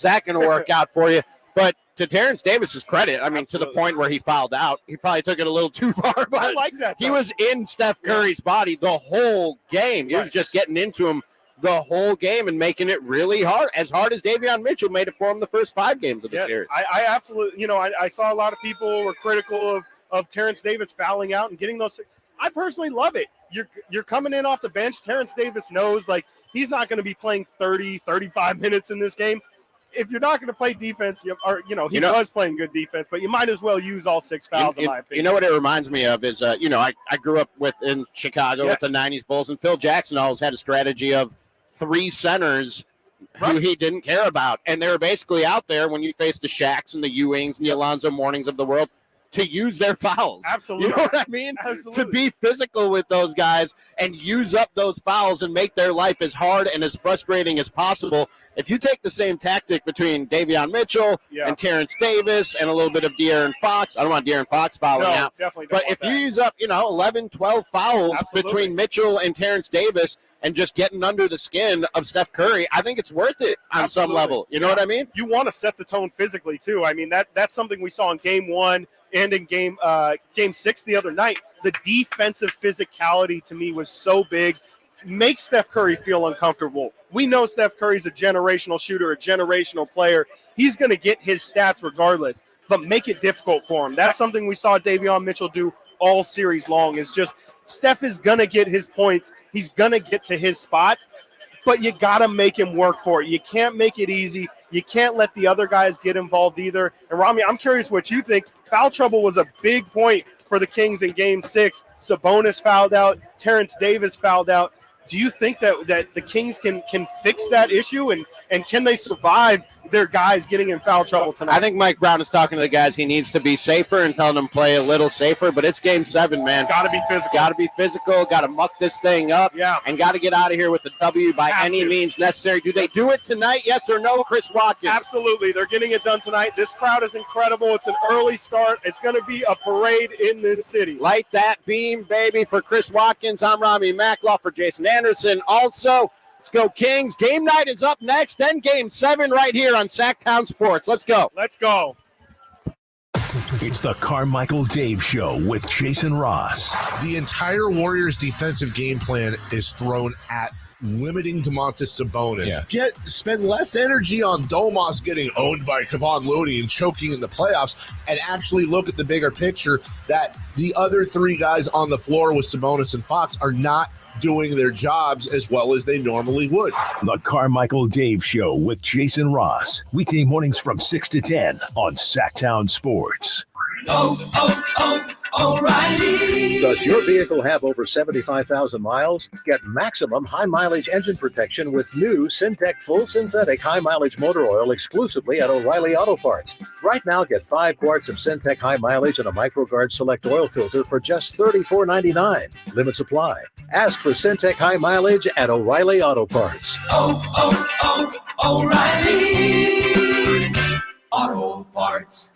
that going to work out for you? But to Terrence Davis's credit, I mean, to the point where he fouled out, he probably took it a little too far. But I like that. He was in Steph Curry's body the whole game. He was just getting into him the whole game and making it really hard, as hard as Davion Mitchell made it for him the first 5 games of the series. I absolutely, I saw a lot of people were critical of Terrence Davis fouling out and getting those. I personally love it. You're coming in off the bench. Terrence Davis knows, he's not going to be playing 30, 35 minutes in this game. If you're not going to play defense, he was playing good defense, but you might as well use all 6 fouls, in my opinion. You know what it reminds me of is, I grew up in Chicago with the 90s Bulls, and Phil Jackson always had a strategy of 3 centers who he didn't care about. And they were basically out there when you faced the Shaqs and the Ewings and the Alonzo Mournings of the world to use their fouls. Absolutely. You know what I mean? Absolutely. To be physical with those guys and use up those fouls and make their life as hard and as frustrating as possible. If you take the same tactic between Davion Mitchell and Terrence Davis and a little bit of De'Aaron Fox, I don't want De'Aaron Fox fouling out. Definitely don't But want if that. you use up, 11, 12 fouls between Mitchell and Terrence Davis and just getting under the skin of Steph Curry, I think it's worth it on some level. You know what I mean? You want to set the tone physically, too. I mean, that's something we saw in Game 1 and in Game 6 the other night. The defensive physicality, to me, was so big. Makes Steph Curry feel uncomfortable. We know Steph Curry's a generational shooter, a generational player. He's going to get his stats regardless, but make it difficult for him. That's something we saw Davion Mitchell do all series long, is just Steph is going to get his points. He's going to get to his spots, but you got to make him work for it. You can't make it easy. You can't let the other guys get involved either. And, Ramie, I'm curious what you think. Foul trouble was a big point for the Kings in Game 6. Sabonis fouled out. Terrence Davis fouled out. Do you think that the Kings can fix that issue, and can they survive their guys getting in foul trouble tonight? I think Mike Brown is talking to the guys. He needs to be safer and telling them play a little safer, but it's Game 7, man. Got to be physical. Got to be physical. Got to muck this thing up. Yeah. And got to get out of here with the W by any means necessary. Do they do it tonight? Yes or no, Chris Watkins? Absolutely. They're getting it done tonight. This crowd is incredible. It's an early start. It's going to be a parade in this city. Light that beam, baby, for Chris Watkins. I'm Ramie Makhlouf for Jason Anderson. Also, let's go Kings. Game night is up next, then Game 7 right here on Sactown Sports. Let's go. Let's go. It's the Carmichael Dave Show with Jason Ross. The entire Warriors defensive game plan is thrown at limiting Domantas Sabonis. Spend less energy on Domas getting owned by Kevon Looney and choking in the playoffs, and actually look at the bigger picture that the other three guys on the floor with Sabonis and Fox are not doing their jobs as well as they normally would. The Carmichael Dave Show with Jason Ross. Weekday mornings from 6 to 10 on Sactown Sports. O'Reilly. Does your vehicle have over 75,000 miles? Get maximum high-mileage engine protection with new Syntec Full Synthetic High-Mileage Motor Oil exclusively at O'Reilly Auto Parts. Right now, get 5 quarts of Syntec High Mileage and a MicroGuard Select Oil Filter for just $34.99. Limit supply. Ask for Syntec High Mileage at O'Reilly Auto Parts. O'Reilly Auto Parts.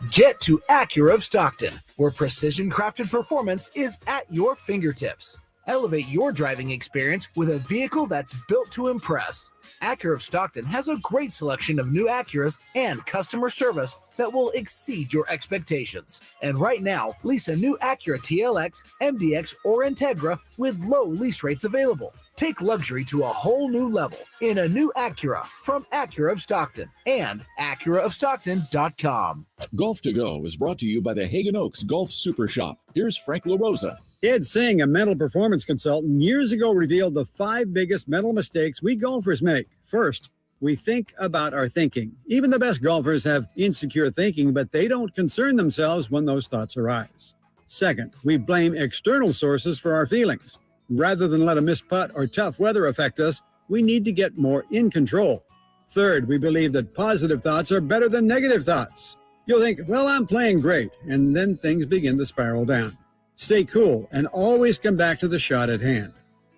Get to Acura of Stockton, where precision-crafted performance is at your fingertips. Elevate your driving experience with a vehicle that's built to impress. Acura of Stockton has a great selection of new Acuras and customer service that will exceed your expectations. And right now, lease a new Acura TLX, MDX, or Integra with low lease rates available. Take luxury to a whole new level in a new Acura from Acura of Stockton and AcuraofStockton.com. Golf to Go is brought to you by the Hagen Oaks Golf Super Shop. Here's Frank LaRosa. Ed Singh, a mental performance consultant, years ago revealed the 5 biggest mental mistakes we golfers make. First, we think about our thinking. Even the best golfers have insecure thinking, but they don't concern themselves when those thoughts arise. Second, we blame external sources for our feelings. Rather than let a missed putt or tough weather affect us, we need to get more in control. Third, we believe that positive thoughts are better than negative thoughts. You'll think, well, I'm playing great, and then things begin to spiral down. Stay cool and always come back to the shot at hand.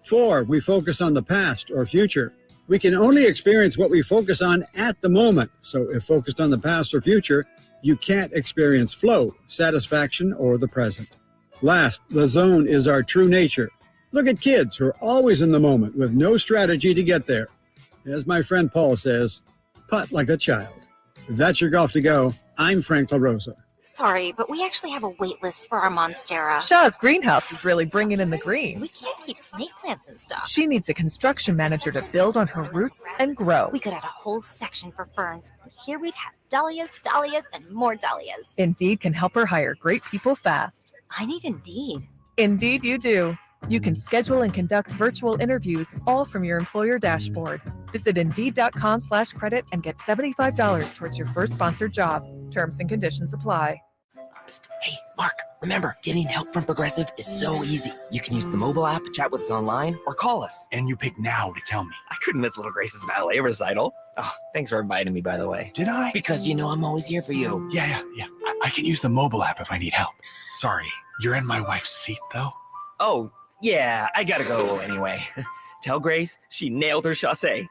4, we focus on the past or future. We can only experience what we focus on at the moment. So if focused on the past or future, you can't experience flow, satisfaction, or the present. Last, the zone is our true nature. Look at kids who are always in the moment with no strategy to get there. As my friend Paul says, putt like a child. That's your Golf to Go. I'm Frank LaRosa. Sorry, but we actually have a wait list for our Monstera. Shaw's greenhouse is really bringing in the green. We can't keep snake plants and stuff. She needs a construction manager to build on her roots and grow. We could add a whole section for ferns. And here we'd have dahlias, dahlias, and more dahlias. Indeed can help her hire great people fast. I need Indeed. Indeed you do. You can schedule and conduct virtual interviews all from your employer dashboard. Visit Indeed.com/credit and get $75 towards your first sponsored job. Terms and conditions apply. Psst. Hey, Mark, remember, getting help from Progressive is so easy. You can use the mobile app, chat with us online, or call us. And you pick now to tell me. I couldn't miss Little Grace's ballet recital. Oh, thanks for inviting me, by the way. Did I? Because you know I'm always here for you. Yeah. I can use the mobile app if I need help. Sorry, you're in my wife's seat, though. Oh, yeah, I gotta go anyway. Tell Grace she nailed her chassé.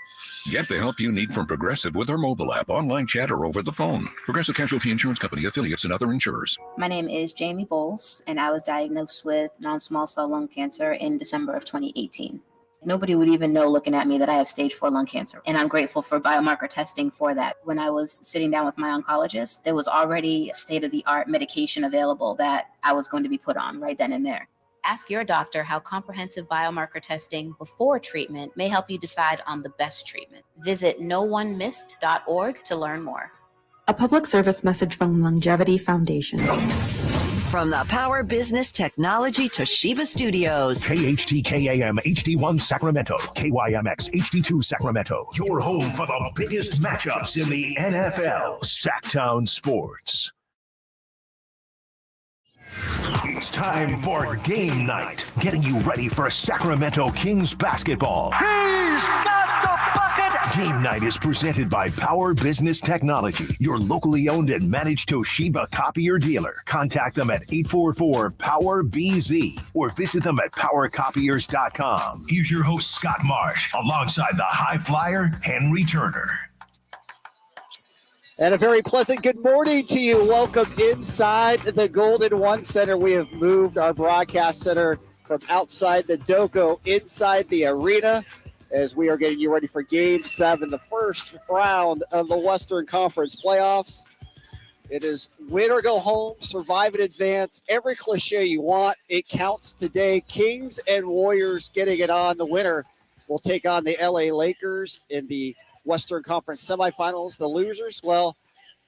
Get the help you need from Progressive with our mobile app, online chat, or over the phone. Progressive Casualty Insurance Company, affiliates, and other insurers. My name is Jamie Bowles, and I was diagnosed with non-small cell lung cancer in December of 2018. Nobody would even know looking at me that I have stage 4 lung cancer. And I'm grateful for biomarker testing for that. When I was sitting down with my oncologist, there was already state-of-the-art medication available that I was going to be put on right then and there. Ask your doctor how comprehensive biomarker testing before treatment may help you decide on the best treatment. Visit noonemissed.org to learn more. A public service message from Longevity Foundation. From the Power Business Technology Toshiba Studios. KHTKAM HD1 Sacramento, KYMX HD2 Sacramento. Your home for the biggest matchups in the NFL. Sactown Sports. It's time for game night, getting you ready for Sacramento Kings basketball. He's got the bucket! Game night is presented by Power Business Technology, your locally owned and managed Toshiba copier dealer. Contact them at 844-POWER-BZ or visit them at powercopiers.com. Here's your host, Scott Marsh, alongside the high flyer, Henry Turner. And a very pleasant good morning to you. Welcome inside the Golden One Center. We have moved our broadcast center from outside the DOCO inside the arena as we are getting you ready for Game 7, the first round of the Western Conference playoffs. It is win or go home, survive and advance. Every cliche you want, it counts today. Kings and Warriors getting it on. The winner will take on the LA Lakers in the Western Conference semifinals. The losers, well,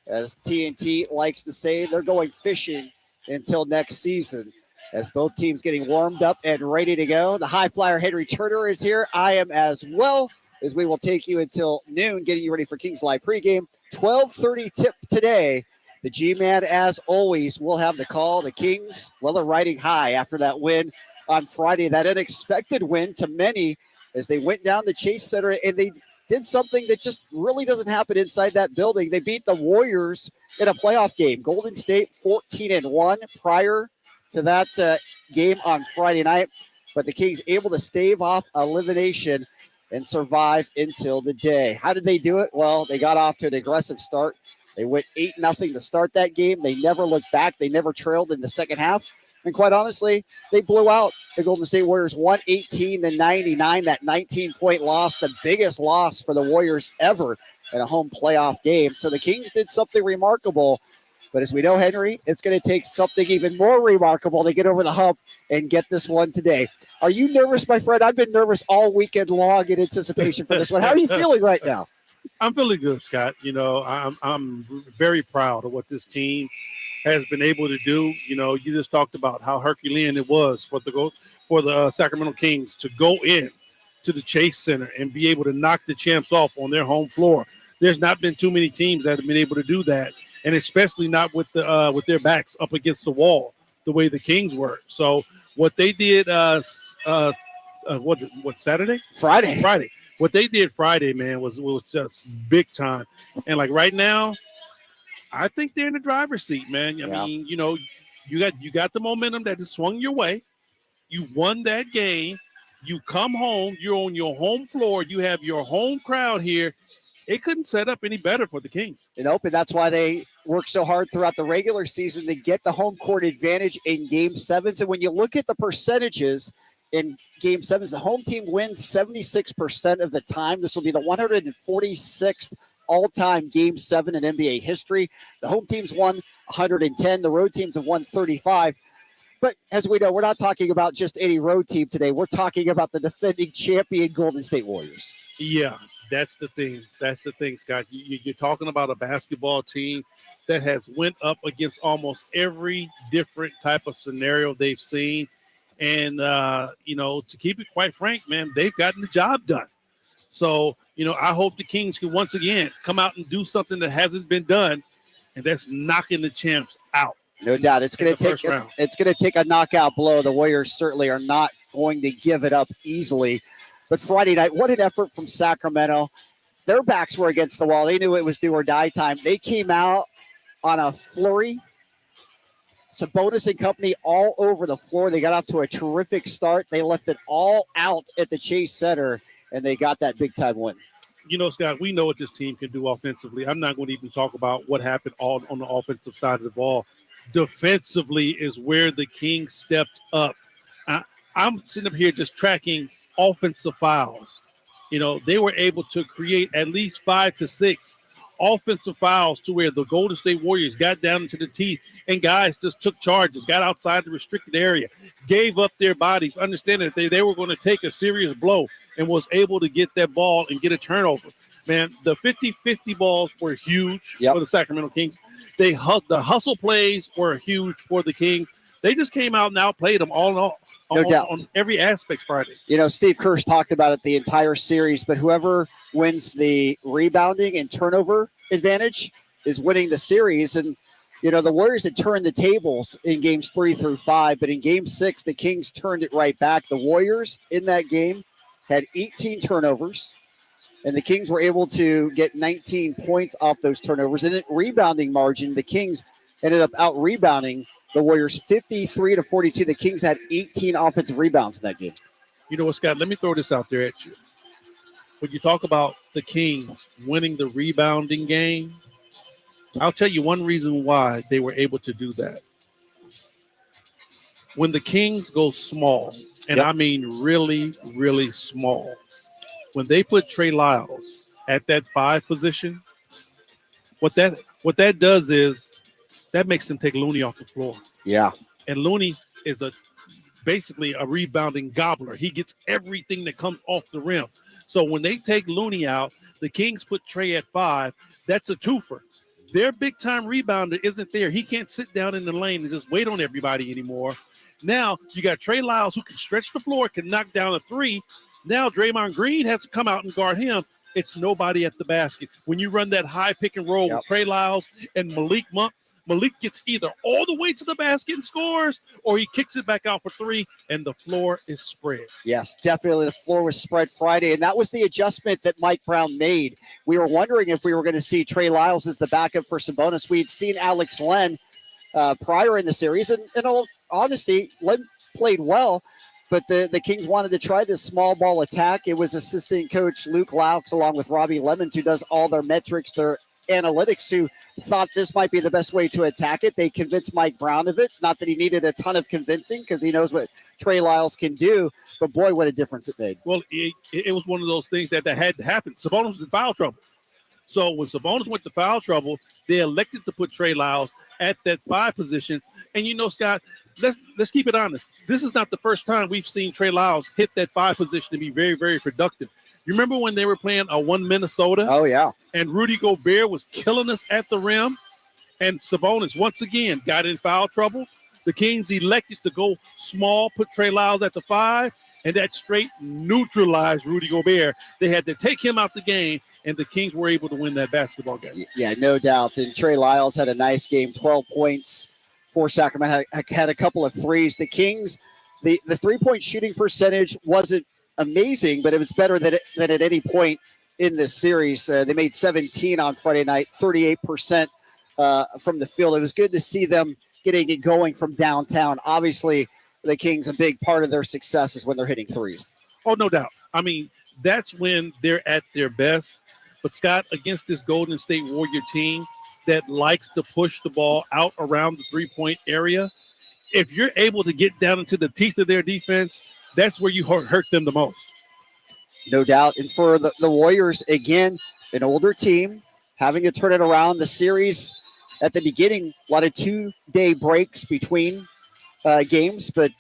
as TNT likes to say, they're going fishing until next season as both teams getting warmed up and ready to go. The high flyer Henry Turner is here. I am as well, as we will take you until noon, getting you ready for Kings Live pregame. 12:30 tip today. The G-Man, as always, will have the call. The Kings, well, they're riding high after that win on Friday, that unexpected win to many as they went down the Chase Center and they did something that just really doesn't happen inside that building. They beat the Warriors in a playoff game. Golden State 14-1 prior to that game on Friday night. But the Kings able to stave off elimination and survive until the day. How did they do it? Well, they got off to an aggressive start. They went 8-0 to start that game. They never looked back. They never trailed in the second half. And quite honestly, they blew out the Golden State Warriors 118-99, that 19-point loss, the biggest loss for the Warriors ever in a home playoff game. So the Kings did something remarkable. But as we know, Henry, it's going to take something even more remarkable to get over the hump and get this one today. Are you nervous, my friend? I've been nervous all weekend long in anticipation for this one. How are you feeling right now? I'm feeling good, Scott. You know, I'm very proud of what this team has been able to do. You know, you just talked about how Herculean it was for the Sacramento Kings to go in to the Chase Center and be able to knock the champs off on their home floor. There's not been too many teams that have been able to do that, and especially not with their backs up against the wall the way the Kings were. So what they did, Saturday? Friday. What they did Friday, man, was just big time. And like right now, I think they're in the driver's seat, man. I mean, you know, you got the momentum that has swung your way. You won that game. You come home. You're on your home floor. You have your home crowd here. It couldn't set up any better for the Kings. And that's why they work so hard throughout the regular season to get the home court advantage in Game 7s. And when you look at the percentages in Game 7s, the home team wins 76% of the time. This will be the 146th all-time Game 7 in NBA history. The home teams won 110. The road teams have won 35. But as we know, we're not talking about just any road team today. We're talking about the defending champion Golden State Warriors. Yeah, that's the thing. That's the thing, Scott. You're talking about a basketball team that has went up against almost every different type of scenario they've seen. And, you know, to keep it quite frank, man, they've gotten the job done. So, you know, I hope the Kings can once again come out and do something that hasn't been done, and that's knocking the champs out. No doubt. It's going to take a knockout blow. The Warriors certainly are not going to give it up easily. But Friday night, what an effort from Sacramento. their backs were against the wall. They knew it was do or die time. They came out on a flurry. Sabonis and company all over the floor. They got off to a terrific start. They left it all out at the Chase Center, and they got that big-time win. You know, Scott, we know what this team can do offensively. I'm not going to even talk about what happened all on the offensive side of the ball. Defensively is where the Kings stepped up. I'm sitting up here just tracking offensive fouls. You know, they were able to create at least 5 to 6 offensive fouls to where the Golden State Warriors got down into the teeth and guys just took charges, got outside the restricted area, gave up their bodies, understanding that they were going to take a serious blow and was able to get that ball and get a turnover. Man, the 50-50 balls were huge for the Sacramento Kings. The hustle plays were huge for the Kings. They just came out and outplayed them all in all. On every aspect Friday. You know, Steve Kerr's talked about it the entire series, but whoever wins the rebounding and turnover advantage is winning the series. And, you know, the Warriors had turned the tables in games 3 through 5, but in game 6, the Kings turned it right back. The Warriors in that game had 18 turnovers, and the Kings were able to get 19 points off those turnovers. And in rebounding margin, the Kings ended up out-rebounding the Warriors 53-42. The Kings had 18 offensive rebounds in that game. You know what, Scott? Let me throw this out there at you. When you talk about the Kings winning the rebounding game, I'll tell you one reason why they were able to do that. When the Kings go small, and I mean really, really small, when they put Trey Lyles at that 5 position, what that does is that makes them take Looney off the floor. Yeah. And Looney is basically a rebounding gobbler. He gets everything that comes off the rim. So when they take Looney out, the Kings put Trey at 5. That's a twofer. Their big-time rebounder isn't there. He can't sit down in the lane and just wait on everybody anymore. Now you got Trey Lyles who can stretch the floor, can knock down a 3. Now Draymond Green has to come out and guard him. It's nobody at the basket. When you run that high pick and roll with Trey Lyles and Malik Monk, Malik gets either all the way to the basket and scores, or he kicks it back out for 3, and the floor is spread. Yes, definitely the floor was spread Friday, and that was the adjustment that Mike Brown made. We were wondering if we were going to see Trey Lyles as the backup for Sabonis. We had seen Alex Len prior in the series, and in all honesty, Len played well, but the Kings wanted to try this small ball attack. It was assistant coach Luke Laux along with Robbie Lemons, who does all their metrics, their analytics, who thought this might be the best way to attack it. They convinced Mike Brown of it. Not that he needed a ton of convincing because he knows what Trey Lyles can do, but boy, what a difference it made. Well, it was one of those things that had to happen. Sabonis was in foul trouble. So when Sabonis went to foul trouble, they elected to put Trey Lyles at that 5 position. And you know, Scott, let's keep it honest. This is not the first time we've seen Trey Lyles hit that 5 position to be very, very productive. You remember when they were playing a 1 Minnesota? Oh, yeah. And Rudy Gobert was killing us at the rim. And Sabonis, once again, got in foul trouble. The Kings elected to go small, put Trey Lyles at the 5, and that straight neutralized Rudy Gobert. They had to take him out the game, and the Kings were able to win that basketball game. Yeah, no doubt. And Trey Lyles had a nice game, 12 points for Sacramento, had a couple of threes. The Kings, the three-point shooting percentage wasn't amazing, but it was better than at any point in this series. They made 17 on Friday night, 38% from the field. It was good to see them getting it going from downtown. Obviously, the Kings, a big part of their success is when they're hitting threes. Oh, no doubt. I mean, that's when they're at their best. But, Scott, against this Golden State Warrior team that likes to push the ball out around the three-point area, if you're able to get down into the teeth of their defense, that's where you hurt them the most. No doubt. And for the Warriors, again, an older team, having to turn it around. The series at the beginning, a lot of 2-day breaks between games, but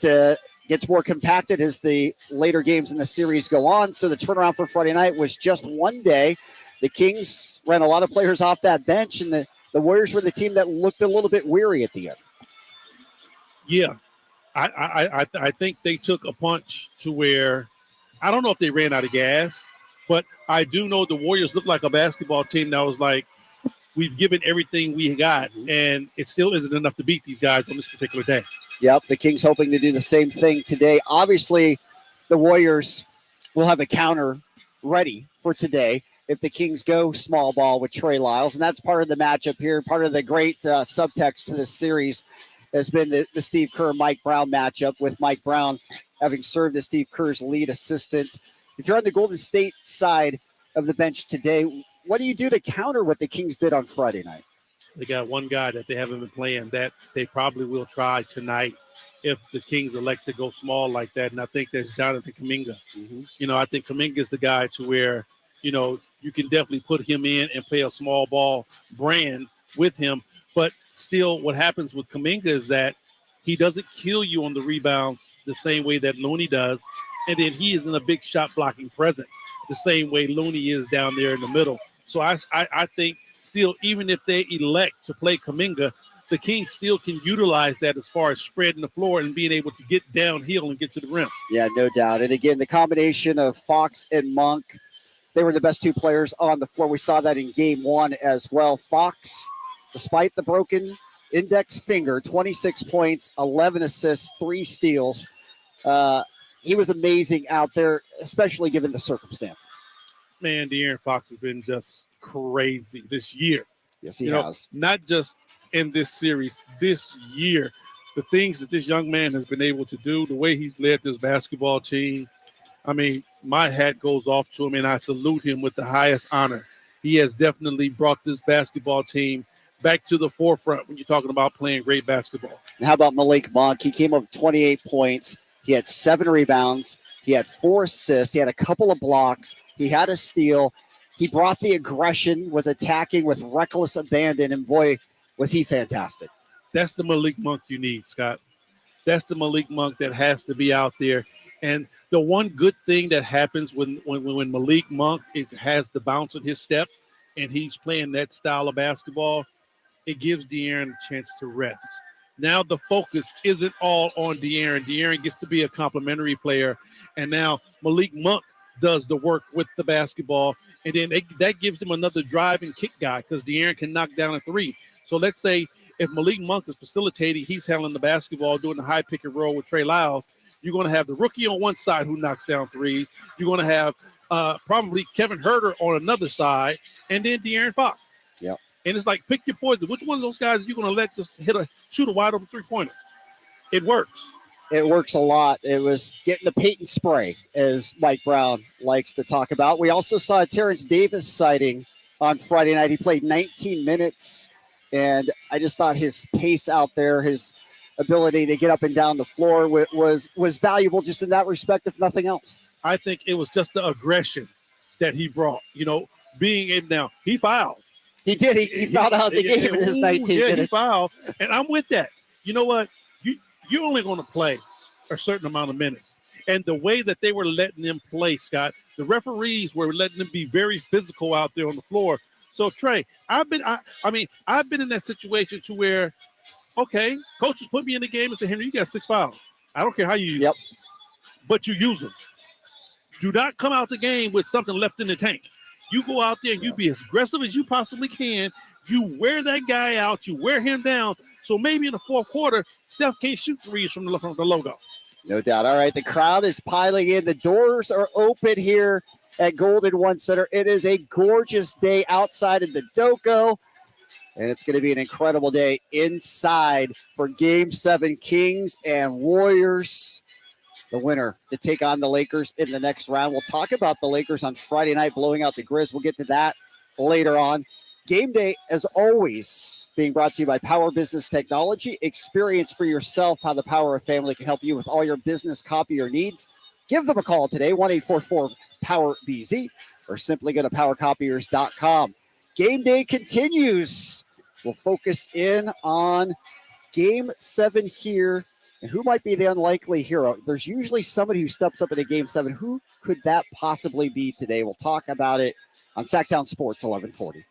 gets more compacted as the later games in the series go on. So the turnaround for Friday night was just 1 day. The Kings ran a lot of players off that bench, and the Warriors were the team that looked a little bit weary at the end. Yeah. I think they took a punch to where I don't know if they ran out of gas, but I do know the Warriors looked like a basketball team that was like, we've given everything we got, and it still isn't enough to beat these guys on this particular day. Yep, the Kings hoping to do the same thing today. Obviously, the Warriors will have a counter ready for today. if the Kings go small ball with Trey Lyles. And that's part of the matchup here. Part of the great subtext to this series has been the Steve Kerr-Mike Brown matchup, with Mike Brown having served as Steve Kerr's lead assistant. If you're on the Golden State side of the bench today, what do you do to counter what the Kings did on Friday night? They got one guy that they haven't been playing that they probably will try tonight if the Kings elect to go small like that, and I think that's Jonathan Kuminga. You know, I think Kuminga is the guy to where, you know, you can definitely put him in and play a small ball brand with him. But still, what happens with Kuminga is that he doesn't kill you on the rebounds the same way that Looney does, and then he isn't a big shot blocking presence the same way Looney is down there in the middle. So I think still, even if they elect to play Kuminga, the Kings still can utilize that as far as spreading the floor and being able to get downhill and get to the rim. Yeah, no doubt. And again, the combination of Fox and Monk, they were the best two players on the floor. We saw that in game one as well. Fox, despite the broken index finger, 26 points, 11 assists, 3 steals. He was amazing out there, especially given the circumstances. Man, De'Aaron Fox has been just crazy this year. Yes, he has. Not just in this series, this year. The things that this young man has been able to do, the way he's led this basketball team, I mean, my hat goes off to him, and I salute him with the highest honor. He has definitely brought this basketball team back to the forefront when you're talking about playing great basketball. And how about Malik Monk? He came up with 28 points. He had 7 rebounds. He had 4 assists. He had a couple of blocks. He had a steal. He brought the aggression, was attacking with reckless abandon, and boy, was he fantastic. That's the Malik Monk you need, Scott. That's the Malik Monk that has to be out there. And the one good thing that happens when Malik Monk has the bounce in his step and he's playing that style of basketball, it gives De'Aaron a chance to rest. Now the focus isn't all on De'Aaron. De'Aaron gets to be a complimentary player, and now Malik Monk does the work with the basketball, and then that gives him another drive and kick guy because De'Aaron can knock down a 3. So let's say if Malik Monk is facilitating, he's handling the basketball, doing the high pick and roll with Trey Lyles, you're going to have the rookie on one side who knocks down 3s. You're going to have probably Kevin Huerter on another side, and then De'Aaron Fox. Yep. And it's like, pick your poison. Which one of those guys are you going to let just shoot a wide open 3-pointer? It works. It works a lot. It was getting the paint and spray, as Mike Brown likes to talk about. We also saw a Terrence Davis sighting on Friday night. He played 19 minutes, and I just thought his pace out there, his ability to get up and down the floor was valuable just in that respect, if nothing else. I think it was just the aggression that he brought, being able now. He fouled. He did. He fouled out the game in his 19 minutes. He fouled, and I'm with that. You know what? You're only going to play a certain amount of minutes. And the way that they were letting them play, Scott, the referees were letting them be very physical out there on the floor. So, Trey, I've been in that situation to where, okay, coaches put me in the game and say, Henry, you got 6 fouls. I don't care how you use them, but you use them. Do not come out the game with something left in the tank. You go out there and you be as aggressive as you possibly can. You wear that guy out. You wear him down. So maybe in the fourth quarter, Steph can't shoot 3s from the logo. No doubt. All right, the crowd is piling in. The doors are open here at Golden One Center. It is a gorgeous day outside of the DOCO, and it's going to be an incredible day inside for Game 7, Kings and Warriors. The winner to take on the Lakers in the next round. We'll talk about the Lakers on Friday night blowing out the Grizz. We'll get to that later on. Game day, as always, being brought to you by Power Business Technology. Experience for yourself how the Power of Family can help you with all your business copier needs. Give them a call today, 1-844-POWER-BZ, or simply go to powercopiers.com. Game day continues. We'll focus in on Game 7 here. And who might be the unlikely hero? There's usually somebody who steps up in a Game 7. Who could that possibly be today? We'll talk about it on Sactown Sports 1140.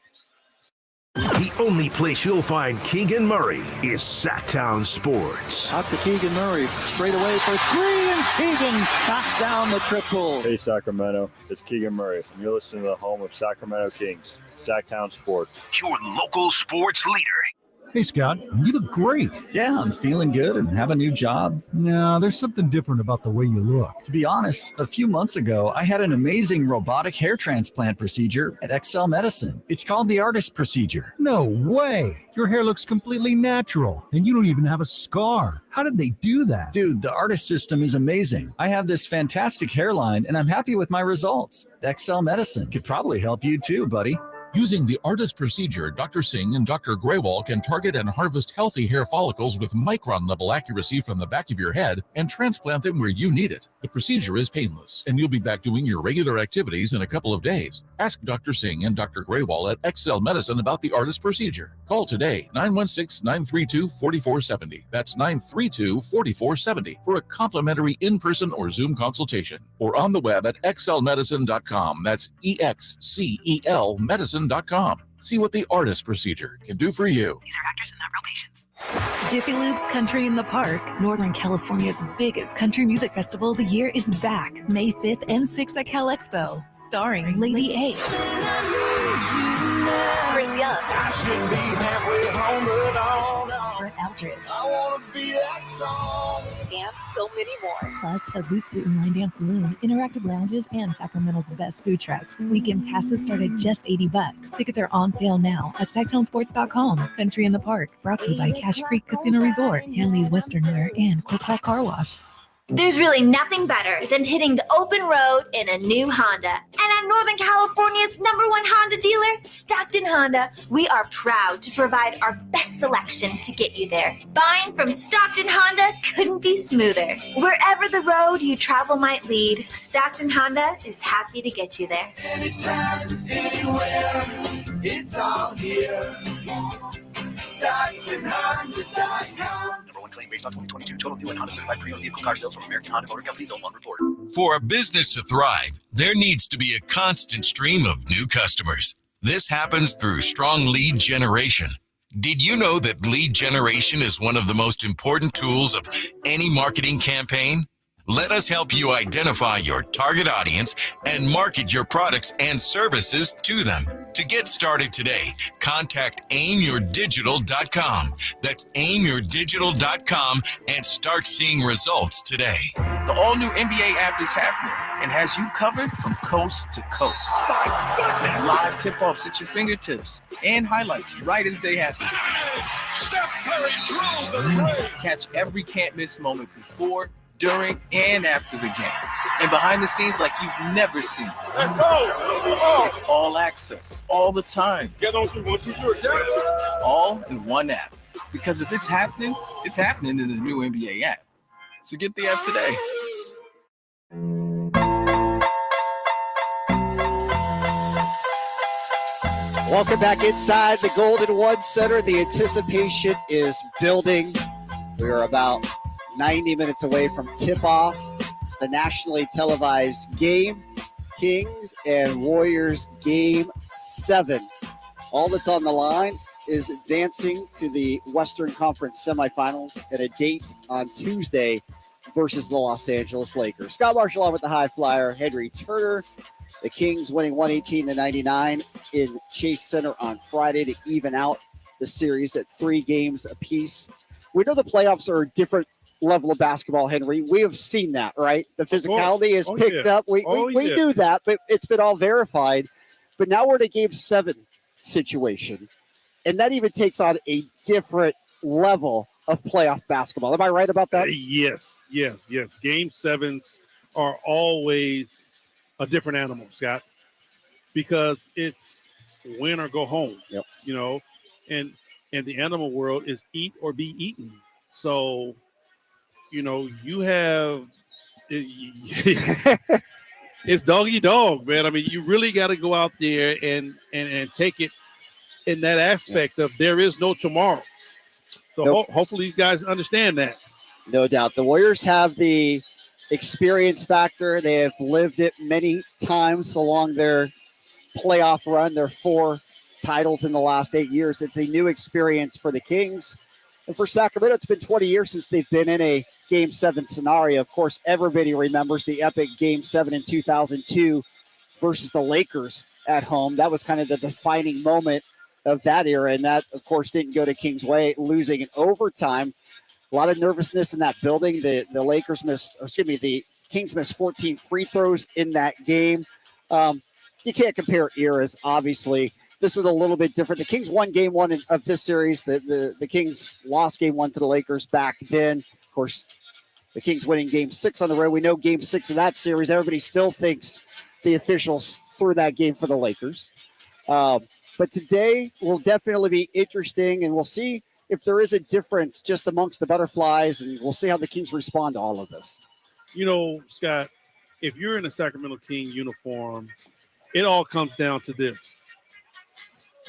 The only place you'll find Keegan Murray is Sactown Sports. Out to Keegan Murray, straight away for 3, and Keegan knocks down the triple. Hey, Sacramento, it's Keegan Murray, and you're listening to the home of Sacramento Kings, Sactown Sports. Your local sports leader. Hey, Scott, you look great. Yeah, I'm feeling good and have a new job. No, there's something different about the way you look. To be honest, a few months ago, I had an amazing robotic hair transplant procedure at Excel Medicine. It's called the artist procedure. No way. Your hair looks completely natural, and you don't even have a scar. How did they do that? Dude, the artist system is amazing. I have this fantastic hairline, and I'm happy with my results. Excel Medicine could probably help you too, buddy. Using the artist procedure, Dr. Singh and Dr. Graywall can target and harvest healthy hair follicles with micron-level accuracy from the back of your head and transplant them where you need it. The procedure is painless, and you'll be back doing your regular activities in a couple of days. Ask Dr. Singh and Dr. Graywall at Excel Medicine about the artist procedure. Call today, 916-932-4470. That's 932-4470 for a complimentary in-person or Zoom consultation. Or on the web at excelmedicine.com. That's EXCEL medicine.com. See what the artist procedure can do for you. These are actors and not real patients. Jiffy Lube's Country in the Park, Northern California's biggest country music festival of the year, is back May 5th and 6th at Cal Expo, starring Lady A, Chris Young, Brett Eldridge, and so many more. Plus, a Boots Boot and Line Dance Saloon, interactive lounges, and Sacramento's best food trucks. Weekend passes start at just $80. Tickets are on sale now at SactownSports.com. Country in the Park, brought to you by Cache Creek Casino Resort, Hanley's Western Wear, and Quick Hall Car Wash. There's really nothing better than hitting the open road in a new Honda. And at Northern California's #1 Honda dealer, Stockton Honda, we are proud to provide our best selection to get you there. Buying from Stockton Honda couldn't be smoother. Wherever the road you travel might lead, Stockton Honda is happy to get you there. Anytime, anywhere, it's all here. StocktonHonda.com. #1 claim based on 2022 total new and Honda certified pre-owned vehicle car sales from American Honda Motor Company's own report. For a business to thrive, there needs to be a constant stream of new customers. This happens through strong lead generation. Did you know that lead generation is one of the most important tools of any marketing campaign? Let us help you identify your target audience and market your products and services to them. To get started today, contact aimyourdigital.com. That's aimyourdigital.com and start seeing results today. The all-new NBA app is happening and has you covered from coast to coast. My goodness! Live tip-offs at your fingertips and highlights right as they happen. Steph Curry drills the three. Catch every can't-miss moment before, during, and after the game. And behind the scenes like you've never seen. Let's go! It's all access, all the time. Get on through 1, 2, 3. All in one app. Because if it's happening in the new NBA app. So get the app today. Welcome back inside the Golden One Center. The anticipation is building. We are about 90 minutes away from tip-off, the nationally televised game, Kings and Warriors Game 7. All that's on the line is advancing to the Western Conference semifinals at a date on Tuesday versus the Los Angeles Lakers. Scott Marshall on with the high flyer, Henry Turner. The Kings winning 118-99 in Chase Center on Friday to even out the series at 3 games apiece. We know the playoffs are a different level of basketball, Henry. We have seen that, right? The physicality is picked up. We knew that, but it's been all verified. But now we're in a Game 7 situation, and that even takes on a different level of playoff basketball. Am I right about that? Yes. Game 7s are always a different animal, Scott, because it's win or go home. Yep. You know, and the animal world is eat or be eaten. So, you know, you have it's dog eat dog, man. I mean, you really got to go out there and take it in that aspect of there is no tomorrow. So hopefully these guys understand that. No doubt. The Warriors have the experience factor. They have lived it many times along their playoff run, their 4 titles in the last 8 years. It's a new experience for the Kings. And for Sacramento, it's been 20 years since they've been in a Game 7 scenario. Of course, everybody remembers the epic Game 7 in 2002 versus the Lakers at home. That was kind of the defining moment of that era, and that, of course, didn't go to Kings' way, losing in overtime. A lot of nervousness in that building. The Kings missed 14 free throws in that game. You can't compare eras, obviously. This is a little bit different. The Kings won game one of this series. The Kings lost game one to the Lakers back then. Of course, the Kings winning game 6 on the road. We know game 6 of that series. Everybody still thinks the officials threw that game for the Lakers. But today will definitely be interesting, and we'll see if there is a difference just amongst the Butterflies, and we'll see how the Kings respond to all of this. You know, Scott, if you're in a Sacramento King uniform, it all comes down to this.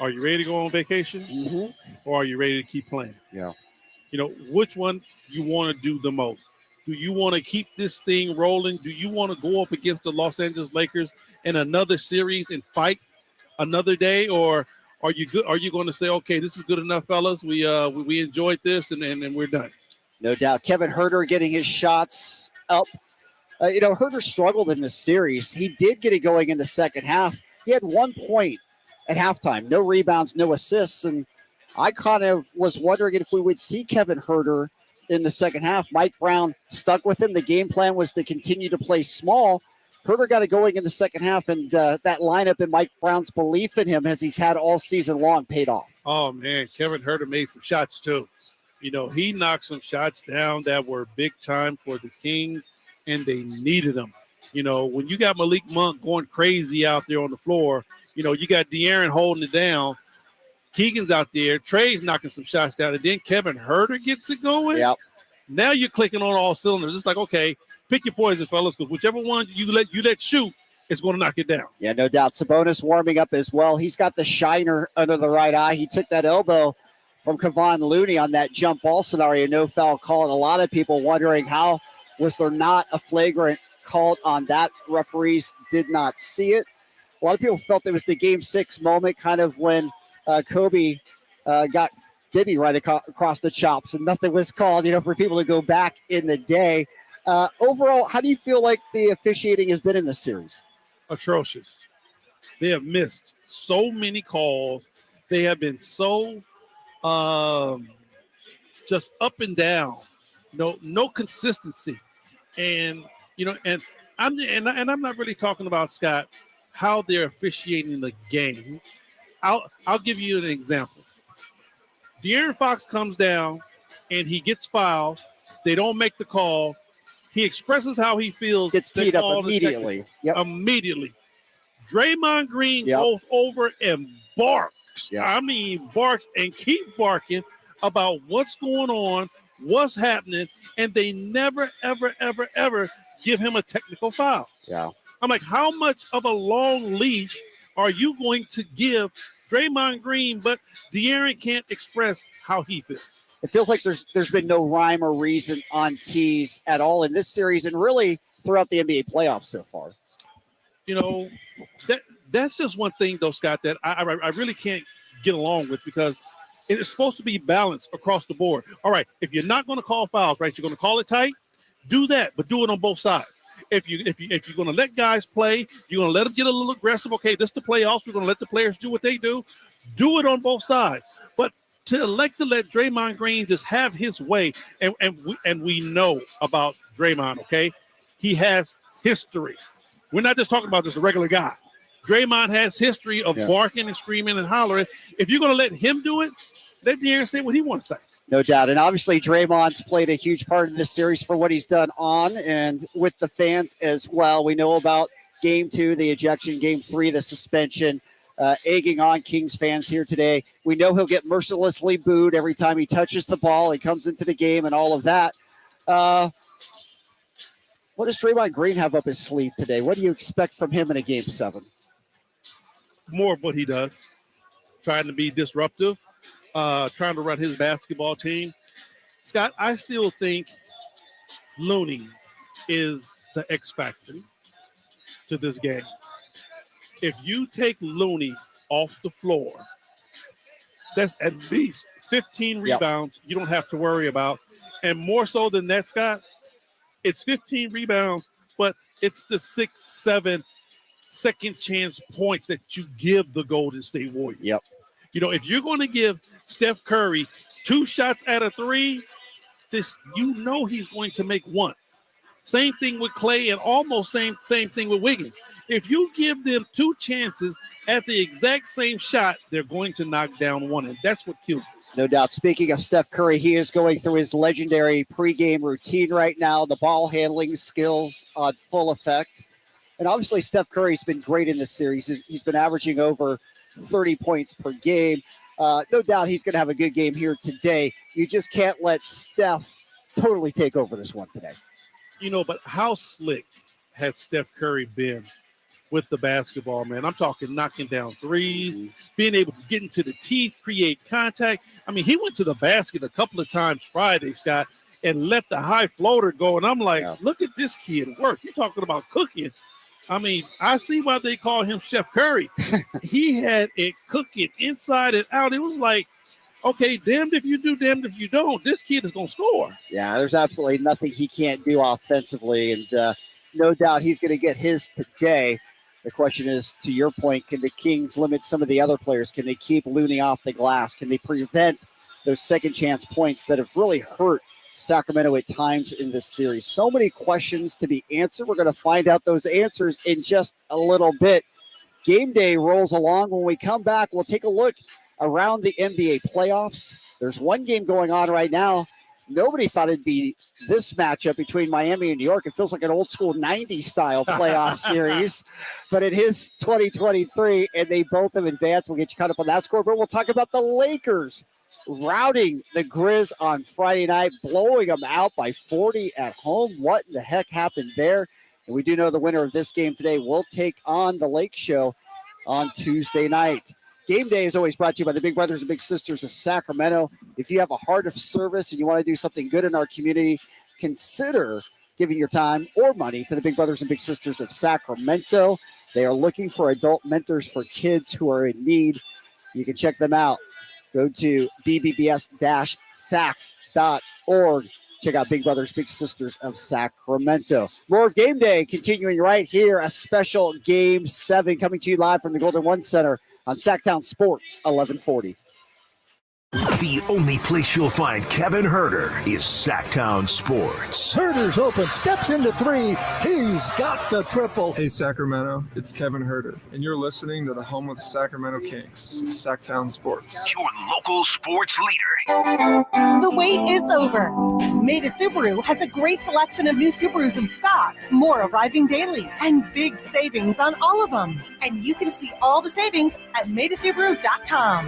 Are you ready to go on vacation, or are you ready to keep playing? Yeah. You know, which one you want to do the most? Do you want to keep this thing rolling? Do you want to go up against the Los Angeles Lakers in another series and fight another day, or are you good? Are you going to say, okay, this is good enough, fellas? We enjoyed this, and we're done. No doubt. Kevin Huerter getting his shots up. Huerter struggled in this series. He did get it going in the second half. He had 1 point at halftime, no rebounds, no assists, and I kind of was wondering if we would see Kevin Huerter in the second half. Mike Brown stuck with him. The game plan was to continue to play small. Huerter got it going in the second half, and that lineup and Mike Brown's belief in him, as he's had all season long, paid off. Oh, man, Kevin Huerter made some shots, too. You know, he knocked some shots down that were big time for the Kings, and they needed them. You know, when you got Malik Monk going crazy out there on the floor, you know, you got De'Aaron holding it down. Keegan's out there. Trey's knocking some shots down, and then Kevin Huerter gets it going. Yep. Now you're clicking on all cylinders. It's like, okay, pick your poison, fellas, because whichever one you let shoot, it's going to knock it down. Yeah, no doubt. Sabonis warming up as well. He's got the shiner under the right eye. He took that elbow from Kevon Looney on that jump ball scenario. No foul call, and a lot of people wondering how was there not a flagrant called on that. Referees did not see it. A lot of people felt it was the Game 6 moment, kind of when Kobe got Dibby right across the chops, and nothing was called, for people to go back in the day. Overall, how do you feel like the officiating has been in this series? Atrocious. They have missed so many calls. They have been so just up and down. No consistency. And I'm not really talking about, Scott, how they're officiating the game. I'll give you an example. De'Aaron Fox comes down and he gets fouled. They don't make the call. He expresses how he feels. Gets teed up immediately. Yep. Immediately. Draymond Green goes over and barks. Yep. I mean, barks and keep barking about what's going on, what's happening, and they never, ever, ever, ever give him a technical foul. Yeah. I'm like, how much of a long leash are you going to give Draymond Green, but De'Aaron can't express how he feels? It feels like there's been no rhyme or reason on tees at all in this series, and really throughout the NBA playoffs so far. That's just one thing, though, Scott, that I really can't get along with, because it is supposed to be balanced across the board. All right, if you're not going to call fouls, right, you're going to call it tight, do that, but do it on both sides. If you're going to let guys play, you're going to let them get a little aggressive. Okay, this is the playoffs. We're going to let the players do what they do. Do it on both sides. But to let Draymond Green just have his way, and we know about Draymond, okay? He has history. We're not just talking about just a regular guy. Draymond has history of barking and screaming and hollering. If you're going to let him do it, let De'Aaron say what he wants to say. No doubt. And obviously Draymond's played a huge part in this series for what he's done on and with the fans as well. We know about Game 2, the ejection, Game 3, the suspension, egging on Kings fans here today. We know he'll get mercilessly booed every time he touches the ball. He comes into the game and all of that. What does Draymond Green have up his sleeve today? What do you expect from him in a Game 7? More of what he does, trying to be disruptive, trying to run his basketball team. Scott, I still think Looney is the X factor to this game. If you take Looney off the floor, that's at least 15 rebounds you don't have to worry about. And more so than that, Scott, it's 15 rebounds, but it's the 6-7 second chance points that you give the Golden State Warriors. Yep. You know, if you're going to give Steph Curry 2 shots at a 3, he's going to make 1. Same thing with Clay and almost same thing with Wiggins. If you give them 2 chances at the exact same shot, they're going to knock down 1, and that's what kills them. No doubt. Speaking of Steph Curry, he is going through his legendary pregame routine right now. The ball handling skills on full effect. And obviously Steph Curry's been great in this series. He's been averaging over 30 points per game. No doubt he's going to have a good game here today. You just can't let Steph totally take over this one today. You know, but how slick has Steph Curry been with the basketball, man? I'm talking knocking down threes, being able to get into the teeth, create contact. I mean, he went to the basket a couple of times Friday, Scott, and let the high floater go. And I'm like, look at this kid work. You're talking about cooking. I mean, I see why they call him Chef Curry. He had it cooking inside and out. It was like, okay, damned if you do, damned if you don't. This kid is going to score. Yeah, there's absolutely nothing he can't do offensively, and no doubt he's going to get his today. The question is, to your point, can the Kings limit some of the other players? Can they keep Looney off the glass? Can they prevent those second chance points that have really hurt Sacramento at times in this series? So many questions to be answered. We're going to find out those answers in just a little bit. Game day rolls along. When we come back, we'll take a look around the NBA playoffs. There's one game going on right now. Nobody thought it'd be this matchup between Miami and New York. It feels like an old school 90s style playoff series, but it is 2023 and they both have advanced. We'll get you caught up on that score, but we'll talk about the Lakers routing the Grizz on Friday night, blowing them out by 40 at home. What in the heck happened there? And we do know the winner of this game today will take on the Lake Show on Tuesday night. Game day is always brought to you by the Big Brothers and Big Sisters of Sacramento. If you have a heart of service and you want to do something good in our community, consider giving your time or money to the Big Brothers and Big Sisters of Sacramento. They are looking for adult mentors for kids who are in need. You can check them out. Go to bbbs-sac.org. Check out Big Brothers Big Sisters of Sacramento. More of Game Day continuing right here. A special Game 7 coming to you live from the Golden One Center on Sactown Sports 1140. The only place you'll find Kevin Herter is Sactown Sports. Herter's open, steps into 3. He's got the triple. Hey, Sacramento, it's Kevin Herter, and you're listening to the home of the Sacramento Kings, Sactown Sports. Your local sports leader. The wait is over. Maida Subaru has a great selection of new Subarus in stock, more arriving daily, and big savings on all of them. And you can see all the savings at maidasubaru.com.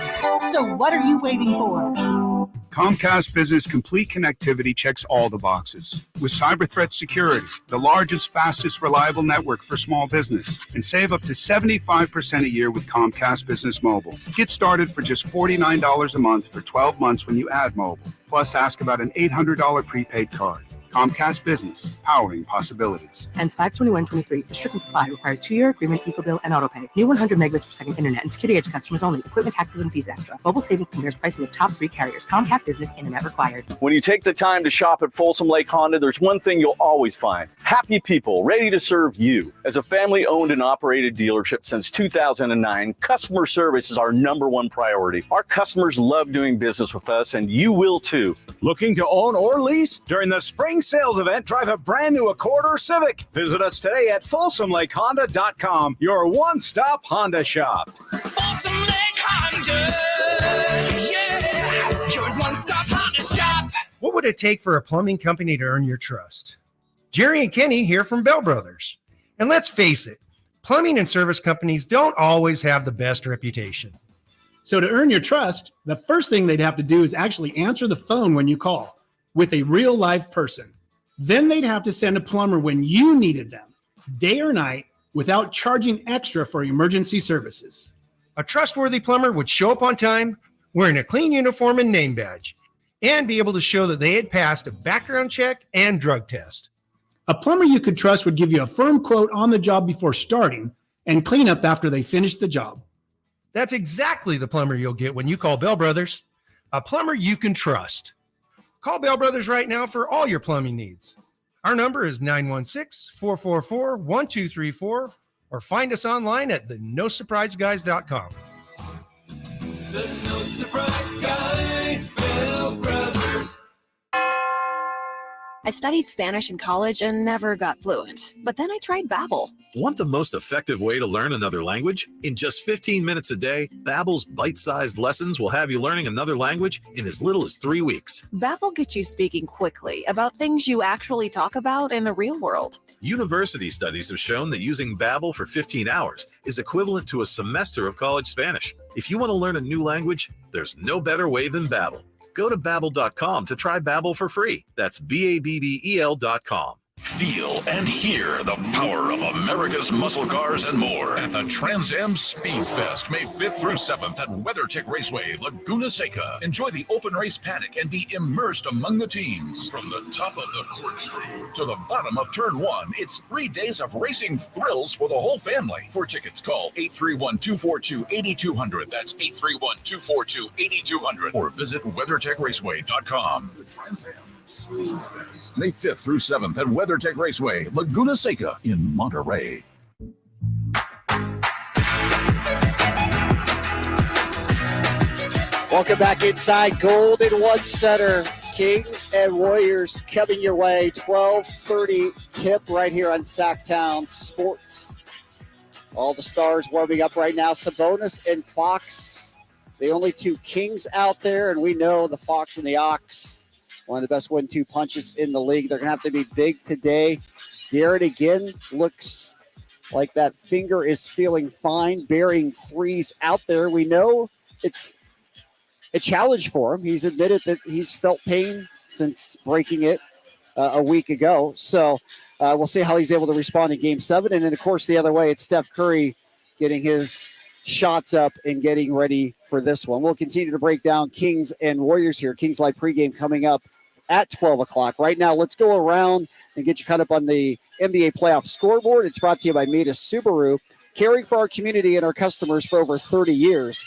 So what are you waiting for? Comcast Business Complete Connectivity checks all the boxes. With cyber threat security, the largest, fastest, reliable network for small business, and save up to 75% a year with Comcast Business Mobile. Get started for just $49 a month for 12 months when you add mobile. Plus, ask about an $800 prepaid card. Comcast Business, powering possibilities. Ends 5/21/23. Restrictions apply. Requires 2-year agreement, equal bill, and auto pay. New 100 megabits per second internet and security edge customers only. Equipment taxes and fees extra. Mobile savings compares pricing of top 3 carriers. Comcast Business internet required. When you take the time to shop at Folsom Lake Honda, there's one thing you'll always find. Happy people ready to serve you. As a family-owned and operated dealership since 2009, customer service is our #1 priority. Our customers love doing business with us, and you will too. Looking to own or lease? During the spring sales event, drive a brand new Accord or Civic. Visit us today at FolsomLakeHonda.com, your one-stop Honda shop. Folsom Lake Honda, yeah, your one-stop Honda shop. What would it take for a plumbing company to earn your trust? Jerry and Kenny here from Bell Brothers. And let's face it, plumbing and service companies don't always have the best reputation. So to earn your trust, the first thing they'd have to do is actually answer the phone when you call with a real live person. Then they'd have to send a plumber when you needed them, day or night, without charging extra for emergency services. A trustworthy plumber would show up on time, wearing a clean uniform and name badge, and be able to show that they had passed a background check and drug test. A plumber you could trust would give you a firm quote on the job before starting and clean up after they finish the job. That's exactly the plumber you'll get when you call Bell Brothers, a plumber you can trust. Call Bell Brothers right now for all your plumbing needs. Our number is 916-444-1234, or find us online at thenosurpriseguys.com. The No Surprise Guys, Bell Brothers. I studied Spanish in college and never got fluent. But then I tried Babbel. Want the most effective way to learn another language? In just 15 minutes a day, Babbel's bite-sized lessons will have you learning another language in as little as 3 weeks. Babbel gets you speaking quickly about things you actually talk about in the real world. University studies have shown that using Babbel for 15 hours is equivalent to a semester of college Spanish. If you want to learn a new language, there's no better way than Babbel. Go to Babbel.com to try Babbel for free. That's Babbel.com. Feel and hear the power of America's muscle cars and more at the Trans Am Speed Fest, May 5th through 7th at WeatherTech Raceway, Laguna Seca. Enjoy the open race paddock and be immersed among the teams. From the top of the corkscrew to the bottom of turn 1, it's 3 days of racing thrills for the whole family. For tickets, call 831-242-8200. That's 831-242-8200. Or visit WeatherTechRaceway.com. The Trans Am Speed Fest, May 5th through 7th at WeatherTech Raceway, Laguna Seca in Monterey. Welcome back inside Golden One Center. Kings and Warriors coming your way. 12:30 tip right here on Sactown Sports. All the stars warming up right now. Sabonis and Fox, the only two Kings out there, and we know the Fox and the Ox, one of the best 1-2 punches in the league. They're going to have to be big today. Garrett again looks like that finger is feeling fine, burying threes out there. We know it's a challenge for him. He's admitted that he's felt pain since breaking it a week ago. So we'll see how he's able to respond in Game 7. And then, of course, the other way, it's Steph Curry getting his shots up and getting ready for this one. We'll continue to break down Kings and Warriors here. Kings Live pregame coming up at 12 o'clock. Right now, let's go around and get you caught up on the NBA playoff scoreboard. It's brought to you by Mita Subaru, caring for our community and our customers for over 30 years.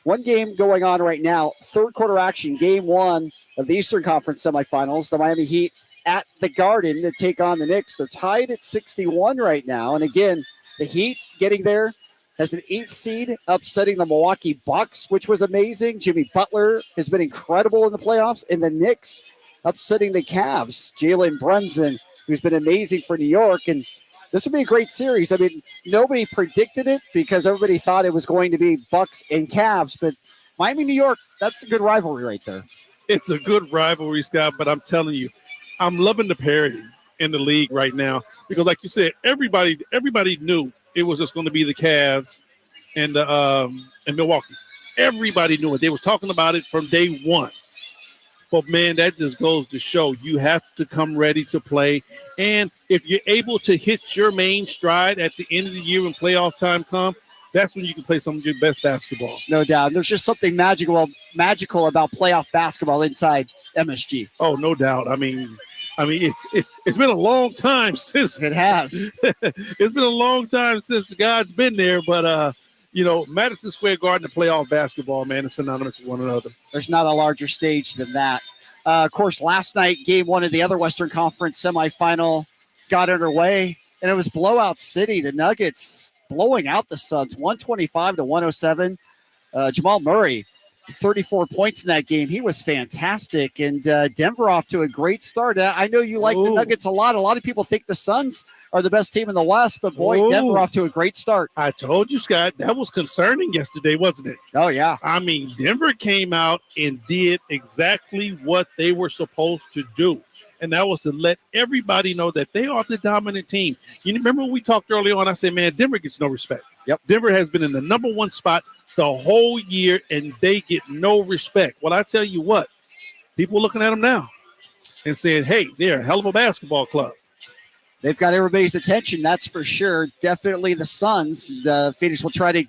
One game going on right now, third quarter action, Game 1 of the Eastern Conference semifinals. The Miami Heat at the Garden to take on the Knicks. They're tied at 61 right now. And again, the Heat getting there has an 8th seed, upsetting the Milwaukee Bucks, which was amazing. Jimmy Butler has been incredible in the playoffs. And the Knicks upsetting the Cavs. Jalen Brunson, who's been amazing for New York. And this will be a great series. I mean, nobody predicted it because everybody thought it was going to be Bucks and Cavs. But Miami, New York, that's a good rivalry right there. It's a good rivalry, Scott, but I'm telling you, I'm loving the parity in the league right now because, like you said, everybody knew it was just going to be the Cavs and Milwaukee. Everybody knew it. They were talking about it from day one. But, man, that just goes to show you have to come ready to play. And if you're able to hit your main stride at the end of the year when playoff time comes, that's when you can play some of your best basketball. No doubt. There's just something magical about playoff basketball inside MSG. Oh, no doubt. I mean, it's been a long time since it has. It's been a long time since the God's been there, but Madison Square Garden to playoff basketball, man, is synonymous with one another. There's not a larger stage than that. Of course, last night, Game 1 of the other Western Conference semifinal got underway, and it was blowout city. The Nuggets blowing out the Suns, 125-107. Jamal Murray, 34 points in that game. He was fantastic. And Denver off to a great start. I know you like the Nuggets a lot. A lot of people think the Suns are the best team in the West, but boy, Denver off to a great start. I told you, Scott, that was concerning yesterday, wasn't it? Oh, yeah. I mean, Denver came out and did exactly what they were supposed to do. And that was to let everybody know that they are the dominant team. You remember when we talked early on, I said, man, Denver gets no respect. Yep. Denver has been in the number one spot the whole year, and they get no respect. Well, I tell you what, people are looking at them now and saying, hey, they're a hell of a basketball club. They've got everybody's attention, that's for sure. Definitely the Suns. Phoenix will try to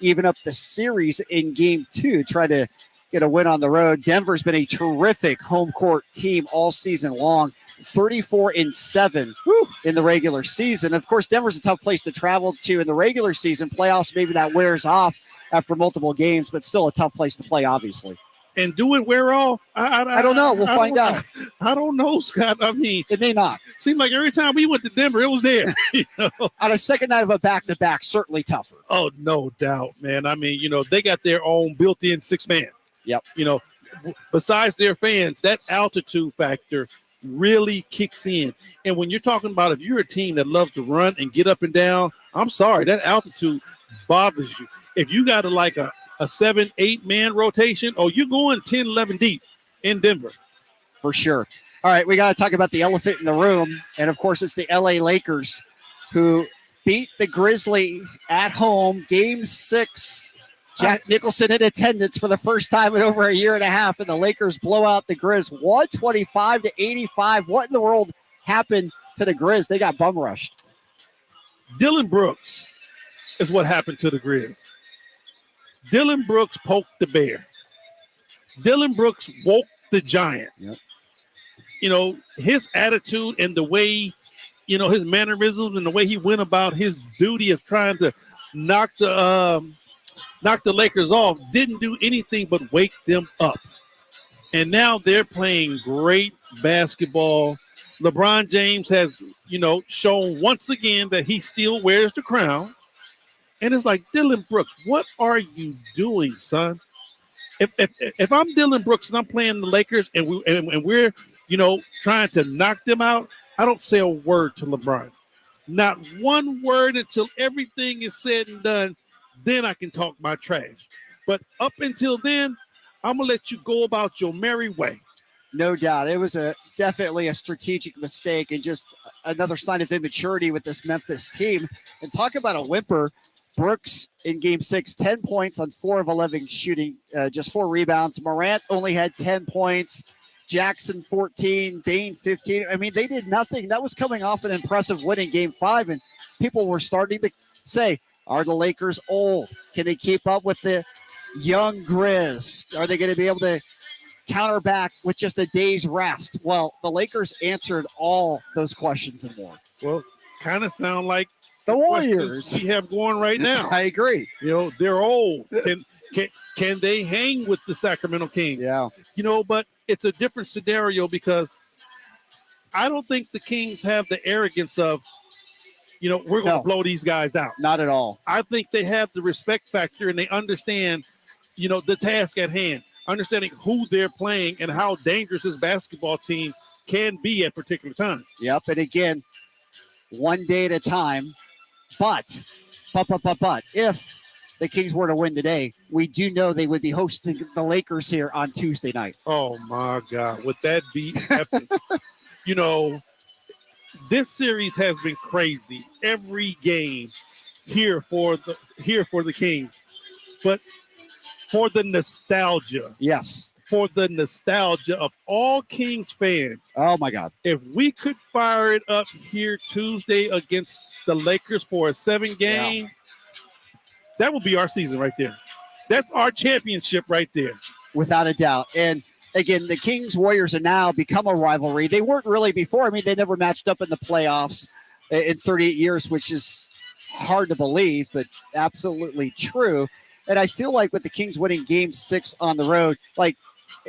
even up the series in Game 2, try to get a win on the road. Denver's been a terrific home court team all season long, 34-7 in the regular season. Of course, Denver's a tough place to travel to in the regular season. Playoffs, maybe that wears off after multiple games, but still a tough place to play, obviously. And do it wear off? I don't know. We'll find out. I don't know, Scott. I mean, it may not. Seemed like every time we went to Denver, it was there. You know? On a second night of a back-to-back, certainly tougher. Oh, no doubt, man. I mean, they got their own built-in 6-man. Yep. Besides their fans, that altitude factor really kicks in. And when you're talking about if you're a team that loves to run and get up and down, I'm sorry, that altitude bothers you. If you got a 7-8 man rotation, you're going 10, 11 deep in Denver. For sure. All right, we got to talk about the elephant in the room. And, of course, it's the LA Lakers who beat the Grizzlies at home, Game 6. Jack Nicholson in attendance for the first time in over a year and a half, and the Lakers blow out the Grizz 125-85. What in the world happened to the Grizz? They got bum rushed. Dylan Brooks is what happened to the Grizz. Dylan Brooks poked the bear. Dylan Brooks woke the giant. Yep. His attitude and the way, his mannerisms and the way he went about his duty of trying to knock the Lakers off didn't do anything but wake them up. And now they're playing great basketball. LeBron James has, shown once again that he still wears the crown. And it's like, Dylan Brooks, what are you doing, son? If I'm Dylan Brooks and I'm playing the Lakers and we're trying to knock them out, I don't say a word to LeBron. Not one word until everything is said and done. Then I can talk my trash. But up until then, I'm going to let you go about your merry way. No doubt. It was definitely a strategic mistake and just another sign of immaturity with this Memphis team. And talk about a whimper. Brooks in Game 6, 10 points on 4 of 11 shooting, just 4 rebounds. Morant only had 10 points. Jackson 14, Bain 15. I mean, they did nothing. That was coming off an impressive win in Game 5, and people were starting to say, are the Lakers old? Can they keep up with the young Grizz? Are they going to be able to counter back with just a day's rest? Well, the Lakers answered all those questions and more. Well, kind of sound like the Warriors we have going right now. I agree. They're old. Can they hang with the Sacramento Kings? Yeah. But it's a different scenario because I don't think the Kings have the arrogance of, we're going to blow these guys out. Not at all. I think they have the respect factor and they understand, the task at hand, understanding who they're playing and how dangerous this basketball team can be at particular times. Yep. And again, one day at a time. But if the Kings were to win today, we do know they would be hosting the Lakers here on Tuesday night. Oh, my God. Would that be epic? This series has been crazy. Every game here for the Kings. But for the nostalgia. Yes. For the nostalgia of all Kings fans. Oh, my God. If we could fire it up here Tuesday against the Lakers for a 7-game, that would be our season right there. That's our championship right there. Without a doubt. And again, the Kings Warriors are now become a rivalry. They weren't really before. I mean, they never matched up in the playoffs in 38 years, which is hard to believe, but absolutely true. And I feel like with the Kings winning Game 6 on the road,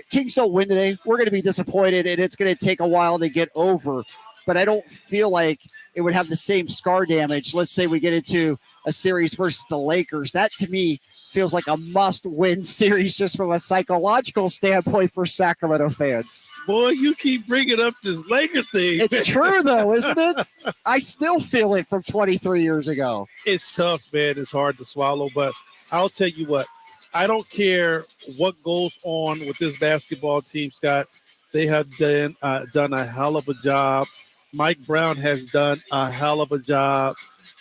Kings don't win today, we're going to be disappointed, and it's going to take a while to get over. But I don't feel like it would have the same scar damage. Let's say we get into a series versus the Lakers. That, to me, feels like a must-win series just from a psychological standpoint for Sacramento fans. Boy, you keep bringing up this Laker thing. It's true, though, isn't it? I still feel it from 23 years ago. It's tough, man. It's hard to swallow, but I'll tell you what. I don't care what goes on with this basketball team, Scott. They have done a hell of a job. Mike Brown has done a hell of a job.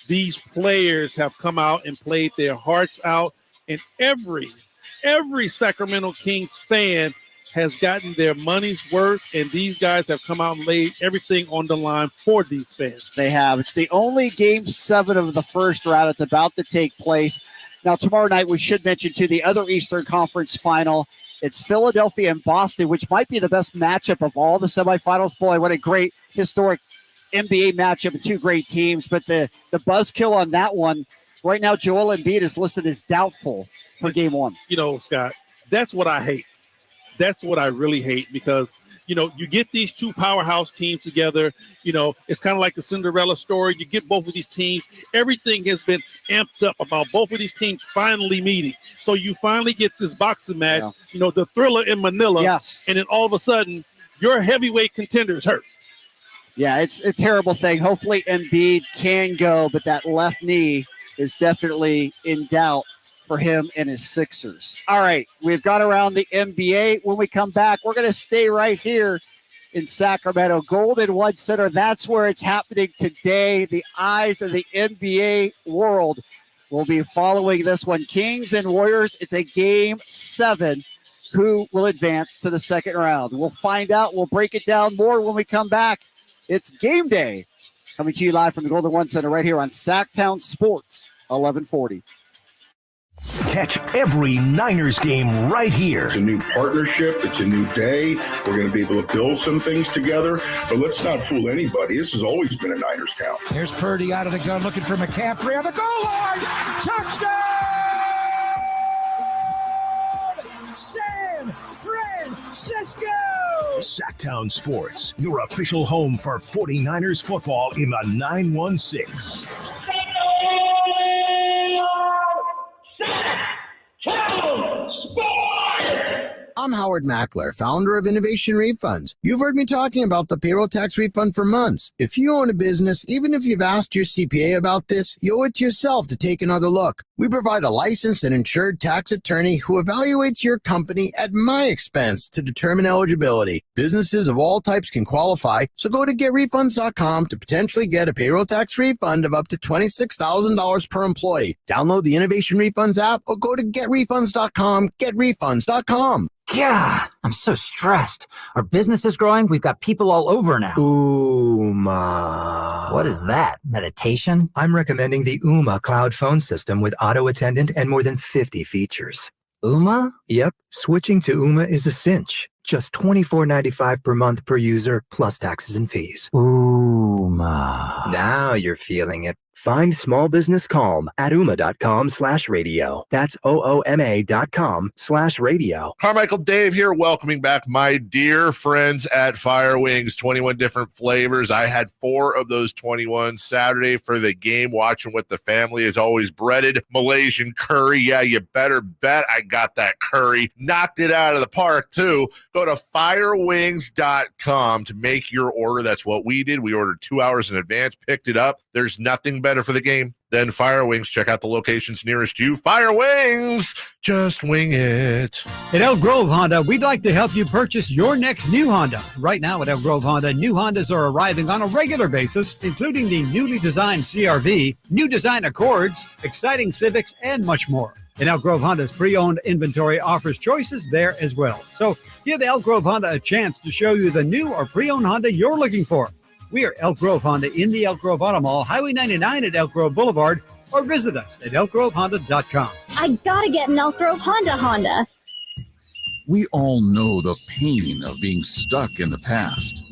These players have come out and played their hearts out, and every Sacramento Kings fan has gotten their money's worth, and these guys have come out and laid everything on the line for these fans. They have. It's the only Game 7 of the first round. It's about to take place. Now, tomorrow night, we should mention, too, the other Eastern Conference final. It's Philadelphia and Boston, which might be the best matchup of all the semifinals. Boy, what a great historic NBA matchup of two great teams. But the buzzkill on that one, right now, Joel Embiid is listed as doubtful for Game 1. Scott, that's what I hate. That's what I really hate because you get these two powerhouse teams together. It's kind of like the Cinderella story. You get both of these teams. Everything has been amped up about both of these teams finally meeting. So you finally get this boxing match, the Thriller in Manila. Yes. And then all of a sudden, your heavyweight contenders hurt. Yeah, it's a terrible thing. Hopefully Embiid can go, but that left knee is definitely in doubt for him and his Sixers. All right, we've got around the NBA. When we come back, we're going to stay right here in Sacramento. Golden One Center, that's where it's happening today. The eyes of the NBA world will be following this one. Kings and Warriors, it's a Game 7. Who will advance to the second round? We'll find out. We'll break it down more when we come back. It's game day. Coming to you live from the Golden One Center right here on Sactown Sports, 1140. Catch every Niners game right here. It's a new partnership. It's a new day. We're going to be able to build some things together. But let's not fool anybody. This has always been a Niners town. Here's Purdy out of the gun looking for McCaffrey on the goal line. Touchdown! San Francisco! Sactown Sports, your official home for 49ers football in the 916. I'm Howard Makhlouf, founder of Innovation Refunds. You've heard me talking about the payroll tax refund for months. If you own a business, even if you've asked your CPA about this, you owe it to yourself to take another look. We provide a licensed and insured tax attorney who evaluates your company at my expense to determine eligibility. Businesses of all types can qualify, so go to getrefunds.com to potentially get a payroll tax refund of up to $26,000 per employee. Download the Innovation Refunds app or go to getrefunds.com, getrefunds.com. Yeah, I'm so stressed. Our business is growing. We've got people all over now. Ooma. What is that? Meditation? I'm recommending the Ooma cloud phone system with auto attendant and more than 50 features. Ooma? Yep. Switching to Ooma is a cinch. Just $24.95 per month per user, plus taxes and fees. Ooma. Now you're feeling it. Find small business calm at ooma.com/radio. That's OOMA.com/radio. Carmichael Dave here, welcoming back my dear friends at Fire Wings. 21 different flavors. I had 4 of those 21 Saturday for the game, watching with the family. As always, breaded Malaysian curry. Yeah, you better bet I got that curry. Knocked it out of the park, too. Go to firewings.com to make your order. That's what we did. We ordered 2 hours in advance, picked it up. There's nothing better for the game than Fire Wings. Check out the locations nearest you. Fire Wings, just wing it. At Elk Grove Honda, we'd like to help you purchase your next new Honda. Right now at Elk Grove Honda, new Hondas are arriving on a regular basis, including the newly designed CR-V, new design Accords, exciting Civics, and much more. And Elk Grove Honda's pre-owned inventory offers choices there as well. So give Elk Grove Honda a chance to show you the new or pre-owned Honda you're looking for. We are Elk Grove Honda in the Elk Grove Auto Mall, Highway 99 at Elk Grove Boulevard, or visit us at elkgrovehonda.com. I gotta get an Elk Grove Honda. We all know the pain of being stuck in the past.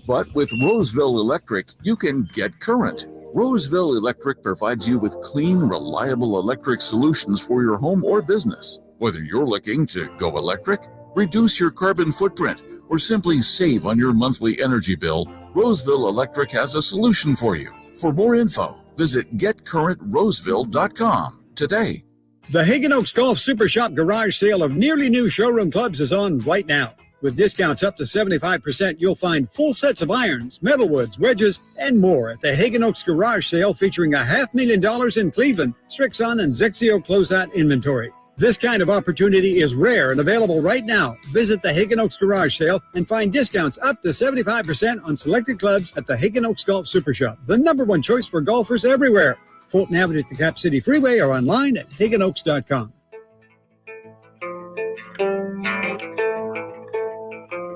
But with Roseville Electric, you can get current. Roseville Electric provides you with clean, reliable electric solutions for your home or business. Whether you're looking to go electric, reduce your carbon footprint, or simply save on your monthly energy bill, Roseville Electric has a solution for you. For more info, visit getcurrentroseville.com today. The Hagen Oaks Golf Super Shop garage sale of nearly new showroom clubs is on right now. With discounts up to 75%, you'll find full sets of irons, metalwoods, wedges, and more at the Hagen Oaks garage sale featuring $500,000 in Cleveland, Strixon, and Zexio closeout inventory. This kind of opportunity is rare and available right now. Visit the Hagen Oaks garage sale and find discounts up to 75% on selected clubs at the Hagen Oaks Golf Super Shop, the #1 choice for golfers everywhere. Fulton Avenue at the Cap City Freeway or online at hagenoaks.com.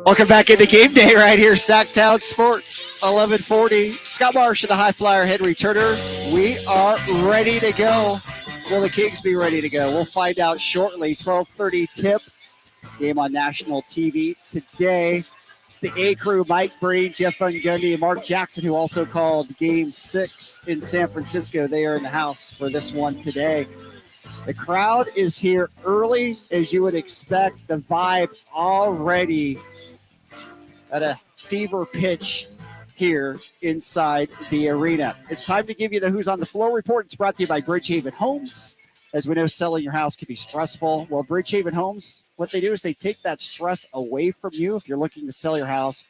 Welcome back into game day right here, Sactown Sports, 1140. Scott Marsh and the High Flyer Henry Turner. We are ready to go. Will the Kings be ready to go? We'll find out shortly. 12:30 tip. Game on national TV today. It's the A crew, Mike Breen, Jeff Van Gundy, and Mark Jackson, who also called Game 6 in San Francisco. They are in the house for this one today. The crowd is here early, as you would expect. The vibe already at a fever pitch here inside the arena. It's time to give you the Who's on the Floor report. It's brought to you by Bridgehaven Homes. As we know, selling your house can be stressful. Well, Bridgehaven Homes, what they do is they take that stress away from you. If you're looking to sell your house,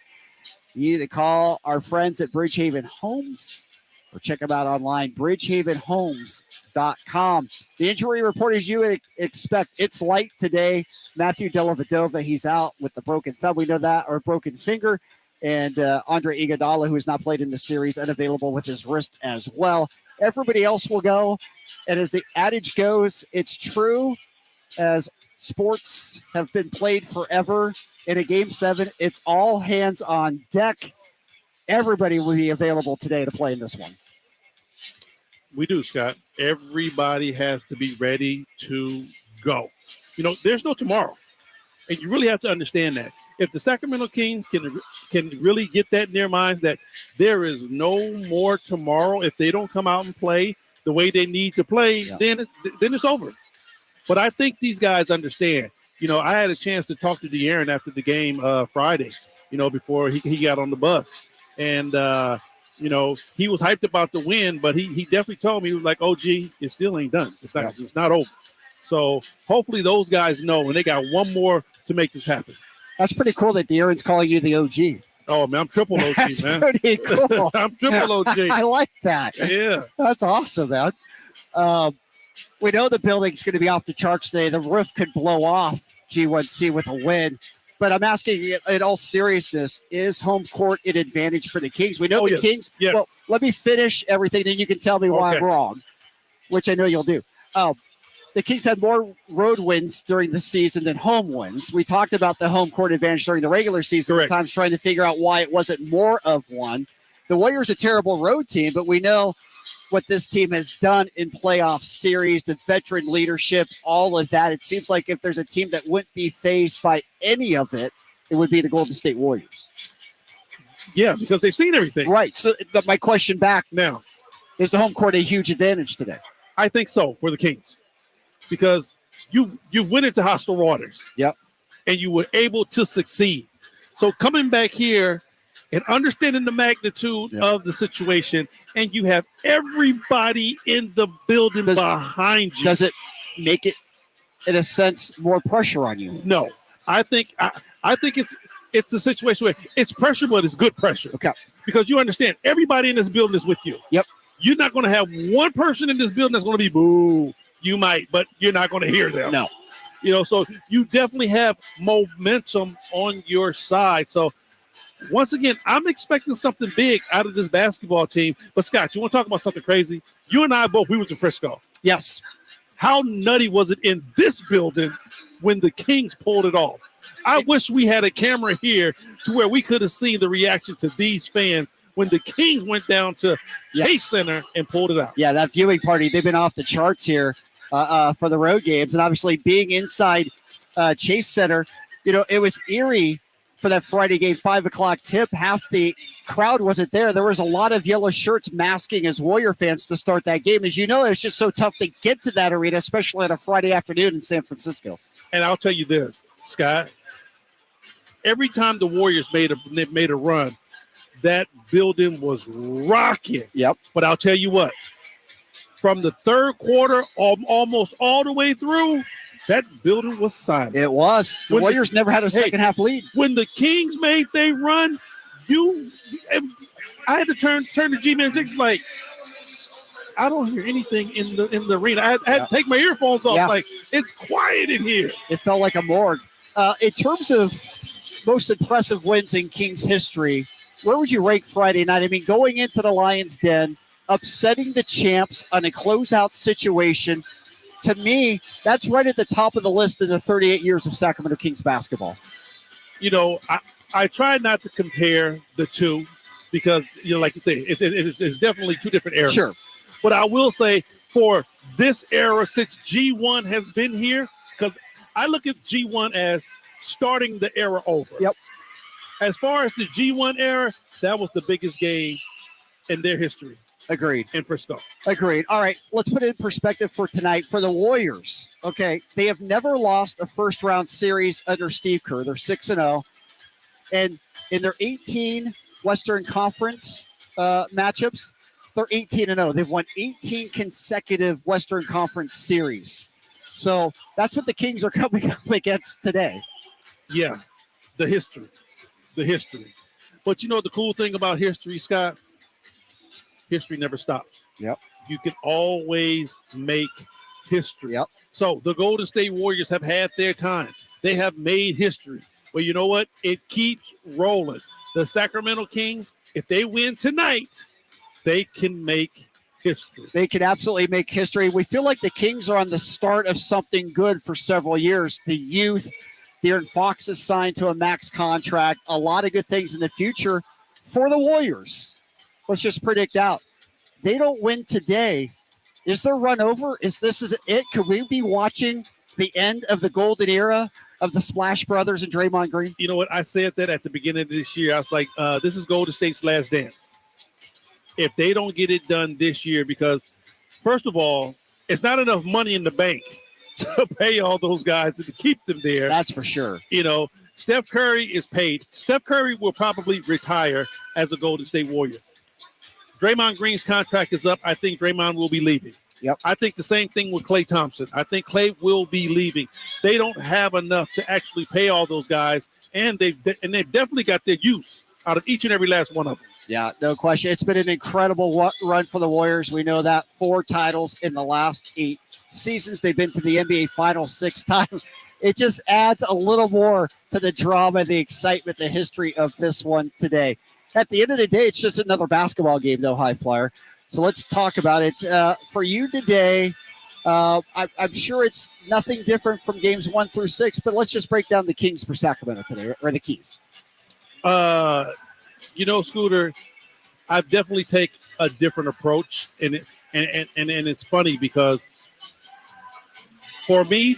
you either call our friends at Bridgehaven Homes or check them out online, bridgehavenhomes.com. The injury report, as you would expect, it's light today. Matthew Dellavedova, he's out with the broken thumb. We know that, or broken finger. And Andre Iguodala, who has not played in the series, unavailable with his wrist as well. Everybody else will go. And as the adage goes, it's true. As sports have been played forever in a Game 7, it's all hands on deck. Everybody will be available today to play in this one. We do, Scott. Everybody has to be ready to go. You know, there's no tomorrow. And you really have to understand that. If the Sacramento Kings can really get that in their minds that there is no more tomorrow, if they don't come out and play the way they need to play, then it's over. But I think these guys understand. You know, I had a chance to talk to De'Aaron after the game Friday, you know, before he got on the bus. And, you know, he was hyped about the win, but he definitely told me, he was like, OG, it still ain't done. It's not over. So hopefully those guys know, and they got one more to make this happen. That's pretty cool that De'Aaron's calling you the OG. Oh, man, I'm triple OG, That's man. pretty cool. I'm triple OG. I like that. Yeah. That's awesome, man. We know the building's going to be off the charts today. The roof could blow off G1C with a win. But I'm asking in all seriousness, is home court an advantage for the Kings? We know the Kings. Yes. Well, let me finish everything, then you can tell me why I'm wrong, which I know you'll do. The Kings had more road wins during the season than home wins. We talked about the home court advantage during the regular season. Correct. At times trying to figure out why it wasn't more of one. The Warriors a terrible road team, but we know what this team has done in playoff series, the veteran leadership, all of that. It seems like if there's a team that wouldn't be fazed by any of it, it would be the Golden State Warriors. Yeah, because they've seen everything. Right. So my question back now, is the home court a huge advantage today? I think so for the Kings, because you went into hostile waters. Yep. And you were able to succeed. So coming back here and understanding the magnitude of the situation, and you have everybody in the building behind you. Does it make it, in a sense, more pressure on you? No. I think it's a situation where it's pressure, but it's good pressure. Okay. Because you understand everybody in this building is with you. Yep. You're not going to have one person in this building that's going to be boo. You might, but you're not going to hear them. No. You know, so you definitely have momentum on your side. So once again, I'm expecting something big out of this basketball team. But Scott, you want to talk about something crazy? You and I both, we went to Frisco. Yes. How nutty was it in this building when the Kings pulled it off? I wish we had a camera here to where we could have seen the reaction to these fans when the Kings went down to Chase Center and pulled it out. Yeah, that viewing party, they've been off the charts here for the road games. And obviously being inside Chase Center, you know, it was eerie for that Friday game, 5 o'clock tip. Half the crowd wasn't there. There was a lot of yellow shirts masking as Warrior fans to start that game. As you know, it's just so tough to get to that arena, especially on a Friday afternoon in San Francisco. And I'll tell you this, Scott, every time the Warriors made a run, that building was rocking. Yep. But I'll tell you what, from the third quarter almost all the way through, that building was silent. It was. The Warriors never had a second half lead. When the Kings made their run, I had to turn to G-Man Dix like, I don't hear anything in the arena. I had to take my earphones off. Yeah. Like, it's quiet in here. It felt like a morgue. In terms of most impressive wins in Kings history, where would you rank Friday night? I mean, going into the Lions' Den, upsetting the champs on a closeout situation, to me, that's right at the top of the list in the 38 years of Sacramento Kings basketball. You know, I try not to compare the two because, you know, like you say, it's definitely two different eras. Sure. But I will say for this era, since G1 has been here, because I look at G1 as starting the era over. Yep. As far as the G1 era, that was the biggest game in their history. Agreed. In Frisco. Agreed. All right, let's put it in perspective for tonight. For the Warriors, okay, they have never lost a first-round series under Steve Kerr. They're 6-0. And in their 18 Western Conference matchups, they're 18-0. They've won 18 consecutive Western Conference series. So that's what the Kings are coming up against today. Yeah, the history. But you know the cool thing about history, Scott? History never stops. Yep. You can always make history. Yep. So the Golden State Warriors have had their time. They have made history. But you know what? It keeps rolling. The Sacramento Kings, if they win tonight, they can make history. They can absolutely make history. We feel like the Kings are on the start of something good for several years. The youth, De'Aaron Fox is signed to a max contract. A lot of good things in the future for the Warriors. Let's just predict out. They don't win today. Is there run over? Is it? Could we be watching the end of the golden era of the Splash Brothers and Draymond Green? You know what? I said that at the beginning of this year. I was like, this is Golden State's last dance. If they don't get it done this year, because first of all, it's not enough money in the bank to pay all those guys and to keep them there. That's for sure. You know, Steph Curry is paid. Steph Curry will probably retire as a Golden State Warrior. Draymond Green's contract is up. I think Draymond will be leaving. Yep. I think the same thing with Klay Thompson. I think Klay will be leaving. They don't have enough to actually pay all those guys, and they've definitely got their use out of each and every last one of them. Yeah, no question. It's been an incredible run for the Warriors. We know that 4 titles in the last 8 seasons. They've been to the NBA Finals 6 times. It just adds a little more to the drama, the excitement, the history of this one today. At the end of the day, it's just another basketball game, though, High Flyer. So let's talk about it. For you today, I'm sure it's nothing different from games 1 through 6, but let's just break down the Kings for Sacramento today, or the Keys. You know, Scooter, I definitely take a different approach, and it's funny because for me,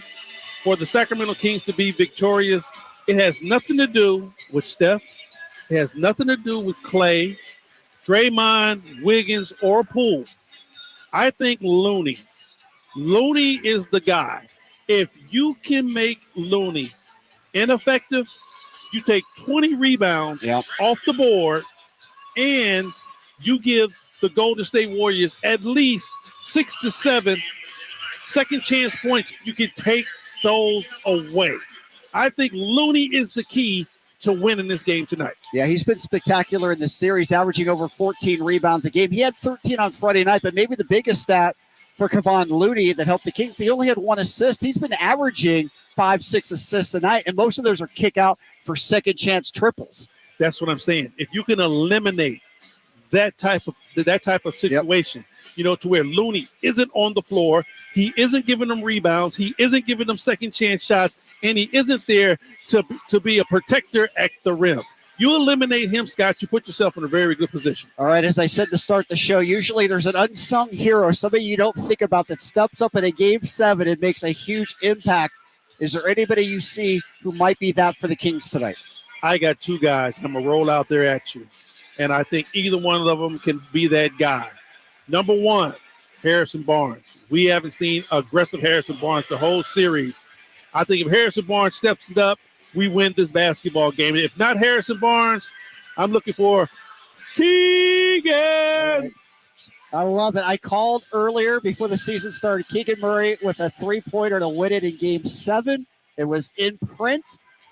for the Sacramento Kings to be victorious, it has nothing to do with Steph. It has nothing to do with Klay, Draymond, Wiggins, or Poole. I think Looney is the guy. If you can make Looney ineffective, you take 20 rebounds off the board, and you give the Golden State Warriors at least 6 to 7 second chance points. You can take those away. I think Looney is the key to winning this game tonight. Yeah, he's been spectacular in this series, averaging over 14 rebounds a game. He had 13 on Friday night, but maybe the biggest stat for Kevon Looney that helped the Kings, he only had 1 assist. He's been averaging 5-6 assists a night, and most of those are kick out for second chance triples. That's what I'm saying. If you can eliminate that type of situation, you know, to where Looney isn't on the floor, he isn't giving them rebounds, he isn't giving them second chance shots, and he isn't there to be a protector at the rim. You eliminate him, Scott, you put yourself in a very good position. All right, as I said to start the show, usually there's an unsung hero, somebody you don't think about that steps up in a Game 7 and makes a huge impact. Is there anybody you see who might be that for the Kings tonight? I got 2 guys, and I'm going to roll out there at you. And I think either one of them can be that guy. Number 1, Harrison Barnes. We haven't seen aggressive Harrison Barnes the whole series. I think if Harrison Barnes steps it up, we win this basketball game. If not Harrison Barnes, I'm looking for Keegan. I love it. I called earlier before the season started Keegan Murray with a 3-pointer to win it in Game 7. It was in print.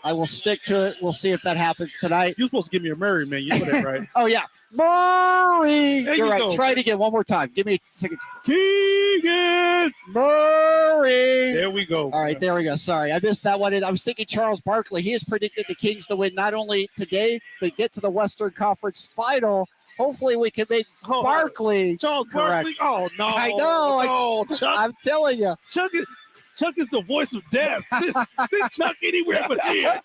I will stick to it. We'll see if that happens tonight. You're supposed to give me a Murray, man. You know that, right? Oh, yeah. Murray. There You're you right. go. Try it again one more time. Give me a second. Keegan Murray. There we go. All right, there we go. Sorry, I missed that one. And I was thinking Charles Barkley. He has predicted the Kings to win not only today, but get to the Western Conference Final. Hopefully we can make Barkley Charles correct. Barkley. Oh, no. I know. No, Chuck. I'm telling you. Chuck is the voice of death. This Chuck anywhere but here.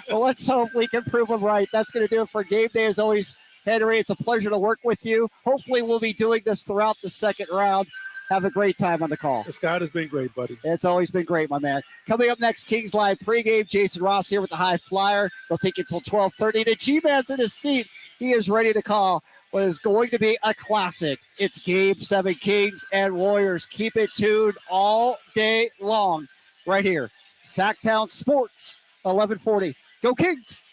Well, let's hope we can prove him right. That's going to do it for Game Day. As always, Henry, it's a pleasure to work with you. Hopefully we'll be doing this throughout the second round. Have a great time on the call. Scott has been great, buddy. It's always been great, my man. Coming up next, Kings Live pregame. Jason Ross here with the High Flyer. They'll take you until 12:30. The G-Man's in his seat. He is ready to call what is going to be a classic. It's Game 7, Kings and Warriors. Keep it tuned all day long right here. Sactown Sports, 1140. Go Kings!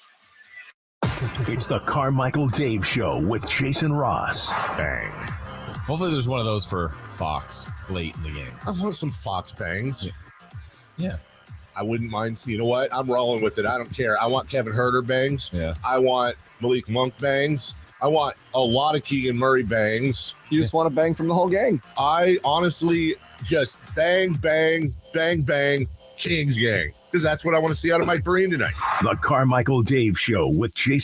It's the Carmichael Dave Show with Jason Ross. Bang. Hopefully there's one of those for Fox late in the game. I want some Fox bangs. Yeah. I wouldn't mind. You know what? I'm rolling with it. I don't care. I want Kevin Herter bangs. Yeah. I want Malik Monk bangs. I want a lot of Keegan Murray bangs. You just want to bang from the whole gang. I honestly just bang, bang, bang, bang, Kings gang. Because that's what I want to see out of Mike Breen tonight. The Carmichael Dave Show with Jason